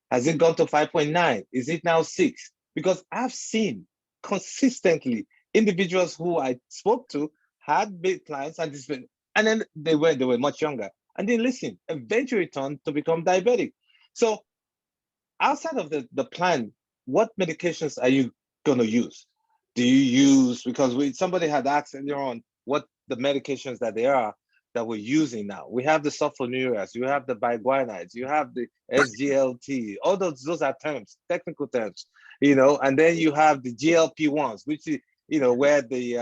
Has it gone to 5.9? Is it now 6? Because I've seen consistently individuals who I spoke to had big plans and this, and then they were much younger and then listen, eventually turned to become diabetic. So outside of the plan, what medications are you going to use? Do you use, because somebody had asked earlier on what the medications that they are that we're using now. We have the sulfonylureas, you have the biguanides, you have the SGLT, all those are terms, technical terms, and then you have the GLP-1s, which is, where the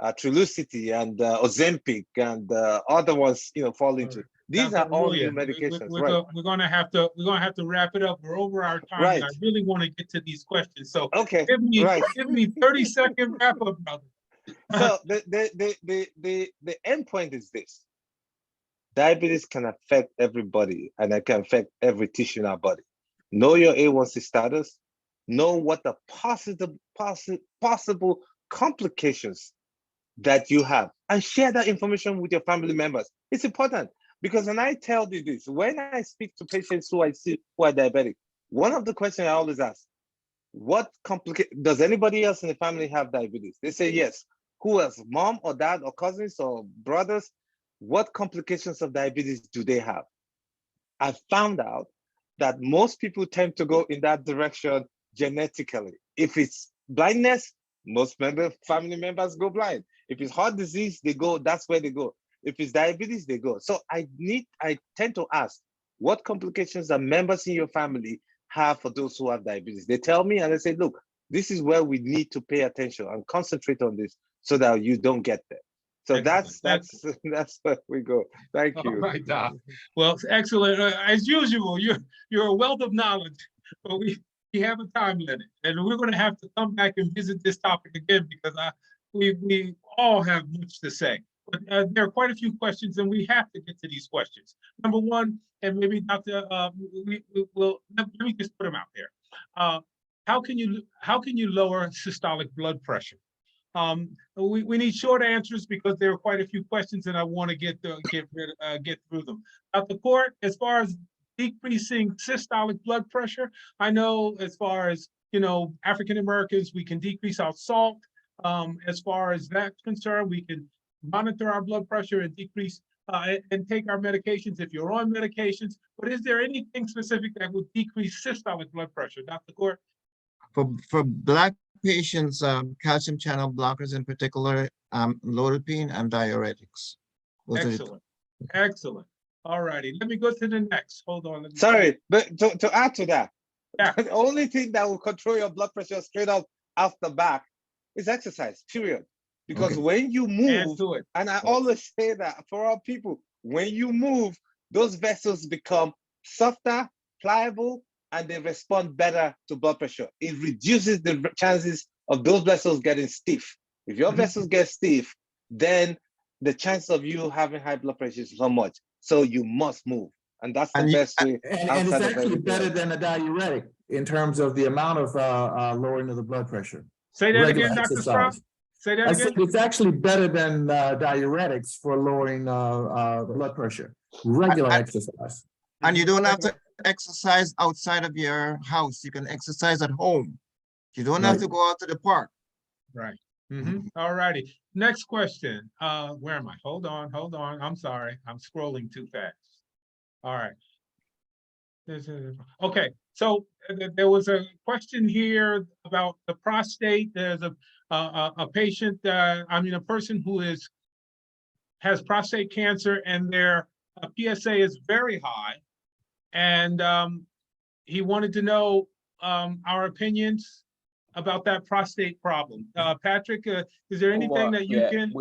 Trulicity and Ozempic and other ones, fall into. These Dr. are all Aluya, new medications, we're right? we're gonna have to wrap it up. We're over our time, and I Right. really want to get to these questions. So Okay, give me right. 30-second wrap up, brother. So the end point is this: diabetes can affect everybody, and it can affect every tissue in our body. Know your A1C status. Know what the possible complications that you have, and share that information with your family members. It's important because, and I tell you this, when I speak to patients who I see who are diabetic, one of the questions I always ask, does anybody else in the family have diabetes? They say yes. Who else? Mom or dad or cousins or brothers? What complications of diabetes do they have? I found out that most people tend to go in that direction genetically. If it's blindness, most family members go blind. If it's heart disease, that's where they go. If it's diabetes, they go. So I tend to ask, what complications are members in your family have for those who have diabetes? They tell me and I say, look, this is where we need to pay attention and concentrate on this so that you don't get there. So Excellent. that's where we go. Thank you. All right, Doc. Well, excellent. As usual, you're a wealth of knowledge, but we have a time limit, and we're going to have to come back and visit this topic again because we all have much to say. But there are quite a few questions, and we have to get to these questions. Number one, and maybe Dr. Let me just put them out there. How can you lower systolic blood pressure? We need short answers because there are quite a few questions and I want to get through them. Dr. Court, as far as decreasing systolic blood pressure, I know as far as, African Americans, we can decrease our salt. As far as that's concerned, we can monitor our blood pressure and decrease and take our medications if you're on medications. But is there anything specific that would decrease systolic blood pressure, Dr. Court? For Black patients, calcium channel blockers in particular, lodipine and diuretics. Excellent. Excellent. All righty. Let me go to the next. Hold on. Sorry, but to add to that, yeah. The only thing that will control your blood pressure straight up off the back is exercise, period. Because when you move, and I always say that for our people, when you move, those vessels become softer, pliable, and they respond better to blood pressure. It reduces the chances of those vessels getting stiff. If your vessels get stiff, then the chance of you having high blood pressure is so much. So you must move. And that's the best way. And it's actually better than a diuretic in terms of the amount of lowering of the blood pressure. Say that again, Dr. Strauss. Say that again. It's actually better than diuretics for lowering blood pressure. Regular exercise. And you don't have to exercise outside of your house. You can exercise at home. You don't have to go out to the park. Right. All righty. Next question. Where am I? Hold on. I'm sorry. I'm scrolling too fast. All right. Okay. So there was a question here about the prostate. There's a patient, a person who has prostate cancer and their PSA is very high. And he wanted to know our opinions about that prostate problem. Patrick, is there anything that you can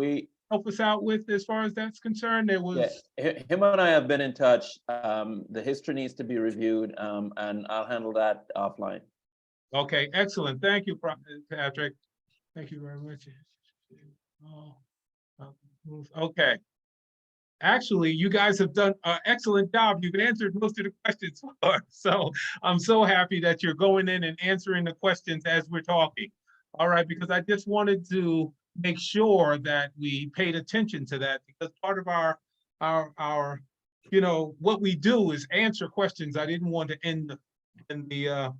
help us out with as far as that's concerned? There was him and I have been in touch. The history needs to be reviewed, and I'll handle that offline. Okay, excellent. Thank you, Patrick. Thank you very much. Okay. Actually, you guys have done an excellent job. You've answered most of the questions for us. So I'm so happy that you're going in and answering the questions as we're talking. All right, because I just wanted to make sure that we paid attention to that because part of our what we do is answer questions. I didn't want to end the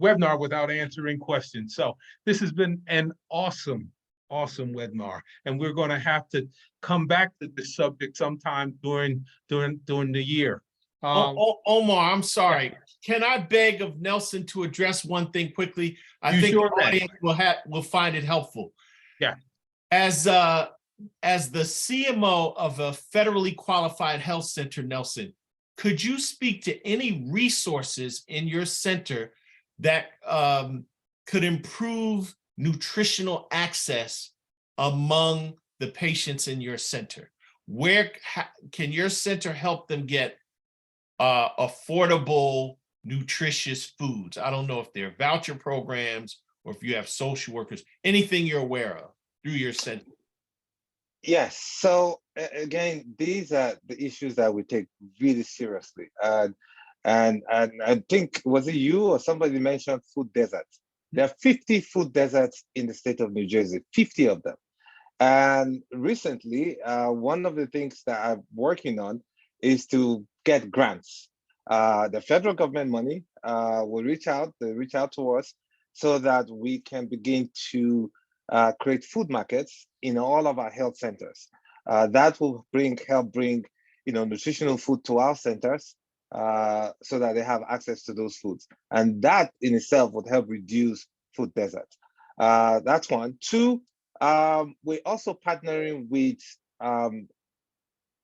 webinar without answering questions. So this has been an awesome webinar, and we're going to have to come back to this subject sometime during the year. Omar, I'm sorry. Can I beg of Nelson to address one thing quickly? I You think sure the may. audience will find it helpful. Yeah. As the CMO of a federally qualified health center, Nelson, could you speak to any resources in your center that could improve nutritional access among the patients in your center? Where can your center help them get affordable, nutritious foods? I don't know if they're voucher programs or if you have social workers, anything you're aware of through your center. Yes. So again, these are the issues that we take really seriously. And I think, was it you or somebody mentioned food deserts? There are 50 food deserts in the state of New Jersey, 50 of them. And recently, one of the things that I'm working on is to get grants. The federal government money will reach out to us so that we can begin to create food markets in all of our health centers. That will help bring nutritional food to our centers so that they have access to those foods. And that in itself would help reduce food deserts. That's one. Two, we're also partnering with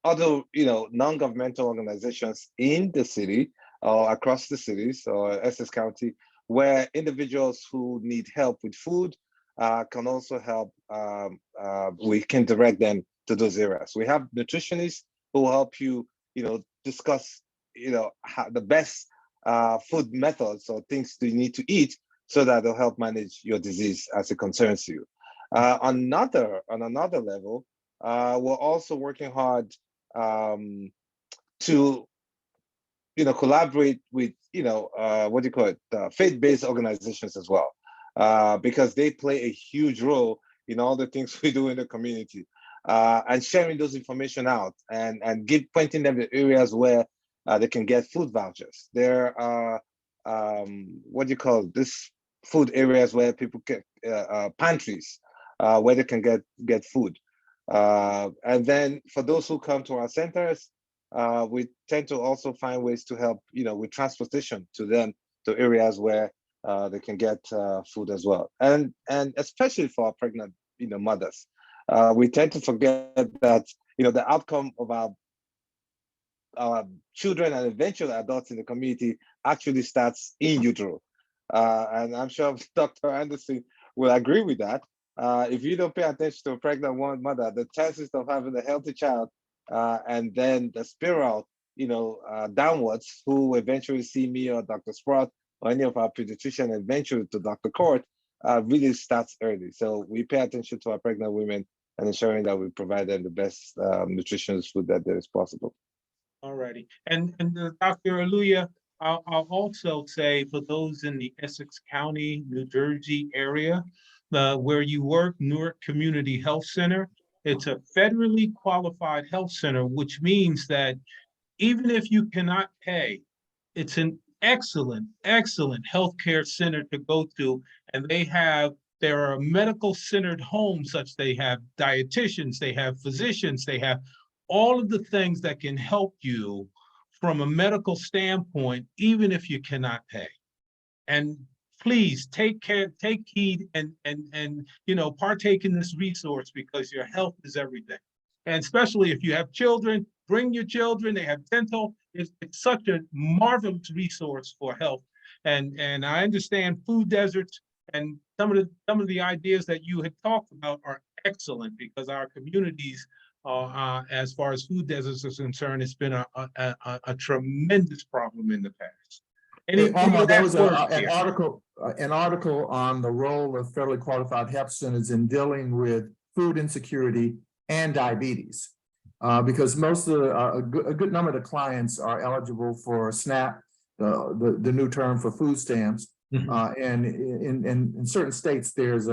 other non-governmental organizations in the city or across the cities or Essex County, where individuals who need help with food can also help. We can direct them to those areas. We have nutritionists who will help you, discuss, how the best food methods or things you need to eat so that they'll help manage your disease as it concerns you. On another level, we're also working hard to collaborate with faith-based organizations as well, because they play a huge role in all the things we do in the community, and sharing those information out and pointing them to areas where they can get food vouchers. There are this food areas where people get pantries where they can get food. And then for those who come to our centers, we tend to also find ways to help, with transportation to them to areas where they can get food as well. And especially for our pregnant, mothers, we tend to forget that, the outcome of our children and eventually adults in the community actually starts in utero. And I'm sure Dr. Anderson will agree with that. If you don't pay attention to a pregnant mother, the chances of having a healthy child and then the spiral, downwards, who eventually see me or Dr. Sprott or any of our pediatricians, eventually to Dr. Court, really starts early. So we pay attention to our pregnant women and ensuring that we provide them the best nutritious food that there is possible. All righty. And Dr. Aluya, I'll also say for those in the Essex County, New Jersey area, where you work, Newark Community Health Center, it's a federally qualified health center, which means that even if you cannot pay, it's an excellent healthcare center to go to. And there are medical centered homes, such they have dietitians, they have physicians, they have all of the things that can help you from a medical standpoint, even if you cannot pay. And please take heed and partake in this resource, because your health is everything. And especially if you have children, bring your children. They have dental. It's such a marvelous resource for health. And I understand food deserts and some of the ideas that you had talked about are excellent, because our communities, as far as food deserts are concerned, it's been a tremendous problem in the past. Omar, there was an article on the role of federally qualified health centers in dealing with food insecurity and diabetes, because most of a good number of the clients are eligible for SNAP, the new term for food stamps. And in certain states, there's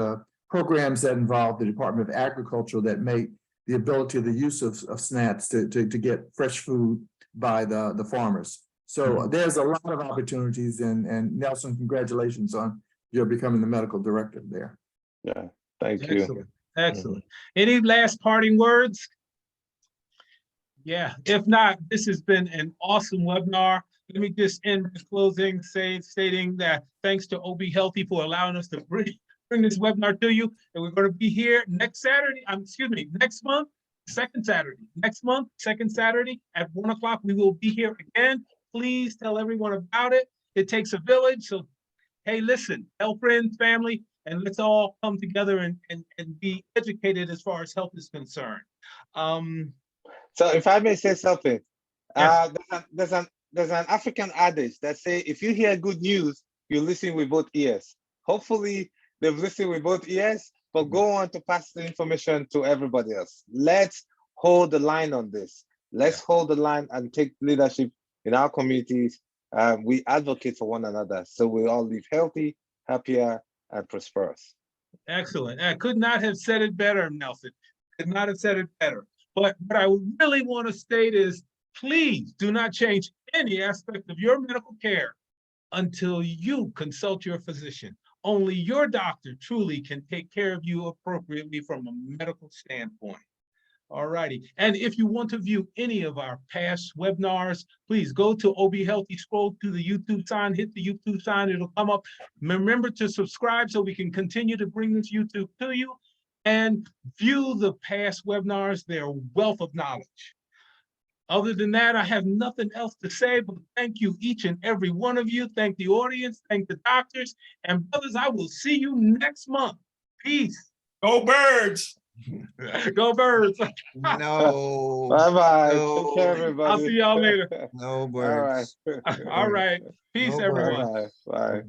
programs that involve the Department of Agriculture that make the ability, the use of SNAPs to get fresh food by the farmers. So there's a lot of opportunities, and Nelson, congratulations on your becoming the medical director there. Yeah, thank you. Excellent, excellent. Any last parting words? Yeah, if not, this has been an awesome webinar. Let me just end this closing stating that thanks to OBHealthy for allowing us to bring this webinar to you. And we're going to be here next Saturday, next month, second Saturday. Next month, second Saturday at 1 o'clock, we will be here again. Please tell everyone about it. It takes a village. So, hey, listen, tell friends, family, and let's all come together and be educated as far as health is concerned. So if I may say something, Yes. there's an African adage that say, if you hear good news, you listen with both ears. Hopefully they've listened with both ears, but go on to pass the information to everybody else. Let's hold the line on this. Let's hold the line and take leadership in our communities. We advocate for one another, so we all live healthy, happier, and prosperous. Excellent. I could not have said it better, Nelson. Could not have said it better. But what I really want to state is, please do not change any aspect of your medical care until you consult your physician. Only your doctor truly can take care of you appropriately from a medical standpoint. All righty. And if you want to view any of our past webinars, please go to OBHealthy, scroll to the YouTube sign, hit the YouTube sign, it'll come up. Remember to subscribe so we can continue to bring this YouTube to you, and view the past webinars. They're a wealth of knowledge. Other than that, I have nothing else to say, but thank you, each and every one of you. Thank the audience, thank the doctors, and brothers, I will see you next month. Peace. Go Birds. Go Birds. No. Bye-bye. No. Take care, everybody. I'll see y'all later. No All right. birds. All right. Peace, No everyone. birds. Bye. Bye.